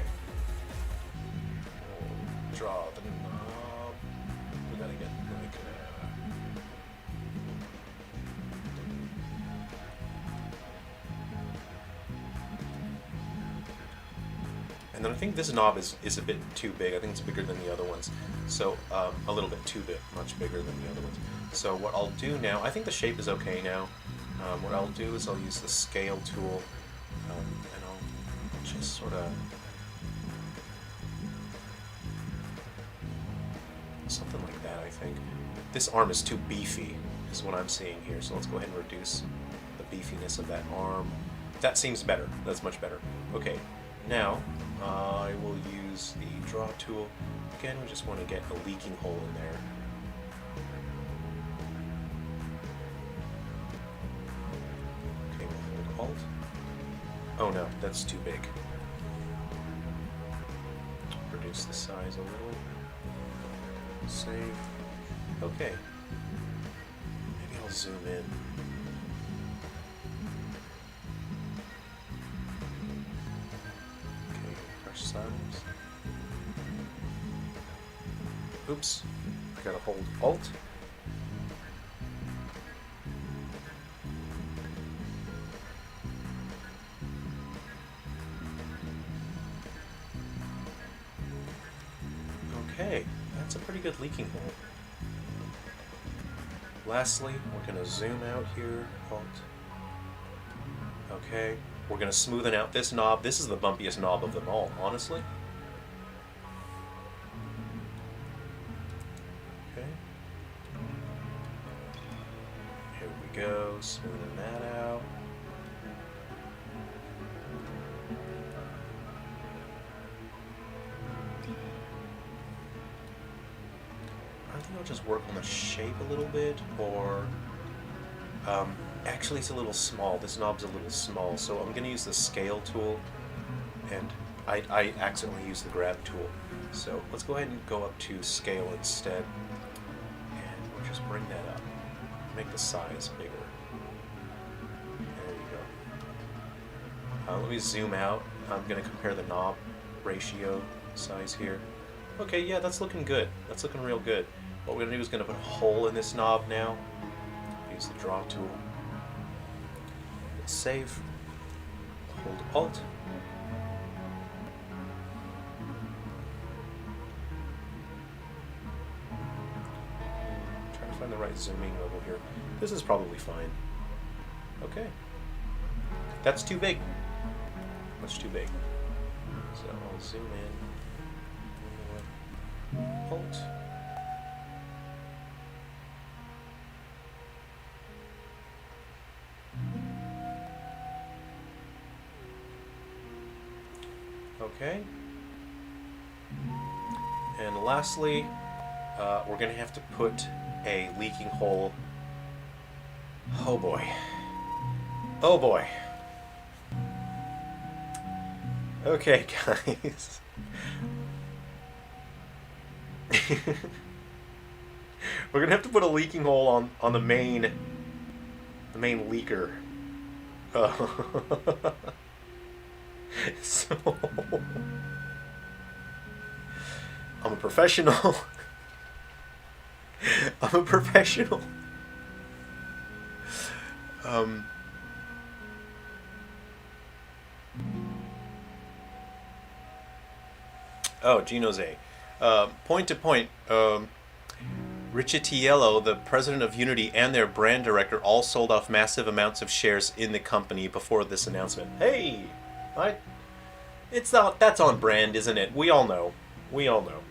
Speaker 1: We'll draw the knob. We gotta get like and And then I think this knob is a bit too big. I think it's bigger than the other ones. So, a little bit too big, much bigger than the other ones. So what I'll do now, I think the shape is okay now. What I'll do is I'll use the scale tool, and I'll just sort of... something like that, I think. This arm is too beefy, is what I'm seeing here. So let's go ahead and reduce the beefiness of that arm. That seems better. That's much better. Okay, now I will use the draw tool. Again, we just want to get a leaking hole in there. Okay, we'll hold Alt. Oh no, that's too big. Reduce the size a little. Save. Okay. Maybe I'll zoom in. Okay, brush size. Oops. I gotta hold Alt. Okay. That's a pretty good leaking hole. Lastly, we're going to zoom out here. Alt. Okay. We're going to smoothen out this knob. This is the bumpiest knob of them all, honestly. Okay. Here we go. Smoothing that out. I'll just work on the shape a little bit, or actually it's a little small. This knob's a little small, so I'm going to use the scale tool, and I accidentally used the grab tool. So let's go ahead and go up to scale instead, and we'll just bring that up, make the size bigger. There you go. Let me zoom out. I'm going to compare the knob ratio size here. Okay, yeah, that's looking good. That's looking real good. What we're going to do is going to put a hole in this knob now. Use the draw tool. Hit save. Hold Alt. Try to find the right zooming level here. This is probably fine. Okay. That's too big. Much too big. So I'll zoom in. Alt. Okay. And lastly, we're going to have to put a leaking hole. Oh boy. Oh boy. Okay, guys. We're going to have to put a leaking hole on the main leaker. So, I'm a professional. I'm a professional. Oh, Gino's A. Point to point. Richitiello, the president of Unity, and their brand director all sold off massive amounts of shares in the company before this announcement. Hey! That's on brand, isn't it? We all know. We all know.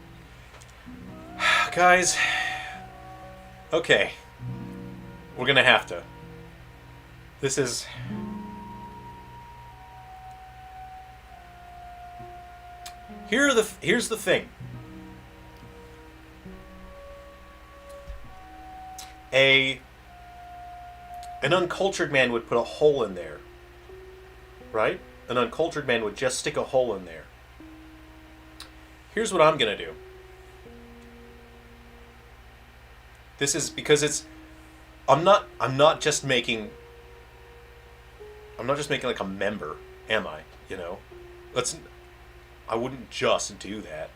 Speaker 1: Guys. Okay. We're gonna have to. This is... Here's the thing. An uncultured man would put a hole in there. Right? An uncultured man would just stick a hole in there. Here's what I'm gonna do. This is because it's... I'm not just making like a member, am I? You know? I wouldn't just do that.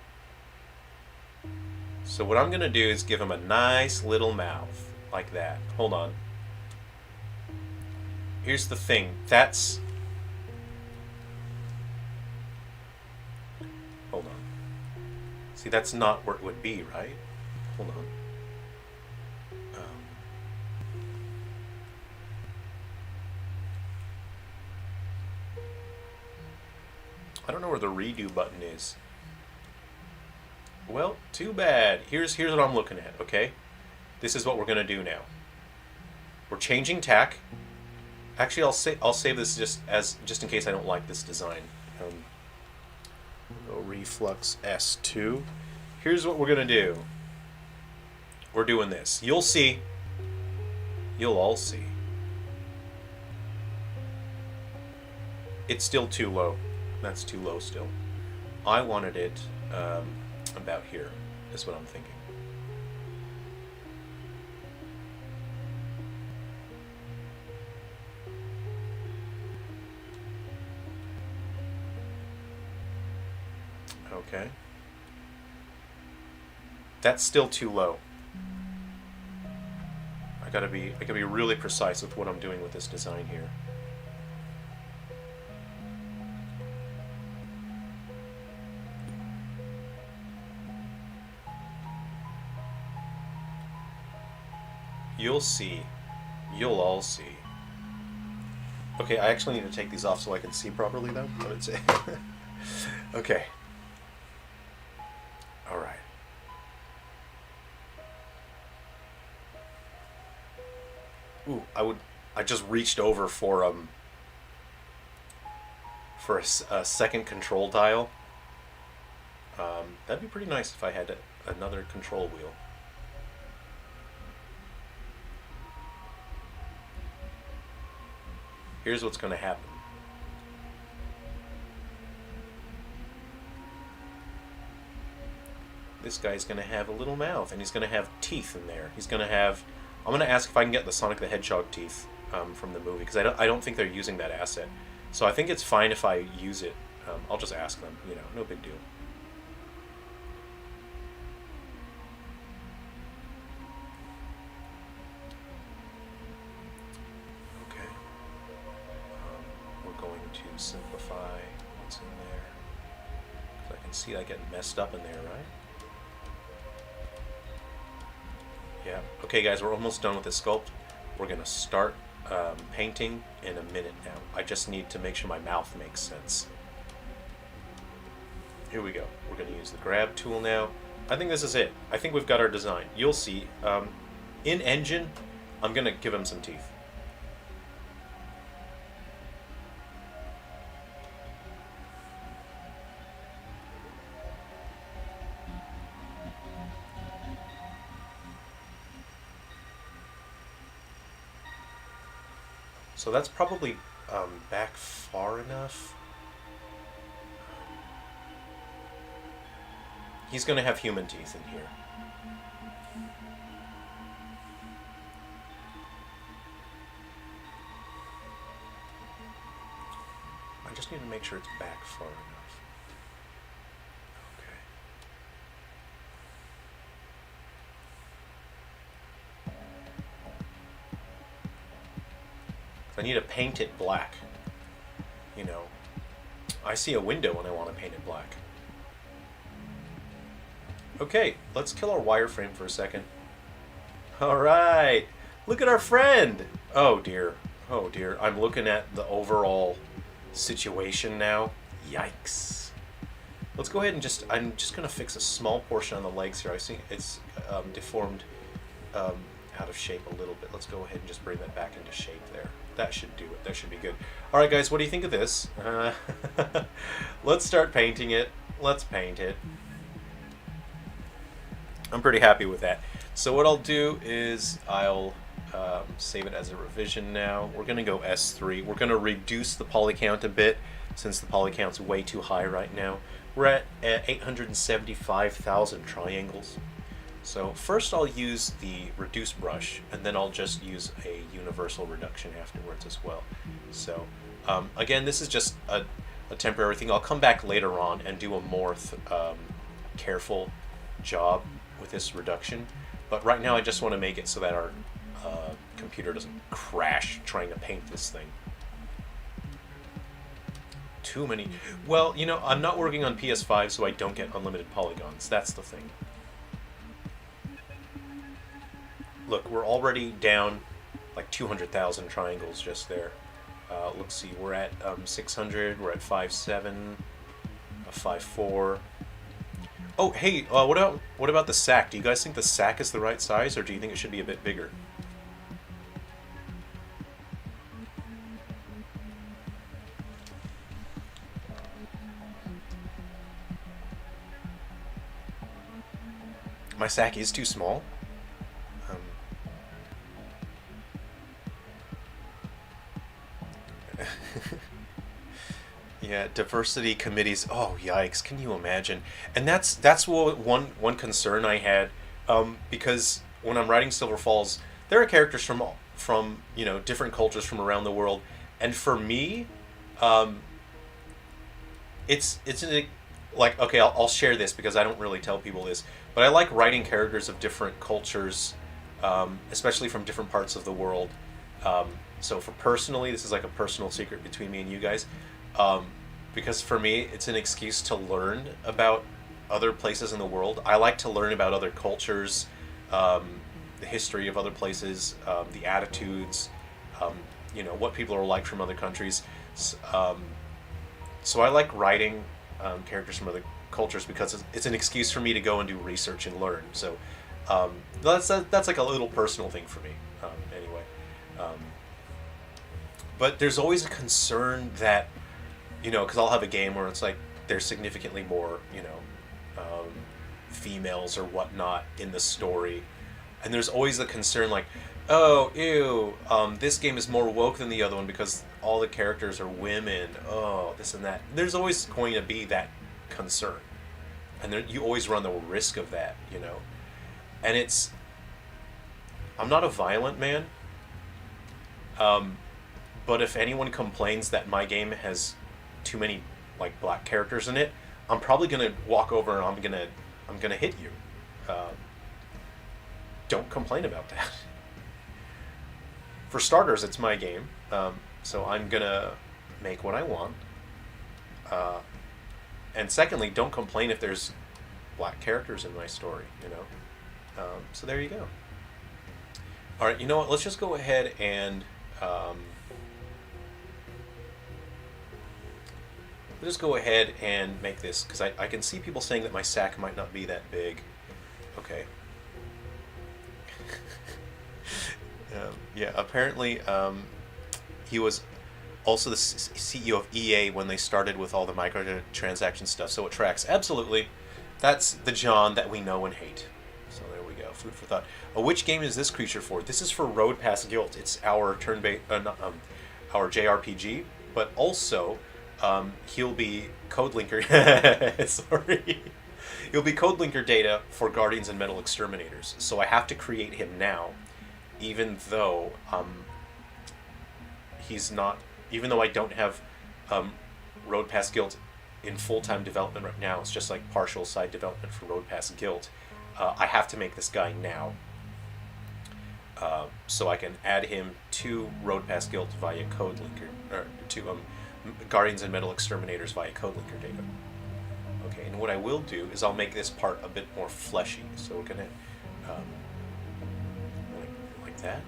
Speaker 1: So what I'm gonna do is give him a nice little mouth. Like that. Hold on. Here's the thing. See, that's not where it would be, right? Hold on. I don't know where the redo button is. Well, too bad. Here's what I'm looking at, okay? This is what we're going to do now. We're changing tack. Actually, I'll save this just in case I don't like this design. Reflux S2. Here's what we're going to do. We're doing this. You'll see. You'll all see. It's still too low. That's too low still. I wanted it about here. Is what I'm thinking. Okay. That's still too low. I gotta be really precise with what I'm doing with this design here. You'll see. You'll all see. Okay, I actually need to take these off so I can see properly, though. I would say. Okay. All right. Ooh, I just reached over for a second control dial. That'd be pretty nice if I had another control wheel. Here's what's going to happen. This guy's going to have a little mouth, and he's going to have teeth in there. He's going to have... I'm going to ask if I can get the Sonic the Hedgehog teeth from the movie, because I don't think they're using that asset. So I think it's fine if I use it. I'll just ask them, you know, no big deal. Okay. We're going to simplify what's in there. Because I can see that getting messed up in there, right? Yeah. Okay, guys, we're almost done with the sculpt. We're going to start painting in a minute now. I just need to make sure my mouth makes sense. Here we go. We're going to use the grab tool now. I think this is it. I think we've got our design. You'll see. In engine, I'm going to give him some teeth. So that's probably back far enough. He's going to have human teeth in here. I just need to make sure it's back far enough. Okay. I need to paint it black. You know, I see a window and I want to paint it black. Okay, let's kill our wireframe for a second. Alright, look at our friend! Oh dear, oh dear. I'm looking at the overall situation now. Yikes. Let's go ahead and I'm just going to fix a small portion on the legs here. I see it's deformed out of shape a little bit. Let's go ahead and just bring that back into shape there. That should do it. That should be good. Alright guys, what do you think of this? Let's start painting it. Let's paint it. I'm pretty happy with that. So what I'll do is I'll save it as a revision now. We're going to go S3. We're going to reduce the poly count a bit since the poly count's way too high right now. We're at 875,000 triangles. So first I'll use the reduce brush, and then I'll just use a universal reduction afterwards as well. So again, this is just a temporary thing. I'll come back later on and do a more careful job with this reduction, but right now I just want to make it so that our computer doesn't crash trying to paint this thing. too many. Well, you know, I'm not working on PS5, so I don't get unlimited polygons. That's the thing. Look, we're already down like 200,000 triangles just there. Let's see, we're at 600, we're at 5.7, 5.4. Oh, hey, what about the sack? Do you guys think the sack is the right size, or do you think it should be a bit bigger? My sack is too small. Yeah, diversity committees. Oh, yikes! Can you imagine? And that's one concern I had, because when I'm writing Silver Falls, there are characters from you know, different cultures from around the world, and for me, um, like, okay, I'll share this because I don't really tell people this, but I like writing characters of different cultures, especially from different parts of the world. Um, so for personally, this is like a personal secret between me and you guys. Um, because for me, it's an excuse to learn about other places in the world. I like to learn about other cultures, the history of other places, the attitudes, um, you know, what people are like from other countries. So I like writing characters from other cultures because it's an excuse for me to go and do research and learn. So that's like a little personal thing for me, anyway. Um, but there's always a concern that, you know, because I'll have a game where it's like there's significantly more, you know, females or whatnot in the story, and there's always the concern like, oh, ew, this game is more woke than the other one because all the characters are women. Oh, this and that. There's always going to be that concern, and you always run the risk of that, you know. And I'm not a violent man, but if anyone complains that my game has too many like black characters in it, I'm probably gonna walk over and I'm gonna hit you. Don't complain about that. For starters, it's my game, so I'm gonna make what I want. And secondly, don't complain if there's black characters in my story, you know. So there you go. All right, you know what? Let's just go ahead and we'll just go ahead and make this, because I can see people saying that my sack might not be that big. Okay. Yeah, apparently he was also the CEO of EA when they started with all the microtransaction stuff, so it tracks. Absolutely. That's the John that we know and hate. So there we go. Food for thought. Which game is this creature for? This is for Road Past Guilt. It's our turn-based, our JRPG, but also he'll be code linker. Sorry. He'll be code linker data for Guardians and Metal Exterminators. So I have to create him now, even though he's not. Even though I don't have Road Past Guilt in full-time development right now, it's just like partial side development for Road Past Guilt. I have to make this guy now, so I can add him to Road Past Guilt via code linker, or to Guardians and Metal Exterminators via code linker data. Okay, and what I will do is I'll make this part a bit more fleshy. So we're gonna like that.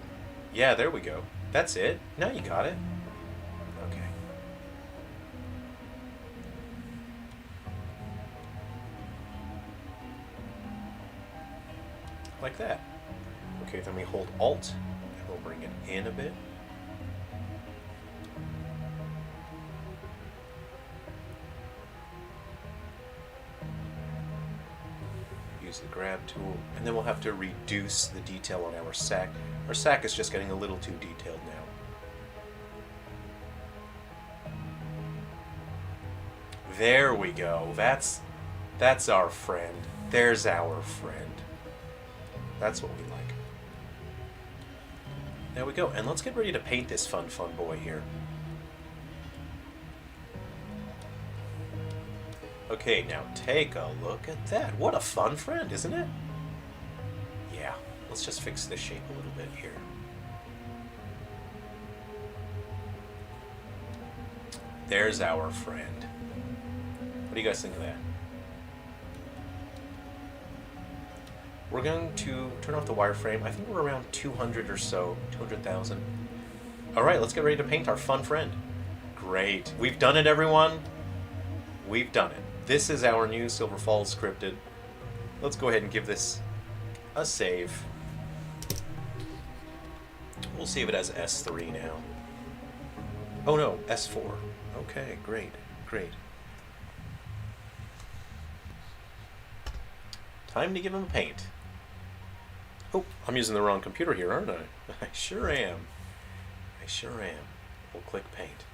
Speaker 1: Yeah, there we go. That's it. Now you got it. Okay. Like that. Okay, then we hold Alt, and we'll bring it in a bit. Use the grab tool, and then we'll have to reduce the detail on our sack. Our sack is just getting a little too detailed now. There we go. That's our friend. There's our friend. That's what we like. There we go. And let's get ready to paint this fun boy here. Okay, now take a look at that. What a fun friend, isn't it? Yeah, let's just fix the shape a little bit here. There's our friend. What do you guys think of that? We're going to turn off the wireframe. I think we're around 200 or so, 200,000. All right, let's get ready to paint our fun friend. Great. We've done it, everyone. We've done it. This is our new Silver Falls scripted. Let's go ahead and give this a save. We'll save it as S3 now. Oh no, S4. Okay, great, great. Time to give him a paint. Oh, I'm using the wrong computer here, aren't I? I sure am. I sure am. We'll click paint.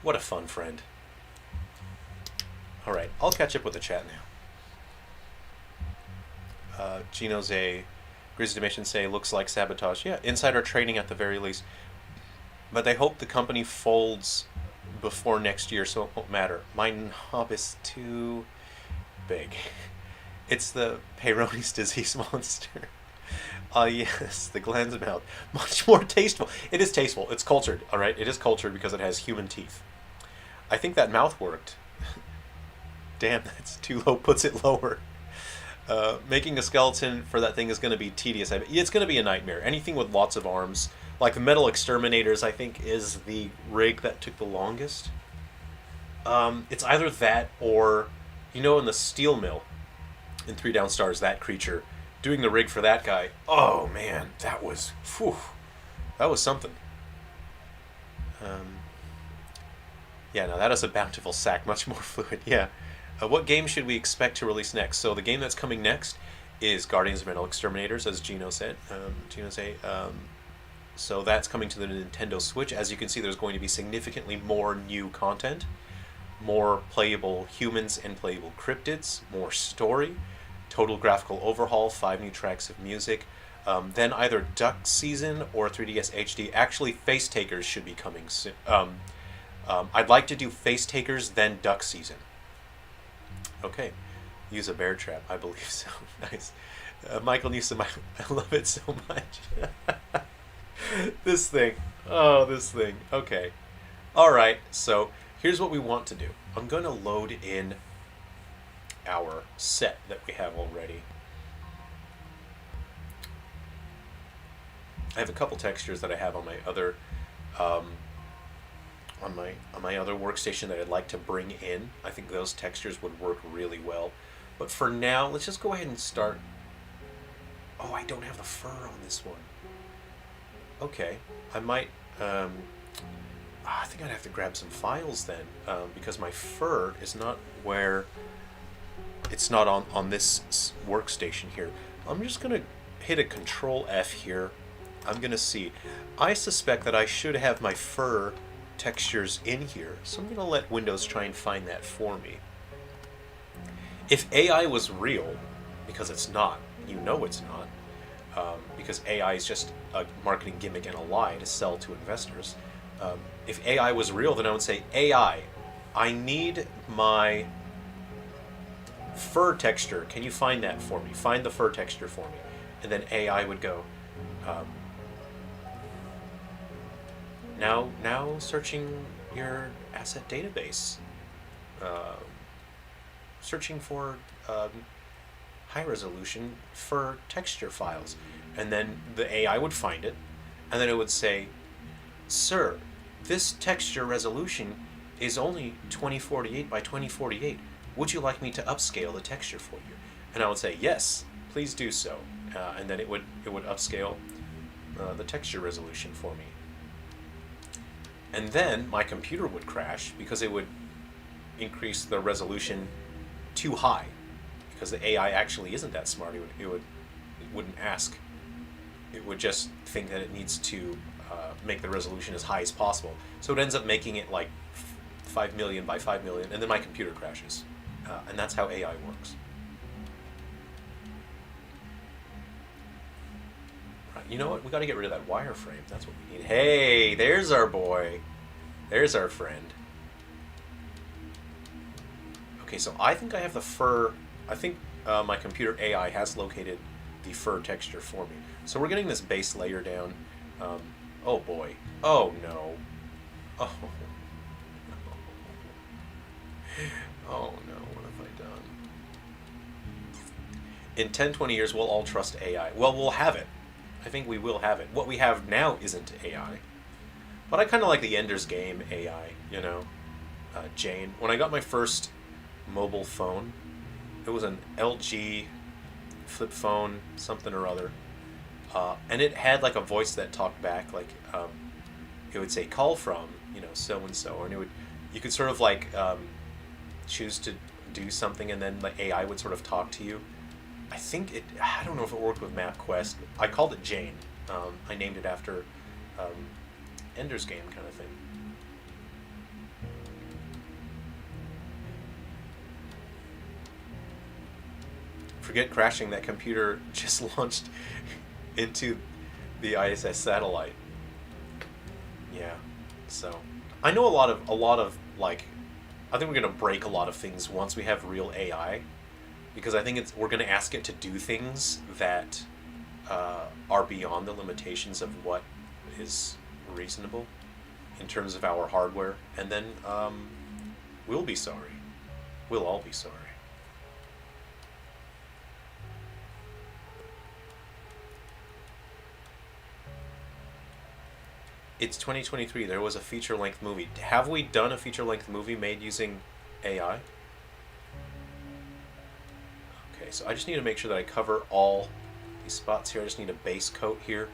Speaker 1: What a fun friend. Alright, I'll catch up with the chat now. Gino's a Grizzly Dimension say looks like sabotage. Yeah, insider trading at the very least. But they hope the company folds before next year, so it won't matter. My knob is too big. It's the Peyronie's disease monster. Yes, the gland's mouth. Much more tasteful. It is tasteful. It's cultured, alright? It is cultured because it has human teeth. I think that mouth worked. Damn, that's too low. Puts it lower. Making a skeleton for that thing is going to be tedious. It's going to be a nightmare. Anything with lots of arms, like the metal exterminators, I think is the rig that took the longest. It's either that or, you know, in the steel mill in 3 Down Stars, that creature, doing the rig for that guy. Oh man, that was, whew, that was something. Yeah, now that is a bountiful sack, much more fluid. Yeah. What game should we expect to release next? So the game that's coming next is Guardians of Metal Exterminators, as Gino said. So that's coming to the Nintendo Switch. As you can see, there's going to be significantly more new content, more playable humans and playable cryptids, more story, total graphical overhaul, 5 new tracks of music. Then either Duck Season or 3DS HD. Actually, Face Takers should be coming soon. I'd like to do Face Takers, then Duck Season. Okay, use a bear trap. I believe so. Nice. Michael Newsom, I love it so much. This thing. Oh, this thing. Okay. Alright, so here's what we want to do. I'm going to load in our set that we have already. I have a couple textures that I have on my other on my other workstation that I'd like to bring in. I think those textures would work really well. But for now, let's just go ahead and start. Oh, I don't have the fur on this one. Okay, I might. I think I'd have to grab some files then, because my fur is not where. It's not on this workstation here. I'm just gonna hit a Control F here. I'm gonna see. I suspect that I should have my fur textures in here, so I'm gonna let Windows try and find that for me. If AI was real, because it's not, you know it's not, because AI is just a marketing gimmick and a lie to sell to investors. If AI was real, then I would say, AI, I need my fur texture. Can you find that for me? Find the fur texture for me. And then AI would go, now searching your asset database. Searching for high resolution fur texture files. And then the AI would find it, and then it would say, sir, this texture resolution is only 2048 by 2048. Would you like me to upscale the texture for you? And I would say, yes, please do so. And then it would upscale the texture resolution for me. And then my computer would crash because it would increase the resolution too high, because the AI actually isn't that smart. It wouldn't ask. It would just think that it needs to make the resolution as high as possible. So it ends up making it like 5 million by 5 million, and then my computer crashes. And that's how AI works. Right, you know what? We got to get rid of that wireframe. That's what we need. Hey, there's our boy. There's our friend. Okay, so I think I have the fur. I think my computer AI has located the fur texture for me. So we're getting this base layer down. Oh boy. Oh no. Oh no. Oh no, what have I done? In 10, 20 years, we'll all trust AI. Well, we'll have it. I think we will have it. What we have now isn't AI. But I kind of like the Ender's Game AI, you know? Jane. When I got my first mobile phone, it was an LG flip phone, something or other. And it had like a voice that talked back, like it would say call from, you know, so and so, and you could sort of like choose to do something, and then the AI would sort of talk to you. I don't know if it worked with MapQuest. I called it Jane. I named it after Ender's Game kind of thing. Forget crashing. That computer just launched into the ISS satellite. Yeah. So I know a lot of like, I think we're gonna break a lot of things once we have real AI, because I think we're gonna ask it to do things that are beyond the limitations of what is reasonable in terms of our hardware, and then we'll be sorry. We'll all be sorry. It's 2023. There was a feature-length movie. Have we done a feature-length movie made using AI? Okay, so I just need to make sure that I cover all these spots here. I just need a base coat here.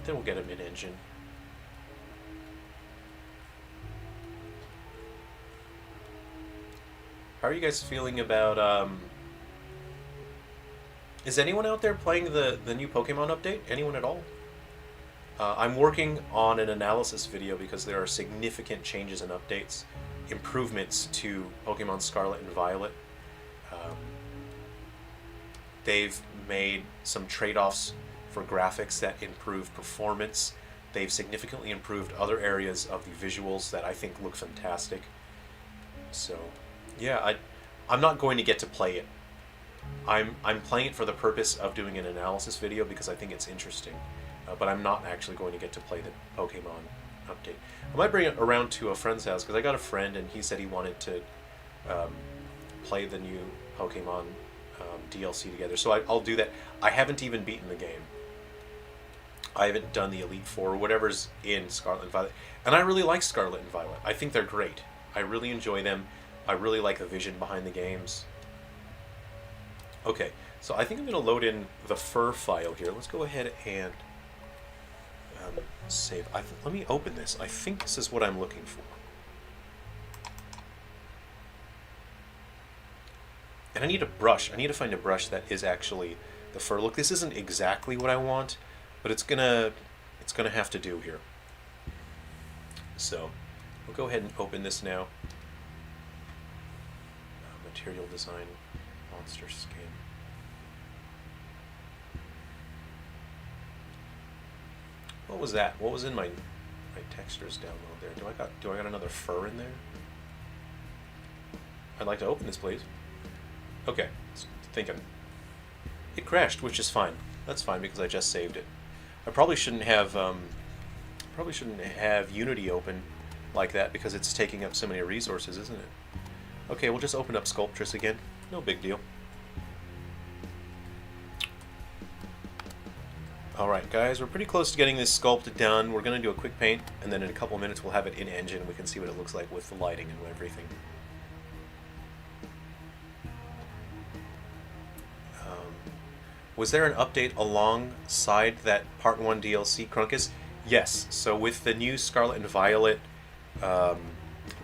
Speaker 1: Then we'll get a mid-engine. How are you guys feeling about... Is anyone out there playing the new Pokemon update? Anyone at all? I'm working on an analysis video because there are significant changes and updates, improvements to Pokemon Scarlet and Violet. They've made some trade-offs for graphics that improve performance. They've significantly improved other areas of the visuals that I think look fantastic. So, yeah, I'm not going to get to play it. I'm playing it for the purpose of doing an analysis video because I think it's interesting. But I'm not actually going to get to play the Pokemon update. I might bring it around to a friend's house because I got a friend and he said he wanted to play the new Pokemon DLC together. So I'll do that. I haven't even beaten the game. I haven't done the Elite Four or whatever's in Scarlet and Violet. And I really like Scarlet and Violet. I think they're great. I really enjoy them. I really like the vision behind the games. Okay, so I think I'm going to load in the fur file here. Let's go ahead and save. Let me open this. I think this is what I'm looking for. And I need a brush. I need to find a brush that is actually the fur. Look, this isn't exactly what I want, but it's gonna have to do here. So we'll go ahead and open this now. Material design, monster skin. What was that? What was in my textures download there? Do I got another fur in there? I'd like to open this, please. Okay, thinking. It crashed, which is fine. That's fine because I just saved it. I probably shouldn't have Unity open like that because it's taking up so many resources, isn't it? Okay, we'll just open up Sculptress again. No big deal. Alright guys, we're pretty close to getting this sculpt done. We're going to do a quick paint, and then in a couple of minutes we'll have it in engine and we can see what it looks like with the lighting and everything. Was there an update alongside that Part 1 DLC, Crunkus? Yes, so with the new Scarlet and Violet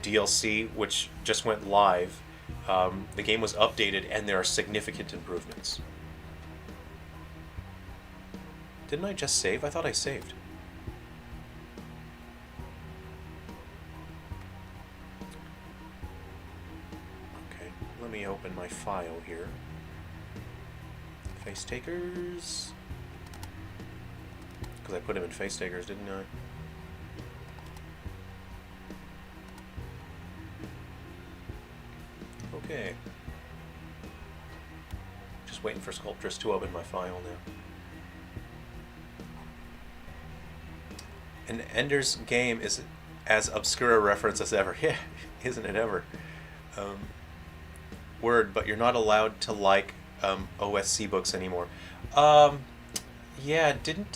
Speaker 1: DLC, which just went live, the game was updated and there are significant improvements. Didn't I just save? I thought I saved. Okay, let me open my file here. Face Takers. Because I put him in Face Takers, didn't I? Okay. Just waiting for Sculptress to open my file now. An Ender's Game is as obscure a reference as ever. Yeah, isn't it ever? Um, Word, but you're not allowed to like OSC books anymore. Um, yeah, didn't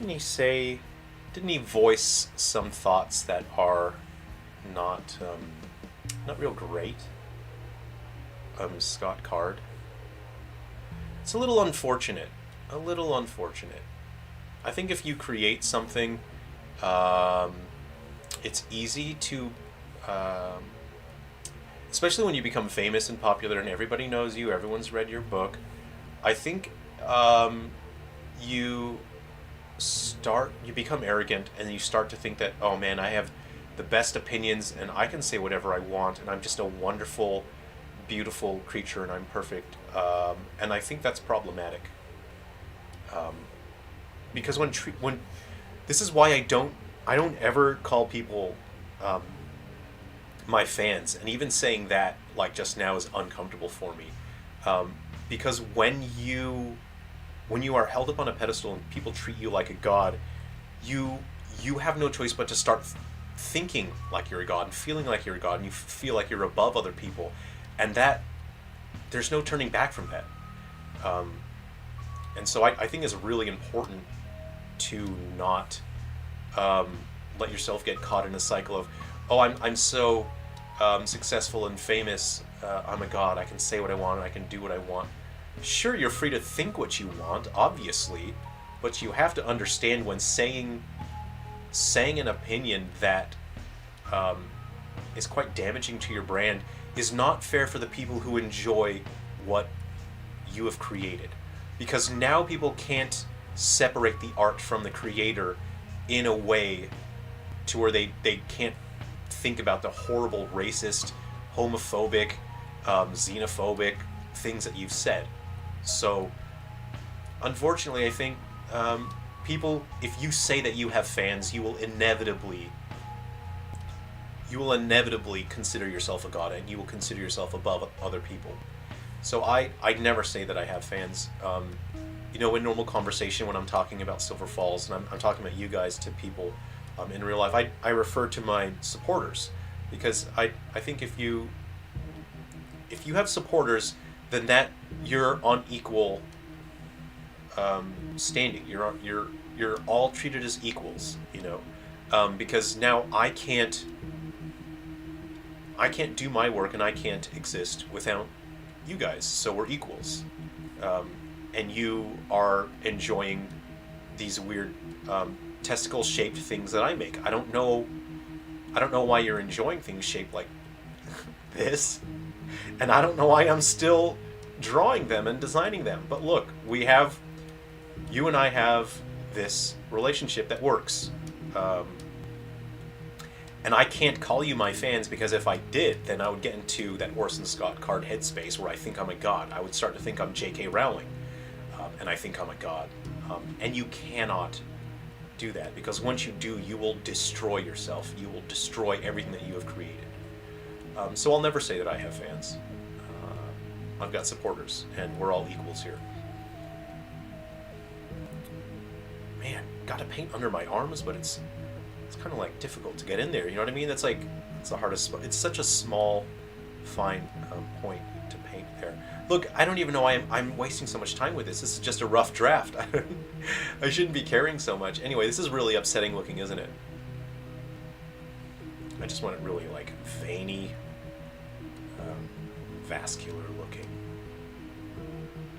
Speaker 1: he say? Didn't he voice some thoughts that are not real great? Scott Card. It's a little unfortunate. A little unfortunate. I think if you create something, um, it's easy to, um, especially when you become famous and popular and everybody knows you, everyone's read your book. I think you you become arrogant and you start to think that, oh man, I have the best opinions and I can say whatever I want and I'm just a wonderful, beautiful creature and I'm perfect. And I think that's problematic. Um, because when this is why I don't ever call people um, my fans, and even saying that like just now is uncomfortable for me, um, because when you are held up on a pedestal and people treat you like a god, you you have no choice but to start thinking like you're a god and feeling like you're a god, and you feel like you're above other people, and that there's no turning back from that. Um, and so I think it's really important to not um, let yourself get caught in a cycle of, oh, I'm so successful and famous, I'm a god, I can say what I want, I can do what I want. Sure, you're free to think what you want, obviously, but you have to understand when saying an opinion that um, is quite damaging to your brand is not fair for the people who enjoy what you have created. Because now people can't separate the art from the creator in a way to where they can't think about the horrible racist, homophobic, xenophobic things that you've said. So, unfortunately, I think people, if you say that you have fans, you will inevitably consider yourself a god, and you will consider yourself above other people. So I never say that I have fans. In normal conversation when I'm talking about Silver Falls, and I'm talking about you guys to people in real life, I refer to my supporters, because I think if you have supporters, then that you're on equal standing. You're all treated as equals, because now I can't do my work and I can't exist without you guys. So we're equals, and you are enjoying these weird testicle-shaped things that I make. I don't know why you're enjoying things shaped like this, and I don't know why I'm still drawing them and designing them. But look, you and I have this relationship that works. And I can't call you my fans, because if I did, then I would get into that Orson Scott Card headspace where I think I'm a god. I would start to think I'm J.K. Rowling, and I think I'm a god. And you cannot do that, because once you do, you will destroy yourself. You will destroy everything that you have created. So I'll never say that I have fans. I've got supporters, and we're all equals here. Man, gotta paint under my arms, but it's kind of like difficult to get in there. You know what I mean? It's the hardest. It's such a small, fine point to paint there. Look, I don't even know why I'm wasting so much time with this. This is just a rough draft. I shouldn't be caring so much. Anyway, this is really upsetting looking, isn't it? I just want it really like veiny, vascular looking.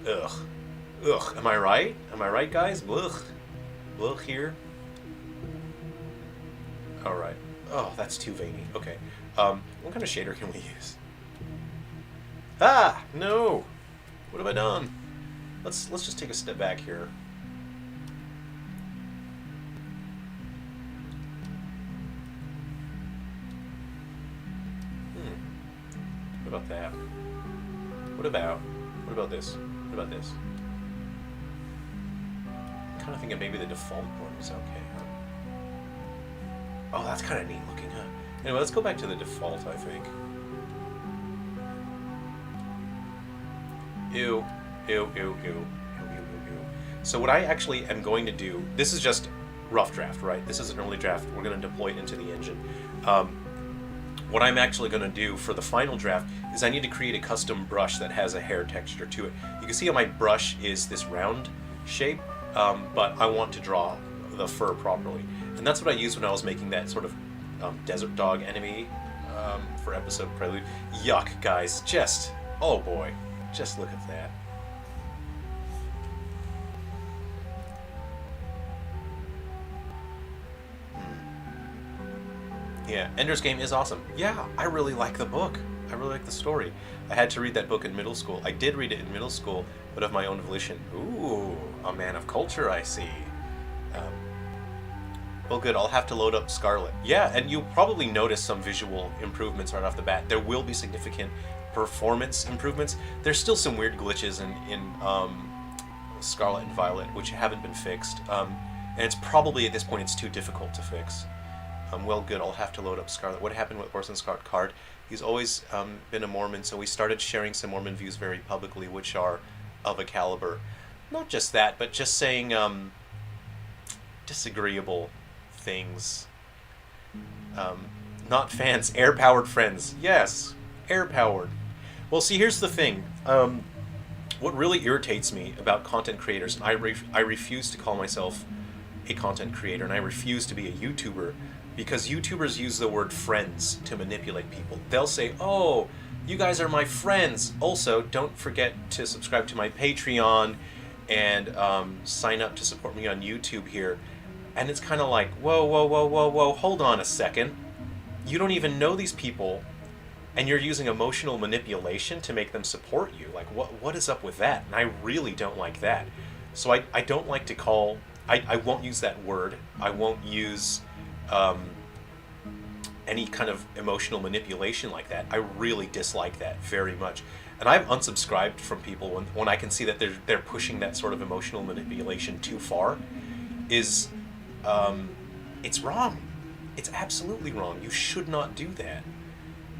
Speaker 1: Ugh. Ugh. Am I right? Am I right, guys? Ugh. Ugh here. Alright. Oh, that's too veiny. Okay. What kind of shader can we use? Ah! No! What have I done? Let's just take a step back here. What about that? What about this? What about this? I'm kind of thinking maybe the default one is okay, huh? Oh, that's kind of neat looking, huh? Anyway, let's go back to the default, I think. Ew. Ew, ew, ew. Ew, ew, ew, ew. So what I actually am going to do, this is just rough draft, right? This is an early draft. We're going to deploy it into the engine. What I'm actually going to do for the final draft is I need to create a custom brush that has a hair texture to it. You can see how my brush is this round shape, but I want to draw the fur properly. And that's what I used when I was making that sort of desert dog enemy for episode Prelude. Yuck, guys. Just, oh boy. Just look at that. Yeah, Ender's Game is awesome. Yeah, I really like the book. I really like the story. I had to read that book in middle school. I did read it in middle school, but of my own volition. Ooh, a man of culture, I see. Well, good. I'll have to load up Scarlet. Yeah, and you'll probably notice some visual improvements right off the bat. There will be significant performance improvements. There's still some weird glitches in Scarlet and Violet, which haven't been fixed. And it's probably, at this point, it's too difficult to fix. Well, good. I'll have to load up Scarlet. What happened with Orson Scott Card? He's always been a Mormon, so we started sharing some Mormon views very publicly, which are of a caliber. Not just that, but just saying disagreeable things. Not fans, air-powered friends. Yes, air-powered. Well, see, here's the thing. What really irritates me about content creators, and I refuse to call myself a content creator, and I refuse to be a YouTuber, because YouTubers use the word friends to manipulate people. They'll say, oh, you guys are my friends. Also, don't forget to subscribe to my Patreon and sign up to support me on YouTube here. And it's kind of like, whoa, whoa, whoa, whoa, whoa, hold on a second. You don't even know these people, and you're using emotional manipulation to make them support you. Like, what is up with that? And I really don't like that. So I don't like to call... I won't use that word. I won't use any kind of emotional manipulation like that. I really dislike that very much. And I've unsubscribed from people when I can see that they're pushing that sort of emotional manipulation too far. It's wrong. It's absolutely wrong. You should not do that.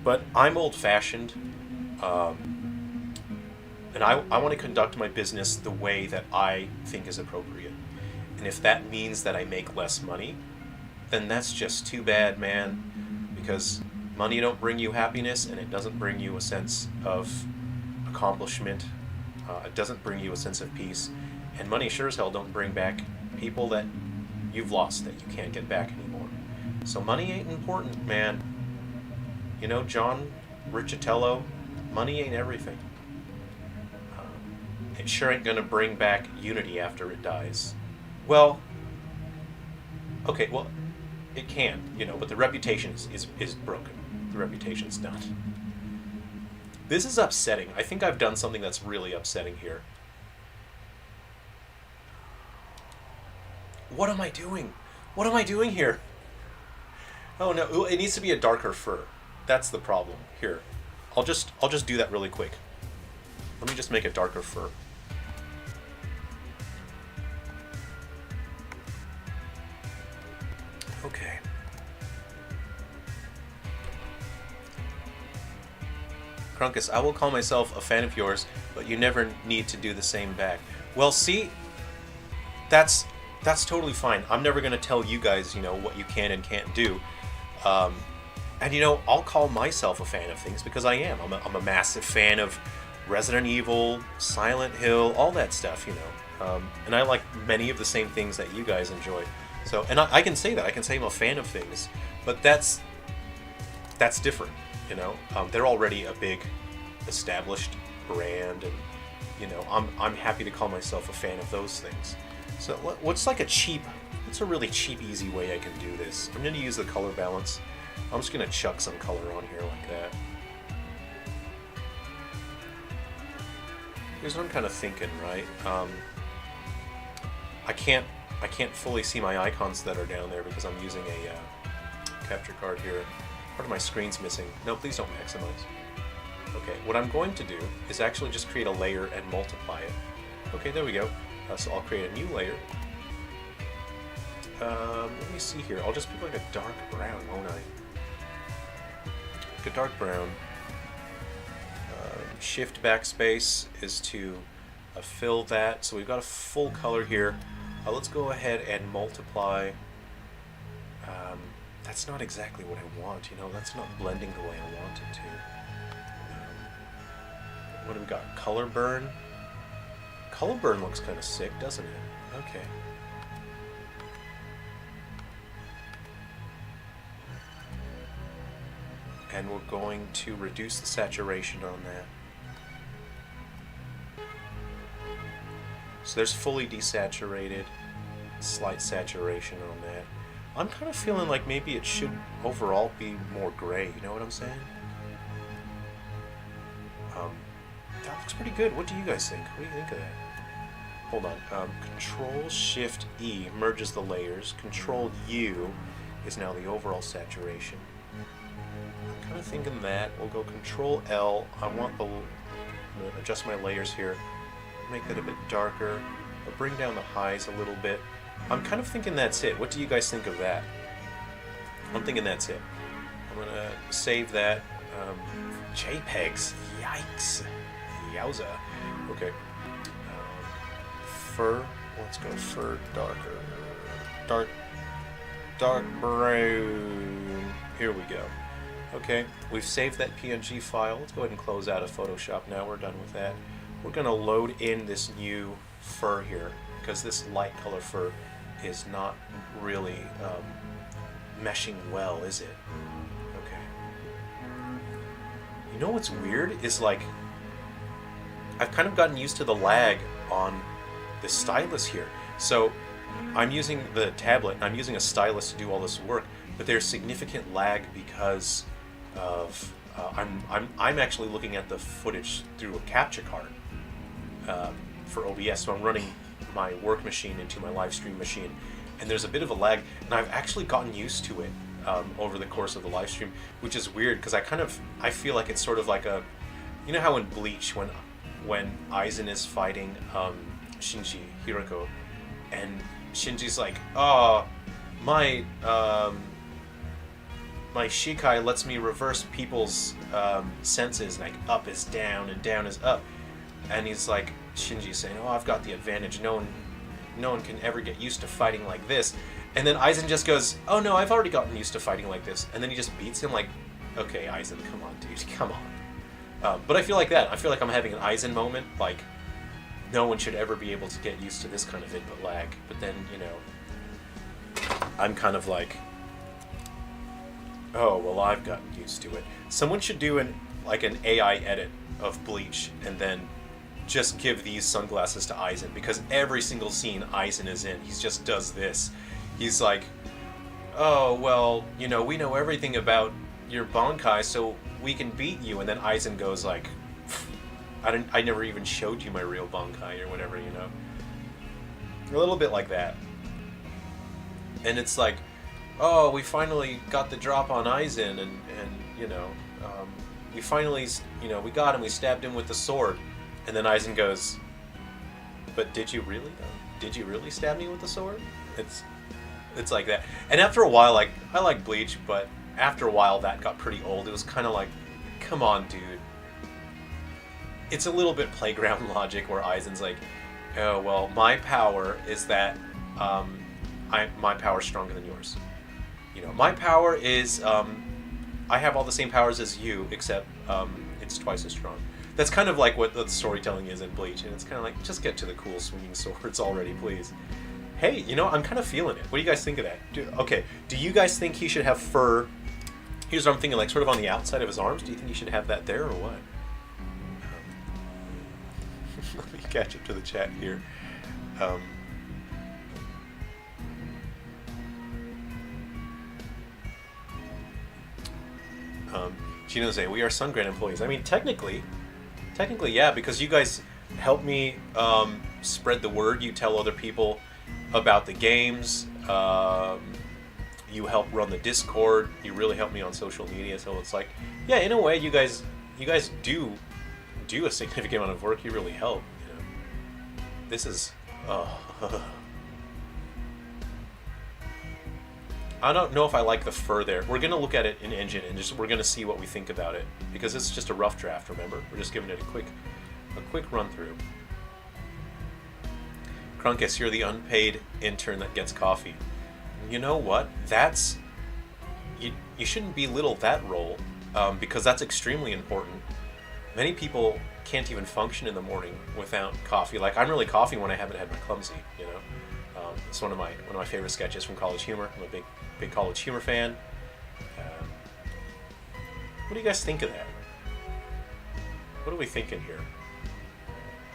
Speaker 1: But I'm old-fashioned, and I want to conduct my business the way that I think is appropriate. And if that means that I make less money, then that's just too bad, man. Because money don't bring you happiness, and it doesn't bring you a sense of accomplishment. It doesn't bring you a sense of peace. And money sure as hell don't bring back people that you've lost, that you can't get back anymore. So money ain't important, man. You know, John Riccitello, money ain't everything. It sure ain't gonna bring back unity after it dies. Well, okay, well, it can, you know, but the reputation is broken. The reputation's done. This is upsetting. I think I've done something that's really upsetting here. What am I doing? What am I doing here? Oh no, it needs to be a darker fur. That's the problem. Here, I'll just do that really quick. Let me just make a darker fur. Okay. Crunkus, I will call myself a fan of yours, but you never need to do the same back. Well, see, that's totally fine. I'm never going to tell you guys, you know, what you can and can't do. And, you know, I'll call myself a fan of things because I am. I'm a massive fan of Resident Evil, Silent Hill, all that stuff, you know. And I like many of the same things that you guys enjoy. So, and I can say that. I can say I'm a fan of things. But that's different, you know. They're already a big, established brand. And, you know, I'm happy to call myself a fan of those things. So what's a really cheap, easy way I can do this? I'm going to use the color balance. I'm just going to chuck some color on here like that. Here's what I'm kind of thinking, right? I can't fully see my icons that are down there because I'm using a capture card here. Part of my screen's missing. No, please don't maximize. Okay, what I'm going to do is actually just create a layer and multiply it. Okay, there we go. So I'll create a new layer. Let me see here. I'll just pick like a dark brown, won't I? Pick a dark brown. Shift backspace is to fill that. So we've got a full color here. Let's go ahead and multiply. That's not exactly what I want, you know, that's not blending the way I want it to. What do we got? Color burn? Color burn looks kind of sick, doesn't it? Okay. And we're going to reduce the saturation on that. So there's fully desaturated, slight saturation on that. I'm kind of feeling like maybe it should overall be more gray, you know what I'm saying? That looks pretty good. What do you guys think? What do you think of that? Hold on. Control-Shift-E merges the layers. Control-U is now the overall saturation. I'm kind of thinking that. We'll go Control-L. I'm going to adjust my layers here. Make that a bit darker. I'll bring down the highs a little bit. I'm kind of thinking that's it. What do you guys think of that? I'm thinking that's it. I'm going to save that. JPEGs. Yikes. Yowza. Okay. Fur. Let's go fur darker. Dark brown. Here we go. Okay. We've saved that PNG file. Let's go ahead and close out of Photoshop now. We're done with that. We're going to load in this new fur here because this light color fur is not really meshing well, is it? Okay. You know what's weird is like I've kind of gotten used to the lag on the stylus here. So I'm using the tablet, I'm using a stylus to do all this work, but there's significant lag because of I'm actually looking at the footage through a capture card for OBS, so I'm running my work machine into my live stream machine, and there's a bit of a lag, and I've actually gotten used to it over the course of the live stream, which is weird because I feel like it's sort of like a, you know how in Bleach when Aizen is fighting Shinji Hiroko, and Shinji's like, oh, my Shikai lets me reverse people's senses, like up is down and down is up. And he's like, Shinji's saying, oh, I've got the advantage. No one can ever get used to fighting like this. And then Aizen just goes, oh no, I've already gotten used to fighting like this. And then he just beats him like, okay, Aizen, come on, dude, come on. But I feel like that. I feel like I'm having an Aizen moment. Like, no one should ever be able to get used to this kind of input lag. But then, you know, I'm kind of like, oh, well, I've gotten used to it. Someone should do an AI edit of Bleach and then just give these sunglasses to Aizen, because every single scene Aizen is in, he just does this. He's like, oh, well, you know, we know everything about your Bankai, so we can beat you. And then Aizen goes like, I never even showed you my real Bankai, or whatever, you know. A little bit like that. And it's like, oh, we finally got the drop on Aizen, and you know, we finally, you know, we got him, we stabbed him with the sword. And then Aizen goes, but did you really though? Did you really stab me with the sword? It's like that. And after a while, like, I like Bleach, but after a while that got pretty old. It was kind of like, come on, dude. It's a little bit playground logic where Aizen's like, oh, well, my power is that my power's stronger than yours. You know, my power is, I have all the same powers as you, except it's twice as strong. That's kind of like what the storytelling is in Bleach, and it's kind of like, just get to the cool swinging swords already, please. Hey, you know, I'm kind of feeling it. What do you guys think of that? Do you guys think he should have fur? Here's what I'm thinking, like, sort of on the outside of his arms. Do you think he should have that there, or what? Let me catch up to the chat here. Gino say, we are Sungrad employees. I mean, technically, yeah, because you guys help me spread the word. You tell other people about the games. You help run the Discord. You really help me on social media. So it's like, yeah, in a way, you guys do a significant amount of work. You really help. You know? This is. I don't know if I like the fur there. We're gonna look at it in engine and we're gonna see what we think about it, because it's just a rough draft. Remember, we're just giving it a quick run through. Krunkus, you're the unpaid intern that gets coffee. You know what? You shouldn't belittle that role, because that's extremely important. Many people can't even function in the morning without coffee. Like, I'm really coffee when I haven't had my clumsy, you know? It's one of my favorite sketches from College Humor. I'm a big College Humor fan. What do you guys think of that? What are we thinking here?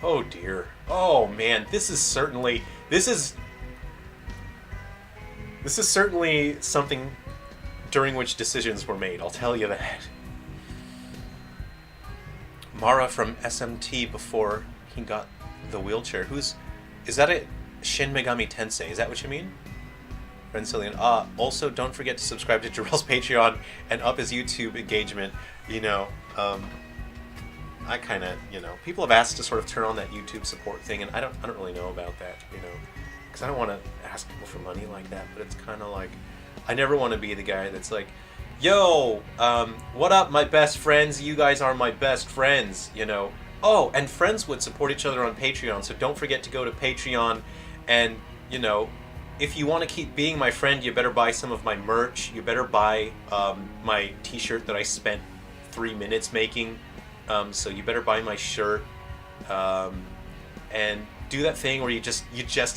Speaker 1: Oh dear. Oh man, this is certainly something during which decisions were made, I'll tell you that. Mara from SMT before he got the wheelchair. Is that a Shin Megami Tensei? Is that what you mean? Rencillion. Also, don't forget to subscribe to Jerrel's Patreon and up his YouTube engagement. You know, I kind of, you know, people have asked to sort of turn on that YouTube support thing, and I don't really know about that, you know, because I don't want to ask people for money like that. But it's kind of like, I never want to be the guy that's like, yo, what up, my best friends? You guys are my best friends, you know. Oh, and friends would support each other on Patreon, so don't forget to go to Patreon, and, you know, if you want to keep being my friend, you better buy some of my merch. You better buy my t-shirt that I spent 3 minutes making. So you better buy my shirt, and do that thing where you just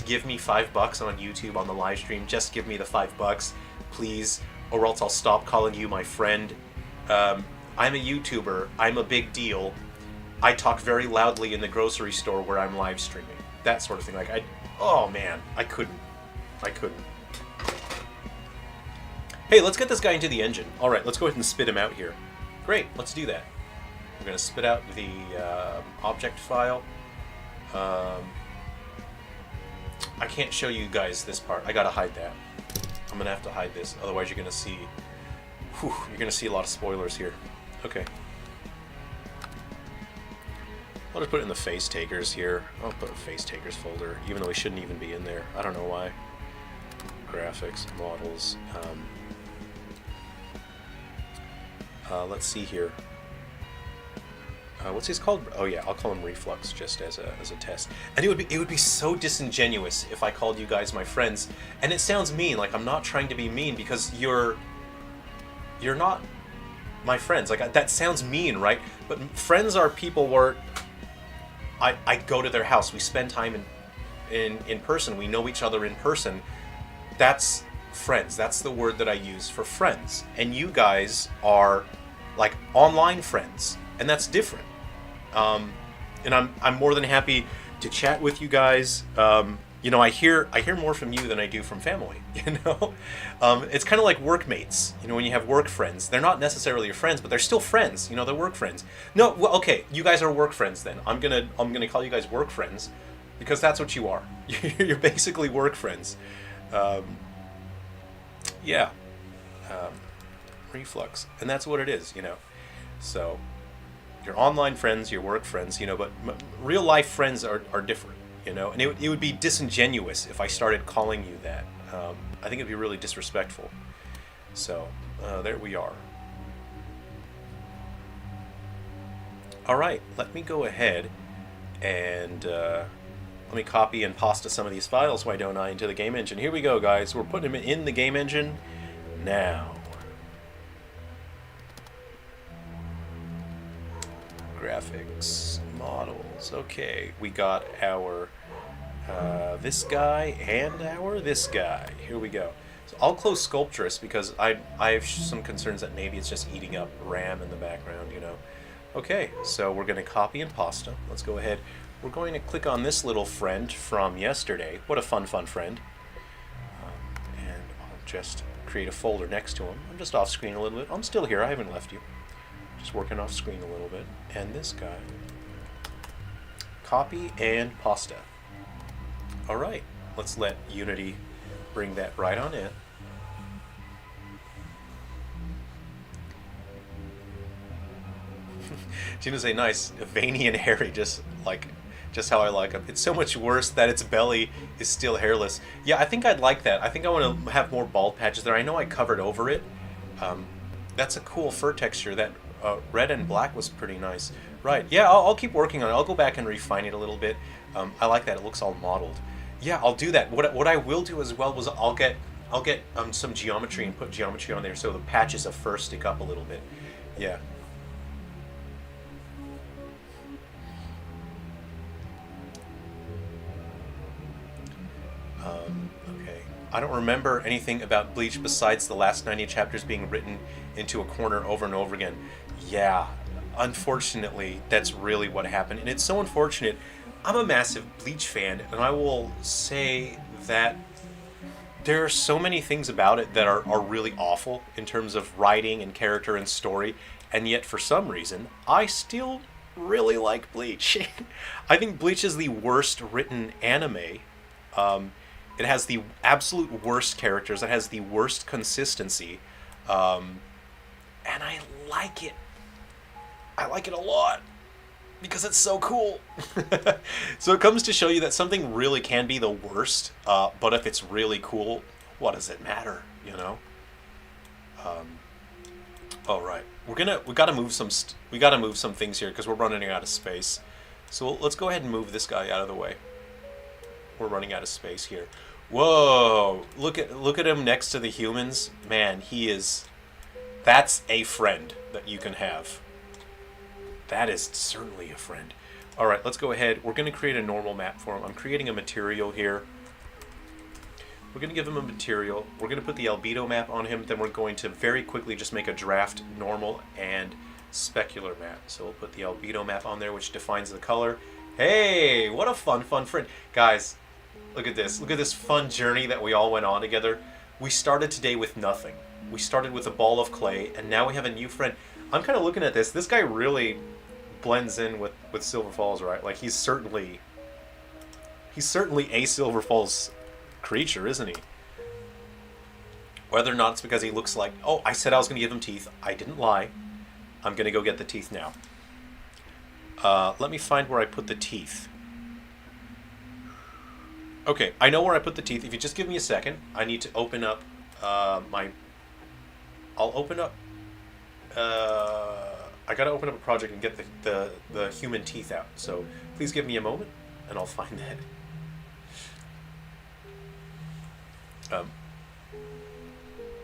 Speaker 1: give me $5 on YouTube on the live stream. Just give me the $5, please, or else I'll stop calling you my friend. I'm a YouTuber. I'm a big deal. I talk very loudly in the grocery store where I'm live streaming. That sort of thing. Like, oh man, I couldn't. Hey, let's get this guy into the engine. All right, let's go ahead and spit him out here. Great, let's do that. We're going to spit out the object file. I can't show you guys this part. I got to hide that. I'm going to have to hide this, otherwise you're going to see... you're going to see a lot of spoilers here. Okay. I'll just put it in the face takers here. I'll put a face takers folder, even though we shouldn't even be in there. I don't know why. Graphics, models. Let's see here. What's his called? Oh yeah, I'll call him Reflux just as a test. And it would be so disingenuous if I called you guys my friends. And it sounds mean. Like, I'm not trying to be mean, because you're not my friends. Like, that sounds mean, right? But friends are people where I go to their house. We spend time in person. We know each other in person. That's friends. That's the word that I use for friends. And you guys are like online friends, and that's different. And I'm more than happy to chat with you guys. You know, I hear more from you than I do from family. You know, it's kind of like workmates. You know, when you have work friends, they're not necessarily your friends, but they're still friends. You know, they're work friends. No, well, okay, you guys are work friends then. I'm gonna call you guys work friends, because that's what you are. You're basically work friends. Yeah. Reflux, and that's what it is. You know, so your online friends, your work friends. You know, but real life friends are different. You know, and it would be disingenuous if I started calling you that. I think it'd be really disrespectful. So, there we are. Alright, let me go ahead and let me copy and pasta some of these files, why don't I, into the game engine. Here we go, guys. We're putting them in the game engine now. Graphics, models. Okay, we got our this guy and our this guy. Here we go. So I'll close Sculptress because I have some concerns that maybe it's just eating up RAM in the background, you know. Okay, so we're going to copy and pasta. Let's go ahead. We're going to click on this little friend from yesterday. What a fun friend. And I'll just create a folder next to him. I'm just off screen a little bit. I'm still here. I haven't left you. Just working off screen a little bit. And this guy. Copy and pasta. Alright, let's let Unity bring that right on in. Gina say nice, veiny and hairy, just how I like him. It's so much worse that its belly is still hairless. Yeah, I think I'd like that. I think I want to have more bald patches there. I know I covered over it. That's a cool fur texture. That red and black was pretty nice. Right, yeah, I'll keep working on it. I'll go back and refine it a little bit. I like that. It looks all modeled. Yeah, I'll do that. What I will do as well was I'll get some geometry and put geometry on there so the patches of fur stick up a little bit. Yeah. Okay. I don't remember anything about Bleach besides the last 90 chapters being written into a corner over and over again. Yeah, unfortunately, that's really what happened. And it's so unfortunate. I'm a massive Bleach fan, and I will say that there are so many things about it that are really awful in terms of writing and character and story, and yet for some reason, I still really like Bleach. I think Bleach is the worst written anime. Um, it has the absolute worst characters. It has the worst consistency, um, and I like it. I like it a lot because it's so cool. So it comes to show you that something really can be the worst, but if it's really cool, what does it matter? You know. Um, all right, we gotta move we gotta move some things here because we're running out of space. So let's go ahead and move this guy out of the way. We're running out of space here. Whoa! Look at him next to the humans. Man, he is. That's a friend that you can have. That is certainly a friend. All right, let's go ahead. We're going to create a normal map for him. I'm creating a material here. We're going to give him a material. We're going to put the albedo map on him. Then we're going to very quickly just make a draft normal and specular map. So we'll put the albedo map on there, which defines the color. Hey, what a fun friend. Guys, look at this. Look at this fun journey that we all went on together. We started today with nothing. We started with a ball of clay, and now we have a new friend. I'm kind of looking at this. This guy really blends in with Silver Falls, right? Like he's certainly a Silver Falls creature, isn't he? Whether or not it's because he looks like, oh, I said I was going to give him teeth. I didn't lie. I'm going to go get the teeth now. Let me find where I put the teeth. Okay, I know where I put the teeth. If you just give me a second, I need to open up my... I'll open up... I gotta open up a project and get the human teeth out. So please give me a moment, and I'll find that.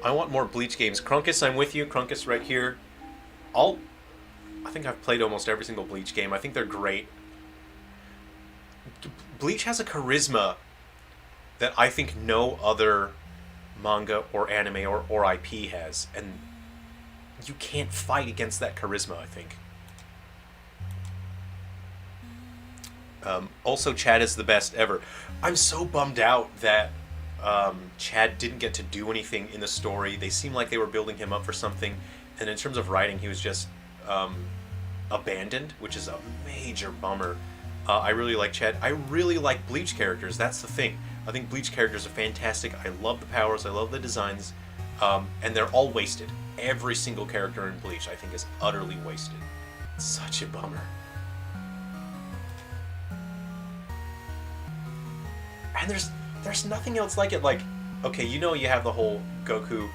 Speaker 1: I want more Bleach games. Crunkus, I'm with you. Crunkus right here. I think I've played almost every single Bleach game. I think they're great. Bleach has a charisma that I think no other manga or anime or IP has, and you can't fight against that charisma, I think. Also, Chad is the best ever. I'm so bummed out that Chad didn't get to do anything in the story. They seemed like they were building him up for something, and in terms of writing, he was just abandoned, which is a major bummer. I really like Chad. I really like Bleach characters. That's the thing. I think Bleach characters are fantastic. I love the powers. I love the designs. And they're all wasted. Every single character in Bleach, I think, is utterly wasted. It's such a bummer. And there's nothing else like it. Like, okay, you know you have the whole Goku,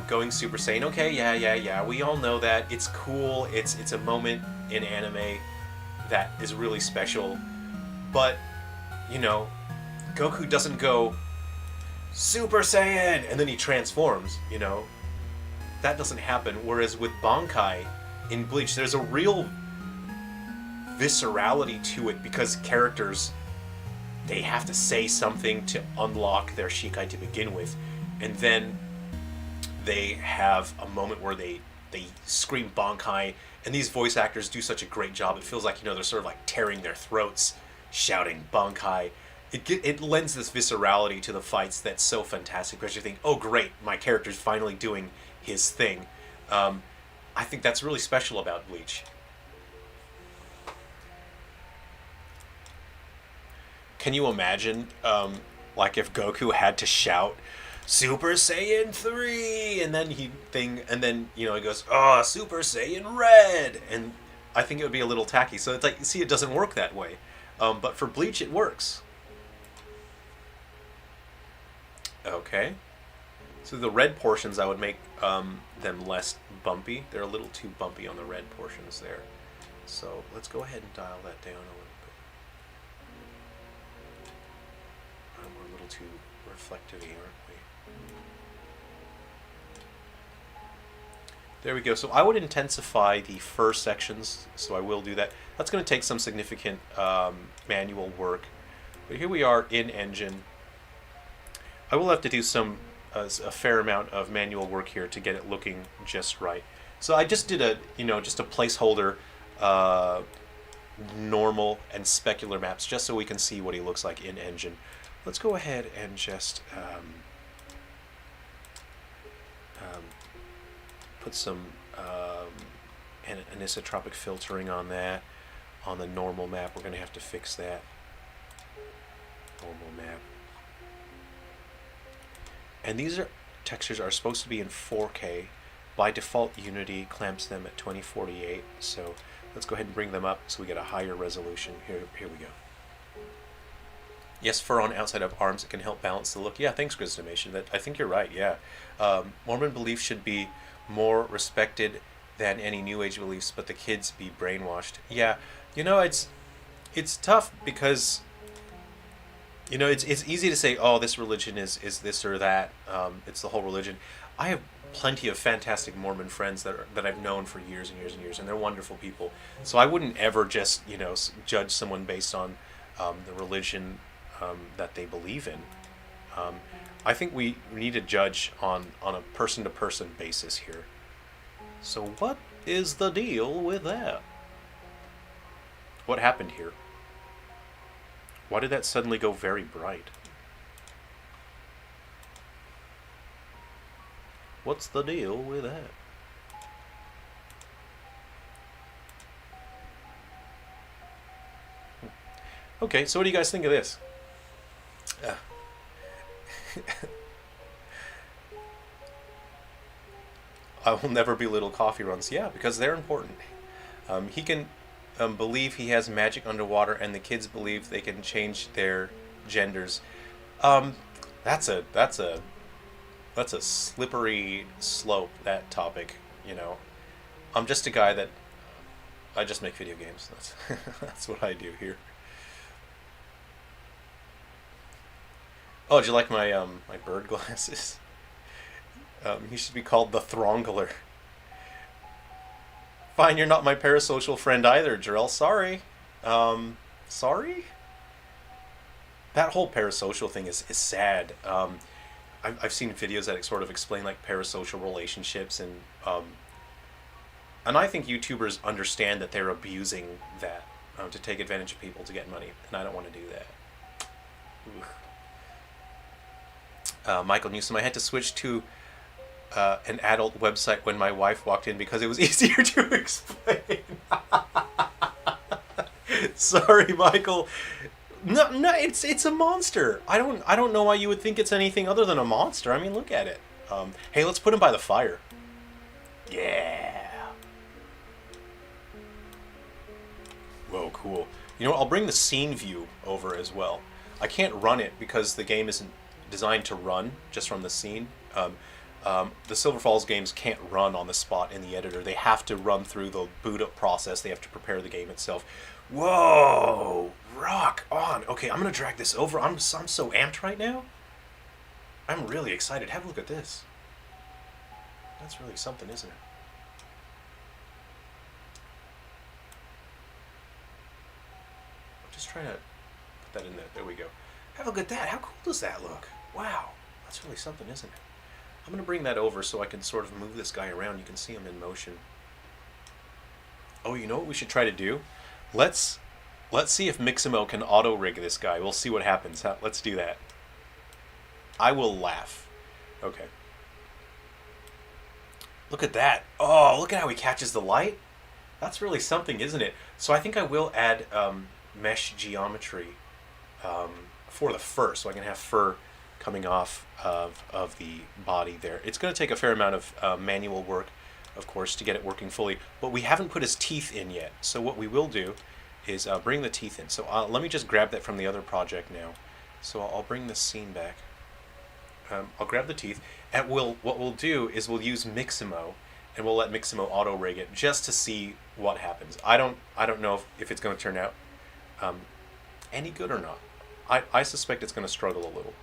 Speaker 1: going Super Saiyan. Okay, yeah. We all know that. It's cool. It's a moment in anime that is really special. But, Goku doesn't go Super Saiyan and then he transforms, That doesn't happen. Whereas with Bankai in Bleach, there's a real viscerality to it because characters, they have to say something to unlock their Shikai to begin with. And then they have a moment where they scream Bankai, and these voice actors do such a great job. It feels like, they're sort of like tearing their throats, shouting Bankai. It lends this viscerality to the fights that's so fantastic because you think, oh great, my character's finally doing his thing. I think that's really special about Bleach. Can you imagine, like if Goku had to shout Super Saiyan 3, and then he goes, oh, Super Saiyan Red, and I think it would be a little tacky. So it's like, see, it doesn't work that way. But for Bleach, it works. Okay. So the red portions, I would make them less bumpy. They're a little too bumpy on the red portions there. So let's go ahead and dial that down a little We're a little too reflective-y, aren't we? There we go. So I would intensify the fur sections, so I will do that. That's going to take some significant manual work. But here we are in engine. I will have to do a fair amount of manual work here to get it looking just right. So I just did just a placeholder normal and specular maps just so we can see what he looks like in engine. Let's go ahead and just put some anisotropic filtering on that. On the normal map, we're going to have to fix that. Normal map. And these textures are supposed to be in 4K. By default, Unity clamps them at 2048. So let's go ahead and bring them up so we get a higher resolution. Here we go. Yes, fur on outside of arms, it can help balance the look. Yeah, thanks, Grizzdomation. I think you're right, yeah. Mormon beliefs should be more respected than any New Age beliefs, but the kids be brainwashed. Yeah, it's tough because, it's easy to say, oh, this religion is this or that. It's the whole religion. I have plenty of fantastic Mormon friends that I've known for years and years and years, and they're wonderful people. So I wouldn't ever just, judge someone based on the religion that they believe in. I think we need to judge on a person-to-person basis here. So what is the deal with that? What happened here? Why did that suddenly go very bright? What's the deal with that? Okay, so what do you guys think of this? I will never belittle coffee runs. Yeah, because they're important. He can believe he has magic underwater, and the kids believe they can change their genders. That's a slippery slope, that topic. I'm just a guy that I just make video games. That's what I do here. Oh, do you like my my bird glasses? He should be called the Throngler. Fine, you're not my parasocial friend either, Jerrel. Sorry. Sorry? That whole parasocial thing is sad. I've seen videos that sort of explain like parasocial relationships, and I think YouTubers understand that they're abusing that to take advantage of people to get money, and I don't want to do that. Michael Newsom, I had to switch to an adult website when my wife walked in because it was easier to explain. Sorry, Michael. No, it's a monster. I don't know why you would think it's anything other than a monster. I mean, look at it. Hey, let's put him by the fire. Yeah. Whoa, cool. You know what? I'll bring the scene view over as well. I can't run it because the game isn't designed to run just from the scene. The Silver Falls games can't run on the spot in the editor. They have to run through the boot up process. They have to prepare the game itself. Whoa! Rock on! Okay, I'm gonna drag this over. I'm so amped right now. I'm really excited. Have a look at this. That's really something, isn't it? I'm just trying to put that in there. There we go. Have a look at that. How cool does that look? Wow. That's really something, isn't it? I'm going to bring that over so I can sort of move this guy around. You can see him in motion. Oh, you know what we should try to do? Let's see if Mixamo can auto-rig this guy. We'll see what happens. Let's do that. I will laugh. Okay. Look at that. Oh, look at how he catches the light. That's really something, isn't it? So I think I will add mesh geometry for the fur, so I can have fur coming off of the body there. It's going to take a fair amount of manual work, of course, to get it working fully, but we haven't put his teeth in yet. So what we will do is bring the teeth in. So let me just grab that from the other project now. So I'll bring this scene back. I'll grab the teeth, and what we'll do is we'll use Mixamo, and we'll let Mixamo auto-rig it just to see what happens. I don't know if it's going to turn out any good or not. I suspect it's going to struggle a little.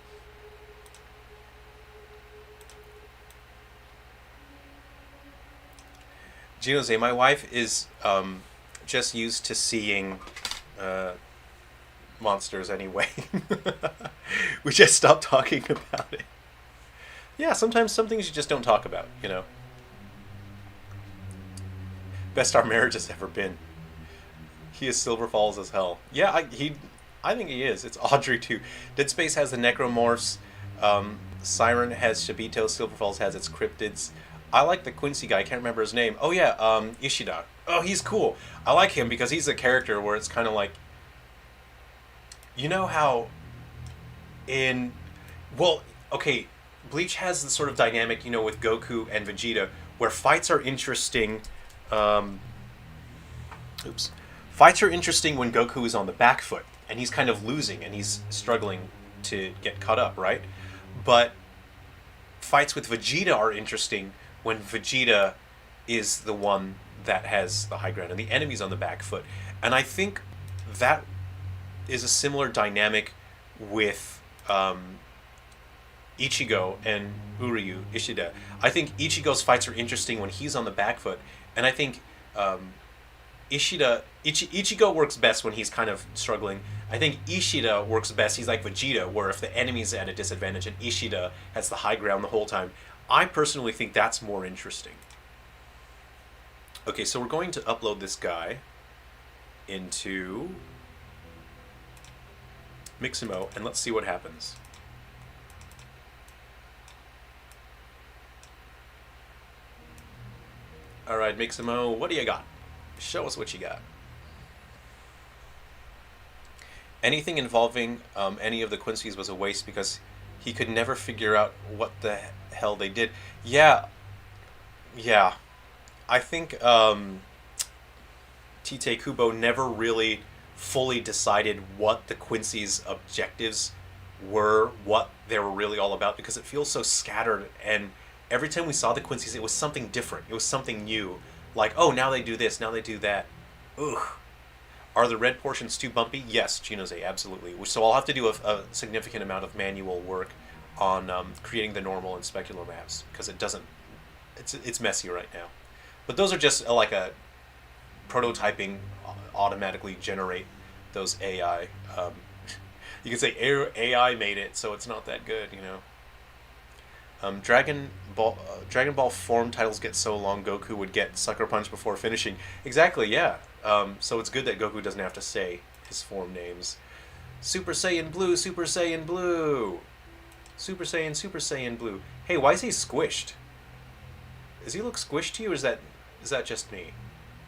Speaker 1: Jose, my wife is just used to seeing monsters anyway. We just stopped talking about it. Yeah, sometimes some things you just don't talk about, you know. Best our marriage has ever been. He is Silver Falls as hell. Yeah, I think he is. It's Audrey too. Dead Space has the Necromorphs. Siren has Shabito. Silver Falls has its cryptids. I like the Quincy guy. I can't remember his name. Oh yeah, Ishida. Oh, he's cool. I like him because he's a character where it's kind of like, you know how in, well, okay, Bleach has the sort of dynamic, you know, with Goku and Vegeta, where fights are interesting. Fights are interesting when Goku is on the back foot and he's kind of losing and he's struggling to get caught up, right? But fights with Vegeta are interesting when Vegeta is the one that has the high ground and the enemy's on the back foot. And I think that is a similar dynamic with Ichigo and Uryu Ishida. I think Ichigo's fights are interesting when he's on the back foot, and I think Ichigo works best when he's kind of struggling. I think Ishida works best. He's like Vegeta, where if the enemy's at a disadvantage and Ishida has the high ground the whole time. I personally think that's more interesting. Okay, so we're going to upload this guy into Mixamo, and let's see what happens. Alright, Mixamo, what do you got? Show us what you got. Anything involving any of the Quincy's was a waste because he could never figure out what the hell they did. Yeah. I think Tite Kubo never really fully decided what the Quincy's objectives were, what they were really all about, because it feels so scattered, and every time we saw the Quincy's, it was something different. It was something new. Like, oh, now they do this, now they do that. Ugh. Are the red portions too bumpy? Yes, Chinose, absolutely. So I'll have to do a significant amount of manual work on creating the normal and specular maps, because it doesn't... It's messy right now. But those are just like a prototyping, automatically generate those AI. You can say AI made it, so it's not that good, you know. Dragon Ball form titles get so long, Goku would get Sucker Punch before finishing. Exactly, yeah. So it's good that Goku doesn't have to say his form names. Super Saiyan Blue, Super Saiyan Blue. Super Saiyan Blue. Hey, why is he squished? Does he look squished to you, or is that just me?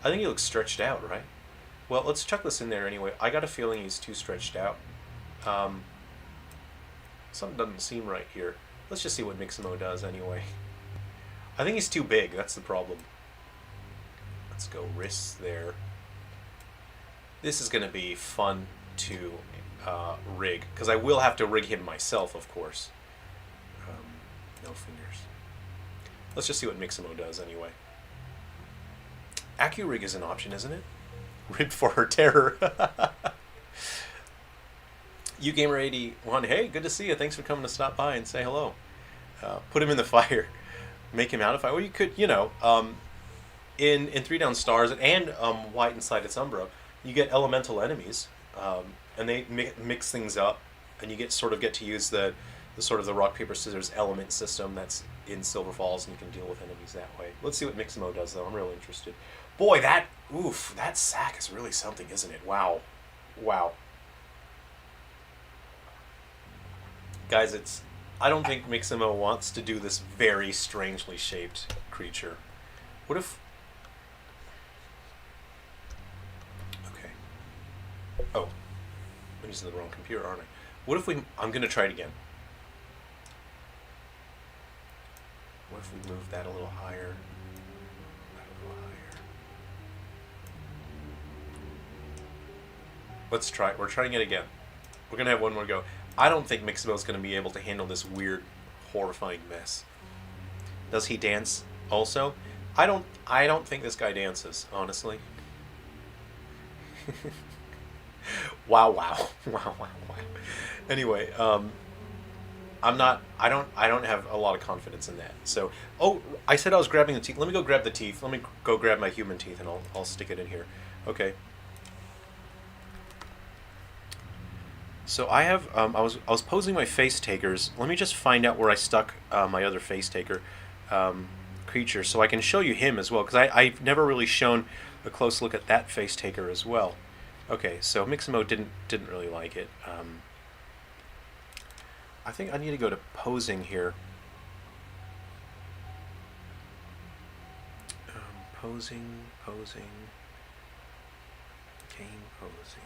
Speaker 1: I think he looks stretched out, right? Well, let's chuck this in there anyway. I got a feeling he's too stretched out. Something doesn't seem right here. Let's just see what Mixamo does anyway. I think he's too big, that's the problem. Let's go wrists there. This is going to be fun to rig, because I will have to rig him myself, of course. No fingers. Let's just see what Mixamo does anyway. AccuRig is an option, isn't it? Rig for her terror. UGamer81, hey, good to see you. Thanks for coming to stop by and say hello. Put him in the fire. Make him out of fire. Well, you could, you know, in 3 Down Stars and White Inside its Umbra, you get elemental enemies, and they mix things up, and you get to use the sort of the rock paper scissors element system that's in Silver Falls, and you can deal with enemies that way. Let's see what Mixamo does, though. I'm really interested. Boy, that sack is really something, isn't it? Wow. Guys, I don't think Mixamo wants to do this very strangely shaped creature. What if... Okay. Oh. I'm using the wrong computer, aren't I? What if I'm going to try it again. What if we move that a little higher? Let's try it. We're trying it again. We're going to have one more go. I don't think Mixamo's going to be able to handle this weird, horrifying mess. Does he dance also? I don't think this guy dances, honestly. Wow. Anyway, I don't have a lot of confidence in that. So, oh, I said I was grabbing the teeth. Let me go grab the teeth. Let me go grab my human teeth, and I'll stick it in here. Okay. So I have I was posing my face takers. Let me just find out where I stuck my other face taker creature, so I can show you him as well, because I've never really shown a close look at that face taker as well. Okay, so Mixamo didn't really like it. I think I need to go to posing here. Posing, game posing.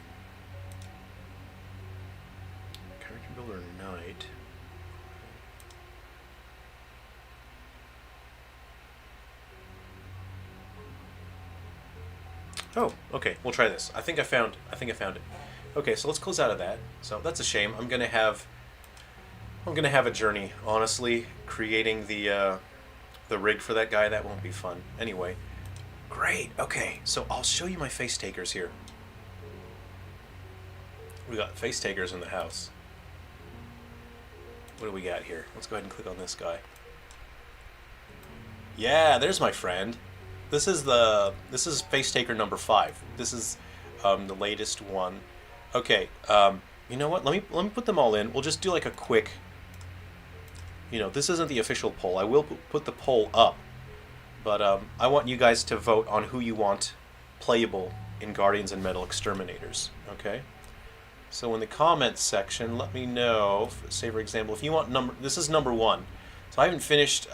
Speaker 1: Character builder knight. Oh, okay. We'll try this. I think I found it. Okay, so let's close out of that. So that's a shame. I'm gonna have a journey. Honestly, creating the rig for that guy, that won't be fun. Anyway, great. Okay, so I'll show you my face takers here. We got face takers in the house. What do we got here? Let's go ahead and click on this guy. Yeah, there's my friend. This is face taker number 5. This is the latest one. Okay, you know what? Let me put them all in. We'll just do like a quick. You know, this isn't the official poll. I will put the poll up, but I want you guys to vote on who you want playable in Guardians and Metal Exterminators. Okay. So in the comments section, let me know. Say for example, if you want number. This is number 1. So I haven't finished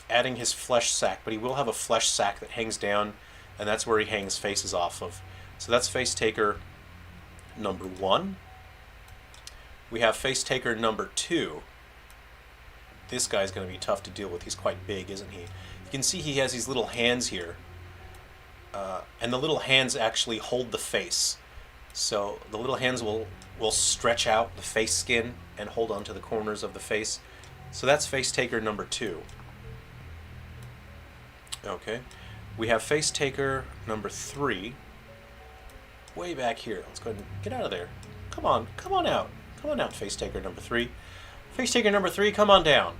Speaker 1: adding his flesh sack, but he will have a flesh sack that hangs down, and that's where he hangs faces off of. So that's face taker number 1. We have face taker number 2. This guy's going to be tough to deal with. He's quite big, isn't he? You can see he has these little hands here, and the little hands actually hold the face. So the little hands will stretch out the face skin and hold onto the corners of the face. So that's face taker number 2. Okay, we have face taker number 3. Way back here. Let's go ahead and get out of there. Come on out. Come on out, face taker number 3. Face taker number 3, come on down.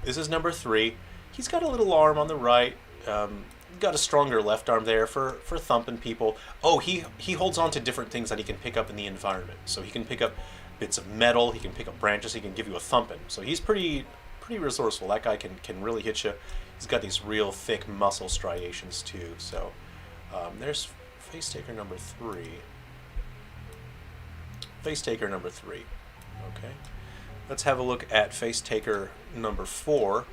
Speaker 1: This is number 3. He's got a little arm on the right. Got a stronger left arm there for thumping people. Oh, he holds on to different things that he can pick up in the environment. So he can pick up bits of metal. He can pick up branches. He can give you a thumping. So he's pretty resourceful. That guy can really hit you. He's got these real thick muscle striations too. So there's face taker number 3. Face taker number 3. Okay. Let's have a look at face taker number 4,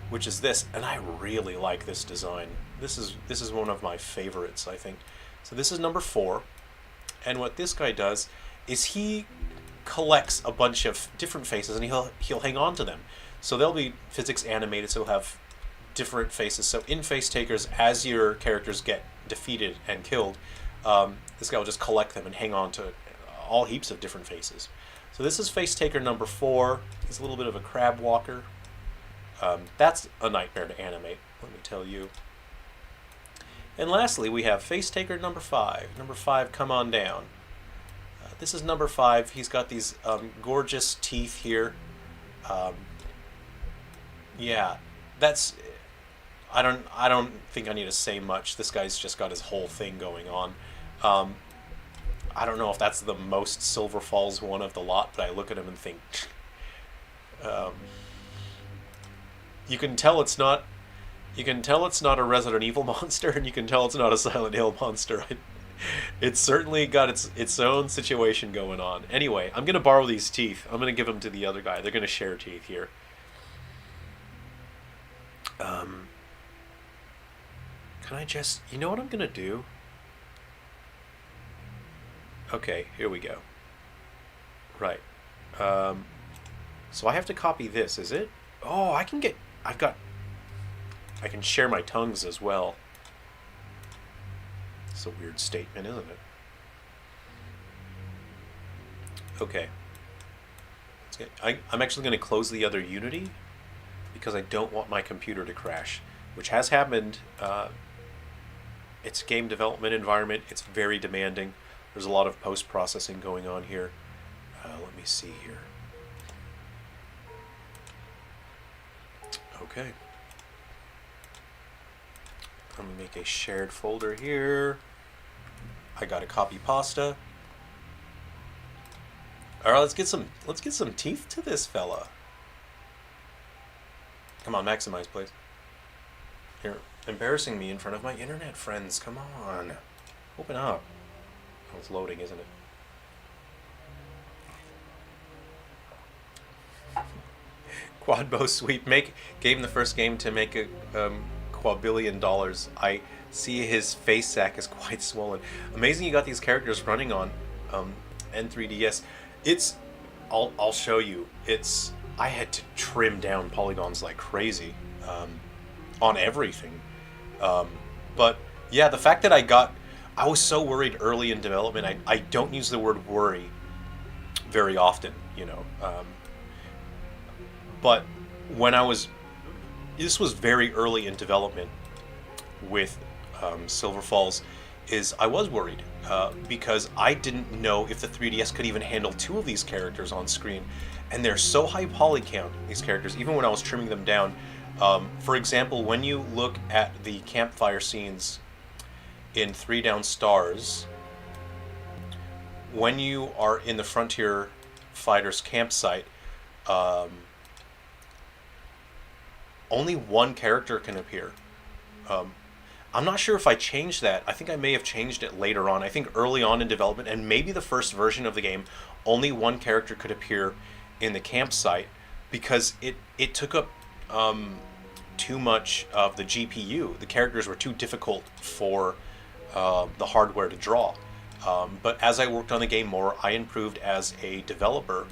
Speaker 1: which is this, and I really like this design. This is one of my favorites, I think. So this is number 4, and what this guy does is he collects a bunch of different faces, and he'll hang on to them. So they'll be physics animated, so he'll have different faces. So in face takers, as your characters get defeated and killed, this guy will just collect them and hang on to all heaps of different faces. So this is face taker number 4. He's a little bit of a crab walker. That's a nightmare to animate, let me tell you. And lastly, we have face taker number 5. Number 5, come on down. This is number 5. He's got these gorgeous teeth here. Yeah, that's. I don't think I need to say much. This guy's just got his whole thing going on. I don't know if that's the most Silver Falls one of the lot, but I look at him and think, you can tell it's not a Resident Evil monster, and you can tell it's not a Silent Hill monster. It's certainly got its own situation going on. Anyway, I'm gonna borrow these teeth. I'm gonna give them to the other guy. They're gonna share teeth here. Can I just, you know what I'm gonna do? Okay, here we go. Right. So I have to copy this, is it? Oh, I can share my tongues as well. It's a weird statement, isn't it? Okay. I'm actually going to close the other Unity because I don't want my computer to crash, which has happened. It's a game development environment. It's very demanding. There's a lot of post-processing going on here. Let me see here. Okay. Let me make a shared folder here. I got a copy pasta. All right, let's get some teeth to this fella. Come on, maximize, please. You're embarrassing me in front of my internet friends. Come on, open up. Oh, it's loading, isn't it? Quad bow sweep. Gave him the first game to make a quadrillion dollars. I see his face sack is quite swollen. Amazing you got these characters running on N3DS. I'll show you. I had to trim down polygons like crazy on everything. But yeah, the fact that I was so worried early in development. I don't use the word worry very often, you know. But when this was very early in development with Silver Falls, I was worried because I didn't know if the 3DS could even handle two of these characters on screen, and they're so high poly count, these characters, even when I was trimming them down. For example, when you look at the campfire scenes in 3 Down Stars, when you are in the Frontier Fighters campsite, only one character can appear. I'm not sure if I changed that. I think I may have changed it later on. I think early on in development, and maybe the first version of the game, only one character could appear in the campsite because it took up too much of the GPU. The characters were too difficult for the hardware to draw. But as I worked on the game more, I improved as a developer,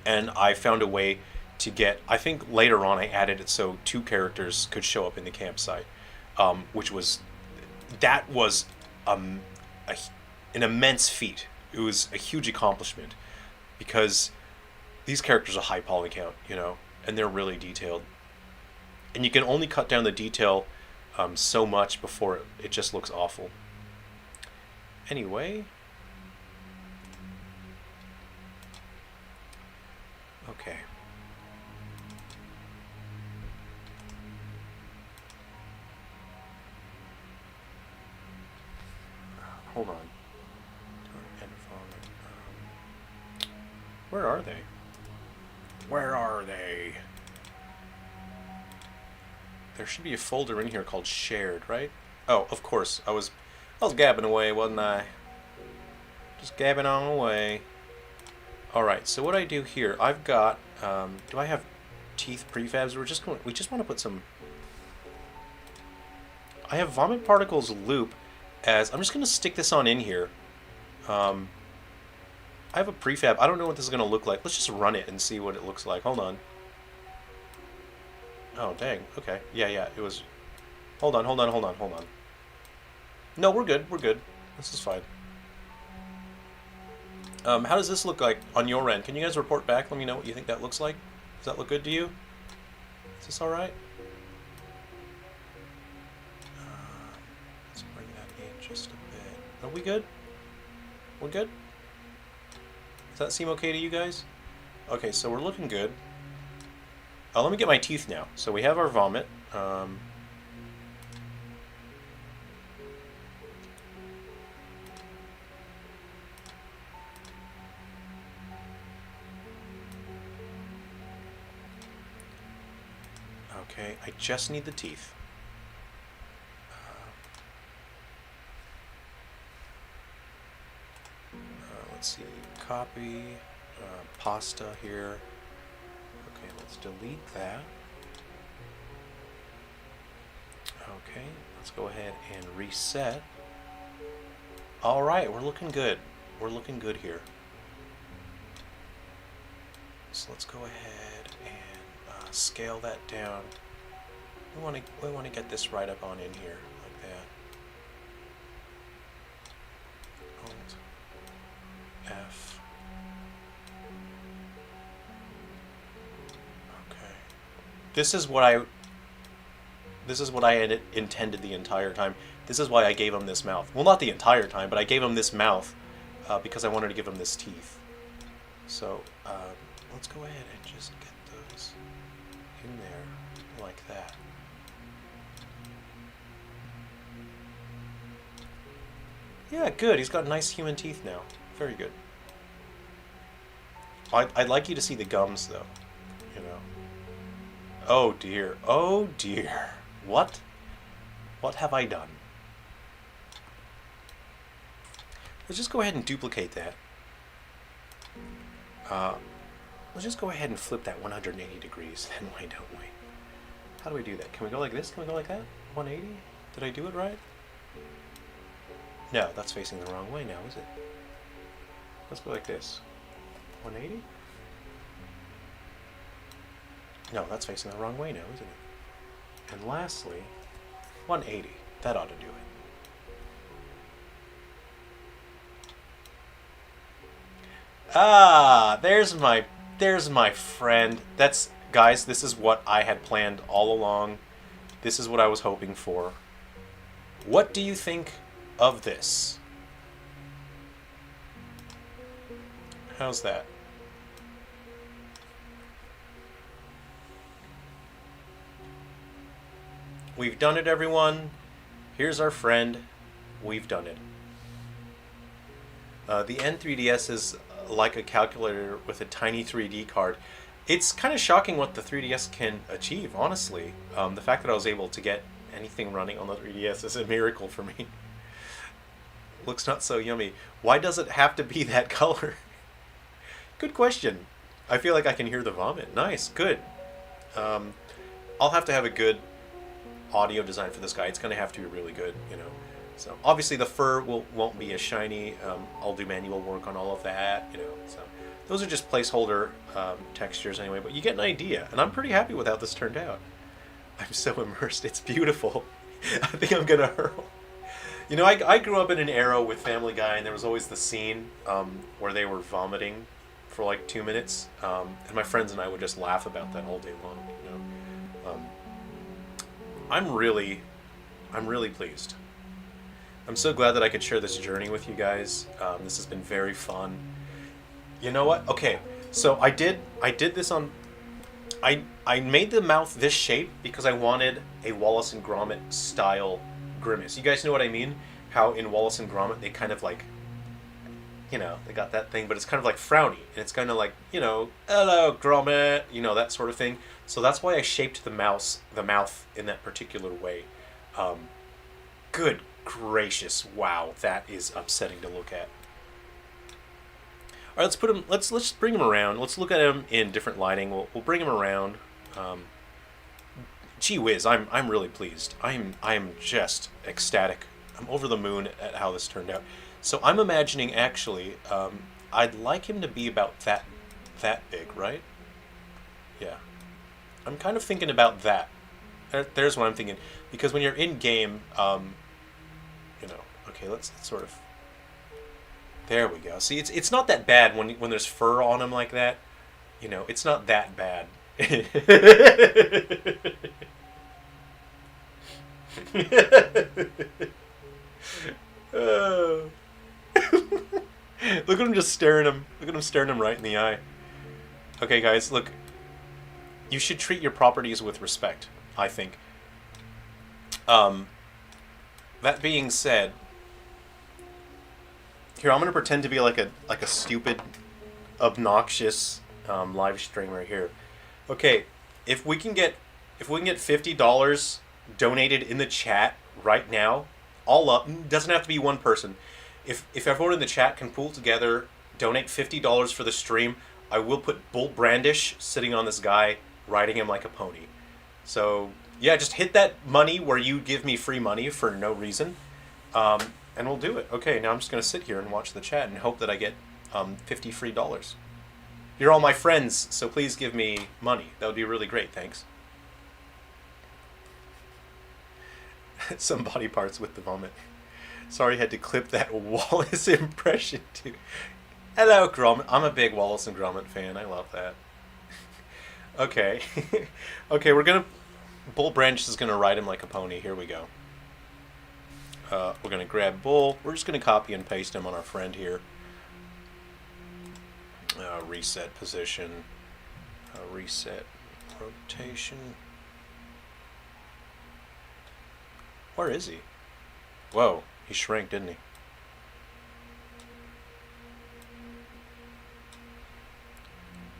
Speaker 1: and I found a way to get, I think later on I added it so 2 characters could show up in the campsite, which was an immense feat. It was a huge accomplishment because these characters are high poly count, you know, and they're really detailed. And you can only cut down the detail so much before it just looks awful. Anyway. Okay. Hold on. Where are they? Where are they? There should be a folder in here called shared, right? Oh, of course. I was gabbing away, wasn't I? Just gabbing on away. Alright, so what I do here, I've got, do I have teeth prefabs? We just want to put some, I have vomit particles loop as, I'm just going to stick this on in here. I have a prefab. I don't know what this is going to look like. Let's just run it and see what it looks like. Hold on. Oh, dang. Okay. Yeah, it was, hold on. No, we're good. This is fine. How does this look like on your end? Can you guys report back? Let me know what you think that looks like. Does that look good to you? Is this alright? Let's bring that in just a bit. Are we good? We're good? Does that seem okay to you guys? Okay, so we're looking good. Let me get my teeth now. So we have our vomit. Okay, I just need the teeth. Let's see, copy, pasta here. Okay, let's delete that. Okay, let's go ahead and reset. All right, we're looking good. We're looking good here. So let's go ahead and scale that down. We want to get this right up on in here like that. Alt F. Okay. This is what I had intended the entire time. This is why I gave him this mouth. Well, not the entire time, but I gave him this mouth because I wanted to give him this teeth. So let's go ahead and just get those in there like that. Yeah, good. He's got nice human teeth now. Very good. I'd like you to see the gums, though. You know. Oh, dear. Oh, dear. What? What have I done? Let's just go ahead and duplicate that. Let's just go ahead and flip that 180 degrees, then why don't we? How do we do that? Can we go like this? Can we go like that? 180? Did I do it right? No, that's facing the wrong way now, is it? Let's go like this. 180? No, that's facing the wrong way now, isn't it? And lastly, 180. That ought to do it. Ah, there's my friend. That's, guys, this is what I had planned all along. This is what I was hoping for. What do you think of this? How's that? We've done it, everyone. Here's our friend. We've done it. The N3DS is like a calculator with a tiny 3D card. It's kind of shocking what the 3DS can achieve, honestly. The fact that I was able to get anything running on the 3DS is a miracle for me. Looks not so yummy. Why does it have to be that color? Good question. I feel like I can hear the vomit. Nice, good. I'll have to have a good audio design for this guy. It's going to have to be really good, you know. So obviously the fur won't be as shiny. I'll do manual work on all of that, you know. So those are just placeholder textures anyway, but you get an idea. And I'm pretty happy with how this turned out. I'm so immersed. It's beautiful. I think I'm going to hurl. You know, I grew up in an era with Family Guy, and there was always the scene where they were vomiting for like 2 minutes. And my friends and I would just laugh about that all day long, you know. I'm really pleased. I'm so glad that I could share this journey with you guys. This has been very fun. You know what? Okay, so I did this on... I made the mouth this shape because I wanted a Wallace and Gromit style grimace. You guys know what I mean? How in Wallace and Gromit they kind of like, you know, they got that thing, but it's kind of like frowny. And it's kind of like, you know, hello Gromit, you know, that sort of thing. So that's why I shaped the mouth in that particular way. Good gracious, wow, that is upsetting to look at. All right, let's put him. Let's bring him around. Let's look at him in different lighting. We'll bring him around. Gee whiz, I'm really pleased. I'm just ecstatic. I'm over the moon at how this turned out. So I'm imagining actually, I'd like him to be about that big, right? Yeah. I'm kind of thinking about that. There's what I'm thinking, because when you're in game, you know. Okay, let's sort of. There we go. See, it's not that bad when there's fur on him like that. You know, it's not that bad. Look at him just staring him. Look at him staring him right in the eye. Okay, guys, look. You should treat your properties with respect, I think. That being said, here I'm gonna pretend to be like a stupid, obnoxious live streamer here. Okay, if we can get $50 donated in the chat right now, all up, doesn't have to be one person. If everyone in the chat can pool together, donate $50 for the stream, I will put Bull Brandish sitting on this guy, riding him like a pony. So yeah, just hit that money where you give me free money for no reason, and we'll do it. Okay, now I'm just gonna sit here and watch the chat and hope that I get $50 free. You're all my friends, so please give me money. That would be really great. Thanks. Some body parts with the vomit. Sorry, I had to clip that Wallace impression too. Hello, Gromit. I'm a big Wallace and Gromit fan. I love that. Okay. Okay, Bull Branch is gonna ride him like a pony. Here we go. We're going to grab Bull. We're just going to copy and paste him on our friend here. Reset position. Reset rotation. Where is he? Whoa, he shrank, didn't he?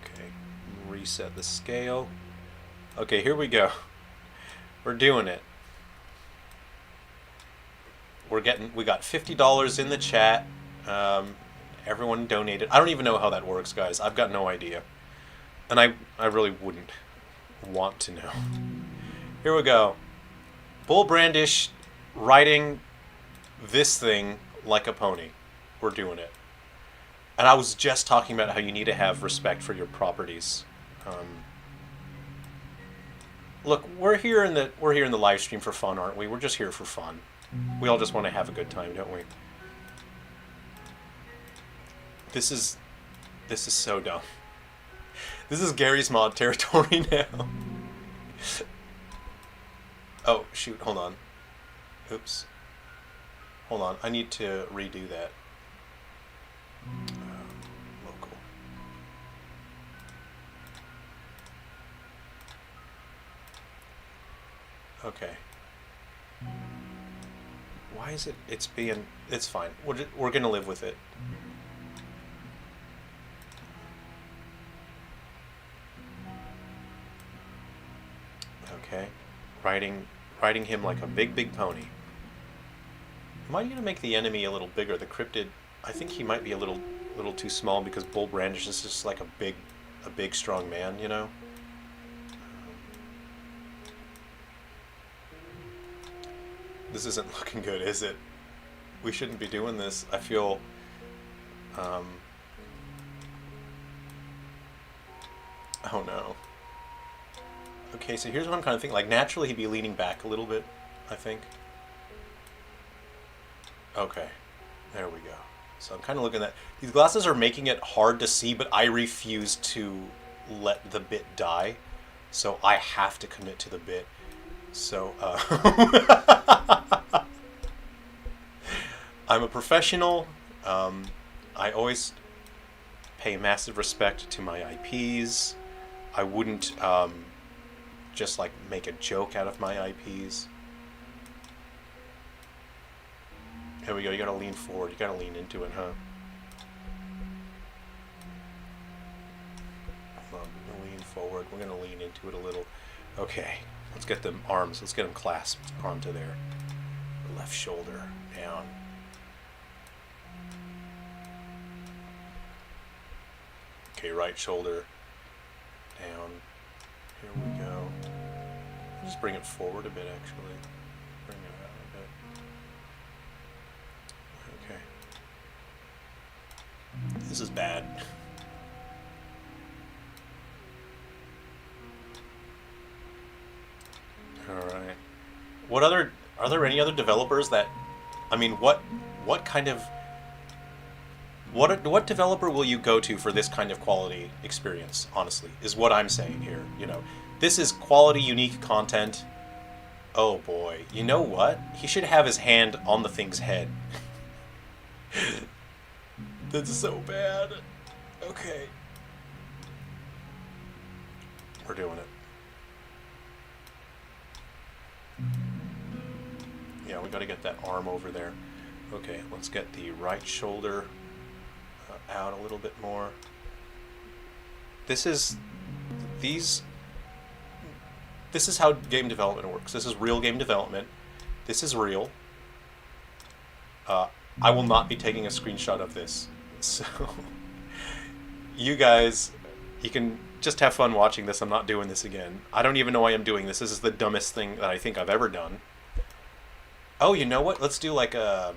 Speaker 1: Okay, reset the scale. Okay, here we go. We're doing it. We got $50 in the chat. Everyone donated. I don't even know how that works, guys. I've got no idea. And I really wouldn't want to know. Here we go. Bull Brandish riding this thing like a pony. We're doing it. And I was just talking about how you need to have respect for your properties. Look, we're here in the live stream for fun, aren't we? We're just here for fun. We all just want to have a good time, don't we? This is so dumb. This is Gary's mod territory now. Oh, shoot, hold on. Oops. Hold on, I need to redo that. Local. Okay. Why is it? It's fine. We're gonna live with it. Okay. Riding him like a big pony. Am I gonna make the enemy a little bigger? The cryptid, I think he might be a little too small because Bull Brandish is just like a big strong man, you know? This isn't looking good, is it? We shouldn't be doing this. I feel oh no. Okay, so here's what I'm kind of thinking. Like, naturally he'd be leaning back a little bit, I think. Okay, there we go. So I'm kind of looking at... These glasses are making it hard to see, but I refuse to let the bit die. So I have to commit to the bit. So, I'm a professional. I always pay massive respect to my IPs. I wouldn't just like make a joke out of my IPs. Here we go. You gotta lean forward. You gotta lean into it, huh? Hold on. Lean forward. We're gonna lean into it a little. Okay. Let's get them arms. Let's get them clasped onto their left shoulder. Down. Okay, right shoulder. Down. Here we go. Just bring it forward a bit, actually. Bring it out a bit. Okay. This is bad. Alright. Are there any other developers that, I mean, what kind of, what developer will you go to for this kind of quality experience, honestly, is what I'm saying here, you know. This is quality, unique content. Oh boy, you know what? He should have his hand on the thing's head. That's so bad. Okay. We're doing it. Yeah, we gotta get that arm over there. Okay, let's get the right shoulder out a little bit more. This is how game development works. This is real game development. This is real. I will not be taking a screenshot of this. So, you guys, you can just have fun watching this. I'm not doing this again. I don't even know why I'm doing this. This is the dumbest thing that I think I've ever done. Oh, you know what? Let's do like a...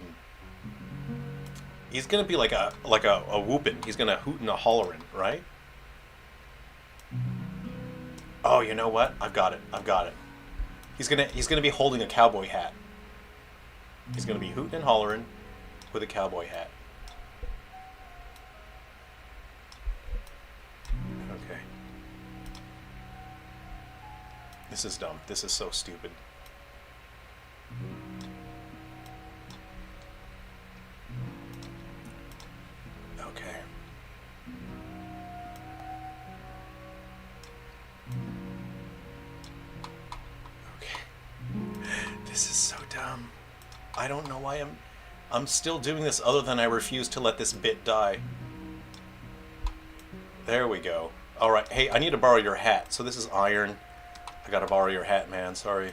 Speaker 1: He's gonna be like a whoopin'. He's gonna hoot and a hollerin', right? Oh, you know what? I've got it. He's gonna be holding a cowboy hat. He's gonna be hooting and hollering with a cowboy hat. Okay. This is dumb. This is so stupid. Okay. Okay. This is so dumb. I don't know why I'm still doing this other than I refuse to let this bit die. There we go. Alright, hey, I need to borrow your hat. So this is iron. I gotta borrow your hat, man, sorry.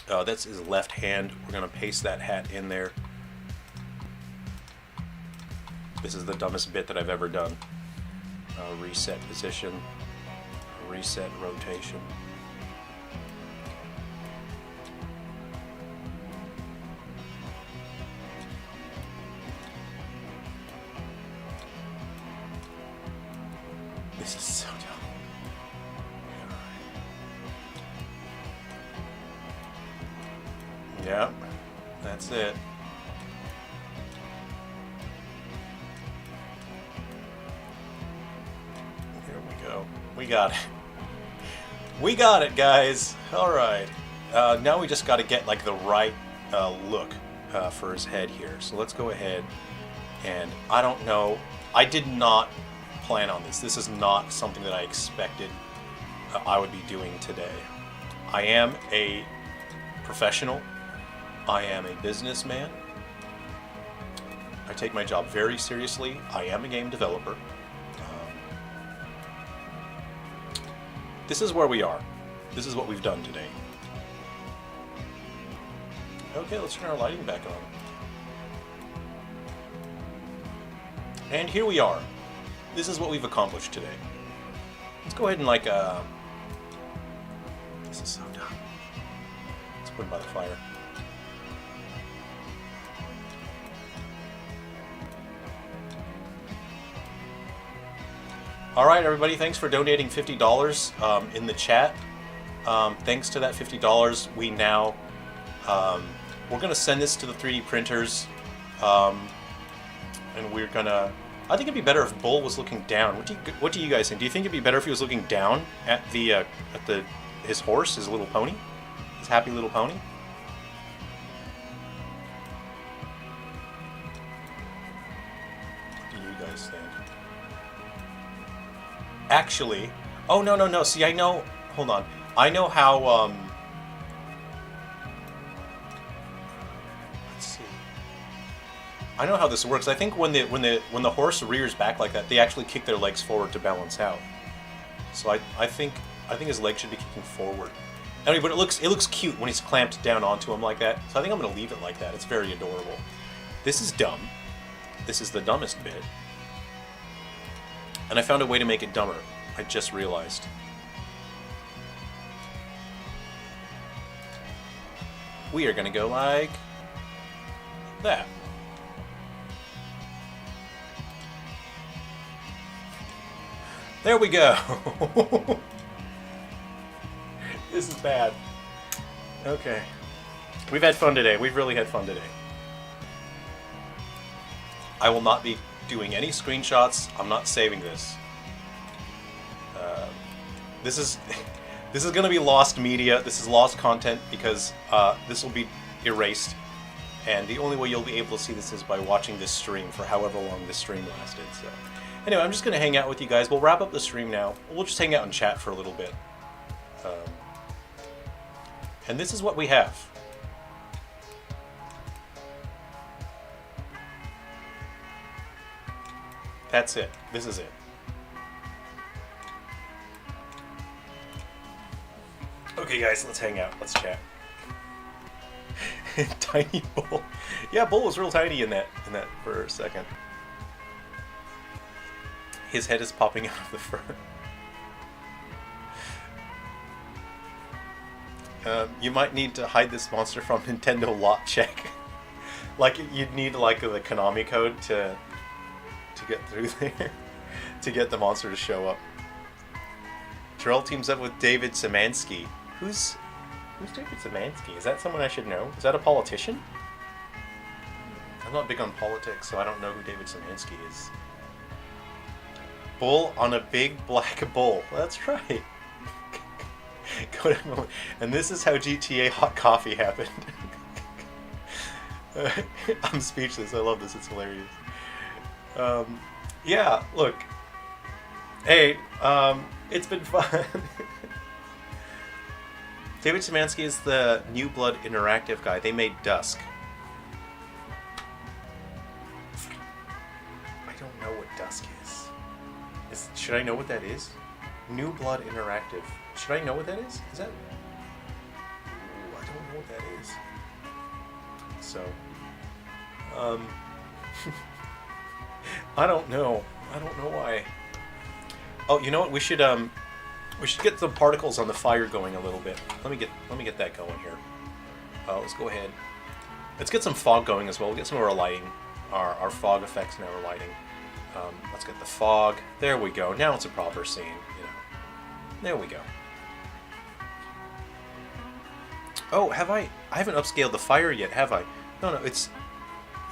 Speaker 1: That's his left hand. We're gonna paste that hat in there. This is the dumbest bit that I've ever done. Reset position. Reset rotation. This is so dumb. Yep, that's it. Here we go. We got it. We got it, guys. All right. Now we just got to get like the right look for his head here. So let's go ahead and I don't know. I did not plan on this. This is not something that I expected I would be doing today. I am a professional. I am a businessman. I take my job very seriously. I am a game developer. This is where we are. This is what we've done today. Okay, let's turn our lighting back on. And here we are. This is what we've accomplished today. Let's go ahead and like, this is so dumb. Let's put it by the fire. Alright everybody, thanks for donating $50 in the chat. Thanks to that $50, we now, we're going to send this to the 3D printers, and we're going to, I think it'd be better if Bull was looking down. What do you guys think? Do you think it'd be better if he was looking down at his horse, his little pony? His happy little pony? What do you guys think? Actually, oh no. See, I know. Hold on. I know how. Let's see. I know how this works. I think when the horse rears back like that, they actually kick their legs forward to balance out. So I think his legs should be kicking forward. Anyway, but it looks cute when he's clamped down onto him like that. So I think I'm gonna leave it like that. It's very adorable. This is dumb. This is the dumbest bit. And I found a way to make it dumber. I just realized. We are gonna go like that. There we go. This is bad. Okay. We've had fun today. We've really had fun today. I will not be doing any screenshots. I'm not saving this. This is going to be lost media. This is lost content because this will be erased, and the only way you'll be able to see this is by watching this stream for however long this stream lasted. So, anyway, I'm just going to hang out with you guys. We'll wrap up the stream now. We'll just hang out and chat for a little bit. And this is what we have. That's it. This is it. Okay, guys, let's hang out. Let's chat. Tiny Bull. Yeah, Bull was real tiny in that for a second. His head is popping out of the fur. You might need to hide this monster from Nintendo lot check. Like, you'd need like the Konami code to get through there, to get the monster to show up. Jerrel teams up with David Szymanski. Who's David Szymanski? Is that someone I should know? Is that a politician? I'm not big on politics, so I don't know who David Szymanski is. Bull on a big black bull. That's right. And this is how GTA Hot Coffee happened. I'm speechless. I love this. It's hilarious. Yeah, look. Hey, it's been fun. David Szymanski is the New Blood Interactive guy. They made Dusk. I don't know what Dusk is. Should I know what that is? New Blood Interactive. Should I know what that is? Is that... Ooh, I don't know what that is. So... I don't know. I don't know why. Oh, you know what? We should get some particles on the fire going a little bit. Let me get that going here. Let's go ahead. Let's get some fog going as well. We'll get some of our lighting, our fog effects and our lighting. Let's get the fog. There we go. Now it's a proper scene. You know. There we go. Oh, have I? I haven't upscaled the fire yet, have I? No, it's.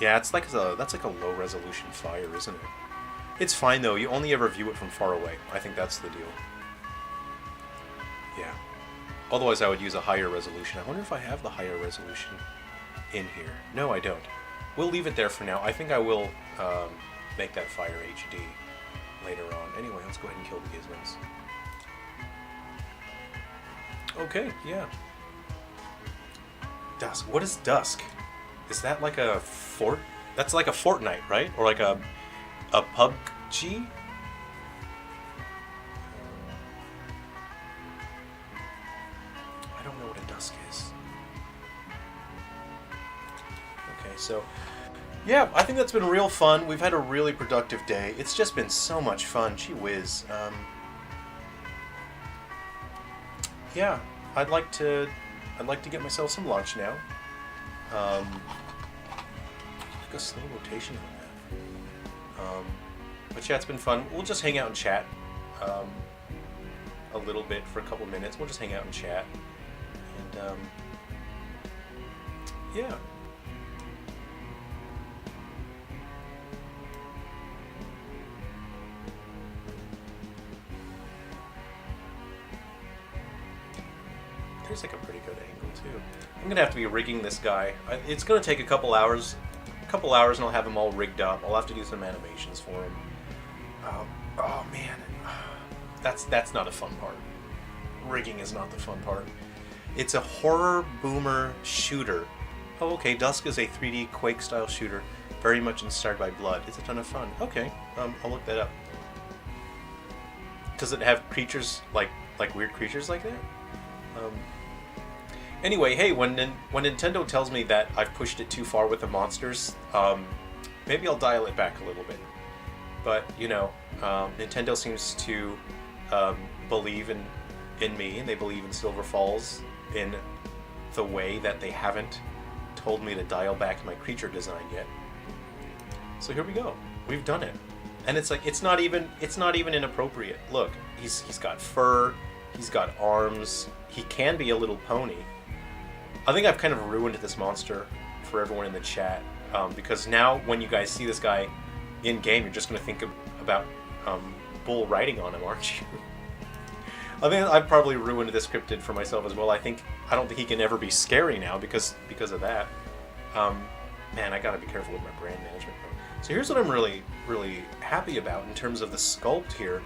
Speaker 1: Yeah, that's like a low resolution fire, isn't it? It's fine though. You only ever view it from far away. I think that's the deal. Yeah. Otherwise, I would use a higher resolution. I wonder if I have the higher resolution in here. No, I don't. We'll leave it there for now. I think I will make that fire HD later on. Anyway, let's go ahead and kill the gizmos. Okay, yeah. Dusk. What is Dusk? Is that like a fort? That's like a Fortnite, right? Or like a PUBG? I don't know what a Dusk is. Okay, so yeah, I think that's been real fun. We've had a really productive day. It's just been so much fun. Gee whiz. Yeah, I'd like to get myself some lunch now. Like a slow rotation on that. But yeah, it's been fun. We'll just hang out and chat a little bit for a couple minutes. We'll just hang out and chat. And yeah. There's like a pretty good angle too. I'm gonna have to be rigging this guy. It's gonna take a couple hours, and I'll have him all rigged up. I'll have to do some animations for him. Oh man, that's not a fun part. Rigging is not the fun part. It's a horror boomer shooter. Oh, okay. Dusk is a 3D Quake style shooter, very much inspired by Blood. It's a ton of fun. Okay, I'll look that up. Does it have creatures like weird creatures like that? Anyway, hey, when Nintendo tells me that I've pushed it too far with the monsters, maybe I'll dial it back a little bit. But, you know, Nintendo seems to believe in me, and they believe in Silver Falls in the way that they haven't told me to dial back my creature design yet. So here we go. We've done it. And it's like, it's not even inappropriate. Look, he's got fur, he's got arms, he can be a little pony. I think I've kind of ruined this monster for everyone in the chat, because now when you guys see this guy in game, you're just going to think about Bull riding on him, aren't you? I think I've probably ruined this cryptid for myself as well. I don't think he can ever be scary now because of that. Man, I gotta be careful with my brand management. So here's what I'm really, really happy about in terms of the sculpt here,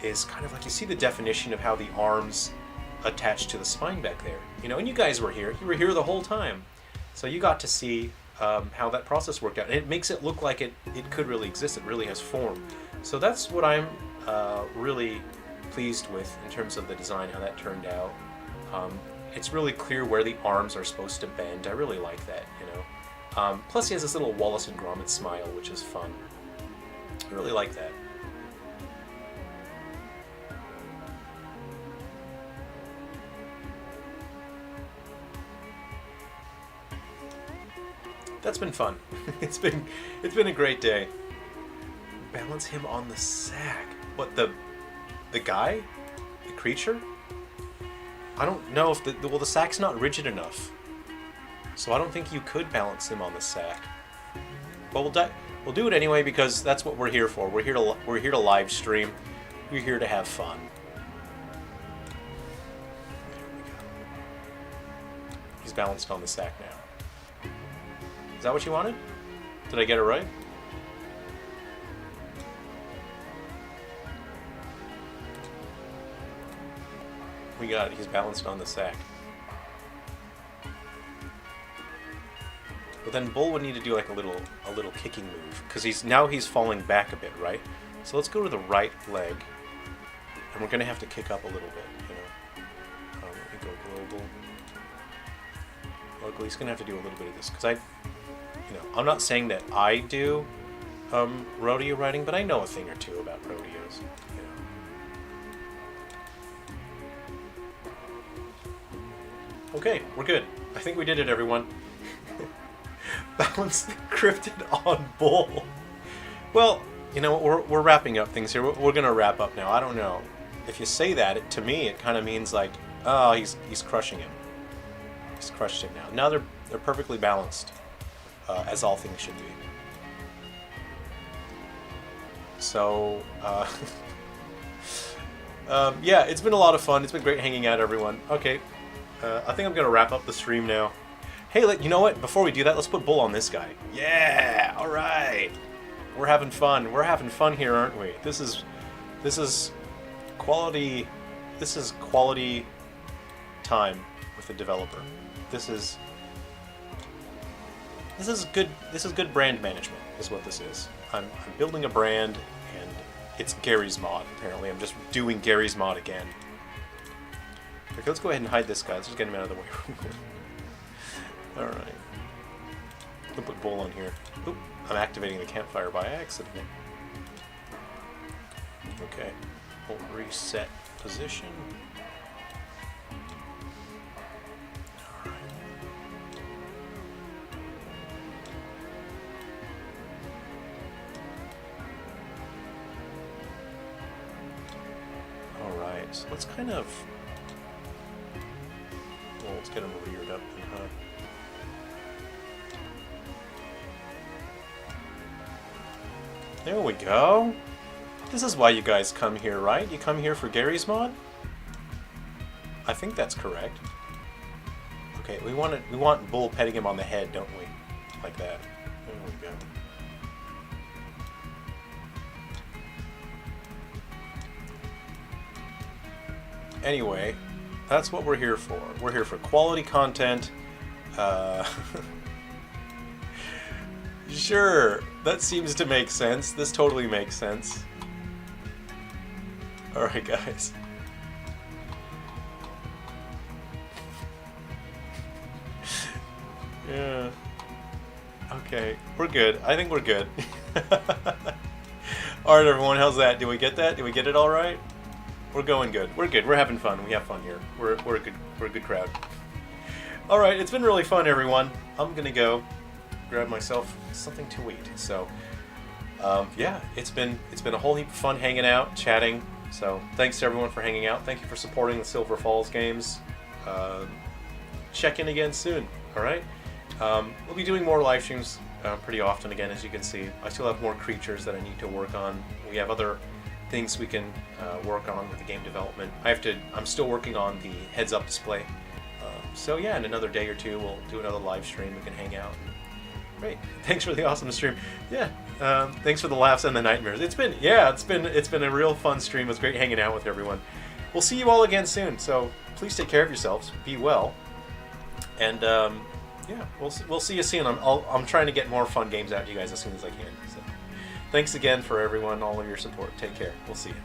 Speaker 1: is kind of like you see the definition of how the arms attached to the spine back there. You know, and you guys were here. You were here the whole time. So you got to see how that process worked out. And it makes it look like it could really exist. It really has form. So that's what I'm really pleased with in terms of the design, how that turned out. It's really clear where the arms are supposed to bend. I really like that, you know. Plus he has this little Wallace and Gromit smile, which is fun. I really like that. That's been fun. It's been a great day. Balance him on the sack. What, the guy? The creature? I don't know if the sack's not rigid enough. So I don't think you could balance him on the sack. But we'll do it anyway because that's what we're here for. We're here to live stream. We're here to have fun. There we go. He's balanced on the sack now. Is that what you wanted? Did I get it right? We got it. He's balanced on the sack. But then Bull would need to do like a little kicking move because he's falling back a bit, right? So let's go to the right leg, and we're gonna have to kick up a little bit, you know. Let me go global. Luckily, he's gonna have to do a little bit of this because I'm not saying that I do rodeo riding, but I know a thing or two about rodeos. You know. Okay, we're good. I think we did it, everyone. Balance the cryptid on Bull. Well, you know, we're wrapping up things here. We're gonna wrap up now. I don't know. If you say that, to me, it kind of means like, oh, he's crushing him. He's crushed him now. Now they're perfectly balanced, as all things should be. So, yeah, it's been a lot of fun. It's been great hanging out, everyone. Okay, I think I'm gonna wrap up the stream now. Hey, you know what? Before we do that, let's put Bull on this guy. Yeah, all right. We're having fun. We're having fun here, aren't we? This is quality. This is quality time with the developer. This is good. This is good brand management, is what this is. I'm building a brand, and it's Gary's mod. Apparently, I'm just doing Gary's mod again. Okay, let's go ahead and hide this guy. Let's just get him out of the way. All right. I'll put Bull on here. Oop, I'm activating the campfire by accident. Okay. We'll reset position. All right. So let's kind of. Well, let's get him reared up and HUD. There we go. This is why you guys come here, right? You come here for Gary's mod? I think that's correct. Okay, we want Bull petting him on the head, don't we? Like that. There we go. Anyway, that's what we're here for. We're here for quality content. Sure, that seems to make sense. This totally makes sense. Alright, guys. Yeah. Okay, we're good. I think we're good. Alright, everyone, how's that? Did we get that? Did we get it all right? We're going good. We're good. We're having fun. We have fun here. We're a good crowd. Alright, it's been really fun, everyone. I'm gonna go grab myself something to eat. So, yeah, it's been a whole heap of fun hanging out, chatting. So, thanks to everyone for hanging out. Thank you for supporting the Silver Falls games. Check in again soon. All right. We'll be doing more live streams pretty often again, as you can see. I still have more creatures that I need to work on. We have other things we can work on with the game development. I'm still working on the heads-up display. So yeah, in another day or two, we'll do another live stream. We can hang out. Great. Thanks for the awesome stream. Yeah. Thanks for the laughs and the nightmares. It's been a real fun stream. It was great hanging out with everyone. We'll see you all again soon. So please take care of yourselves. Be well. And yeah, we'll see you soon. I'm trying to get more fun games out to you guys as soon as I can. So thanks again for everyone, all of your support. Take care. We'll see you.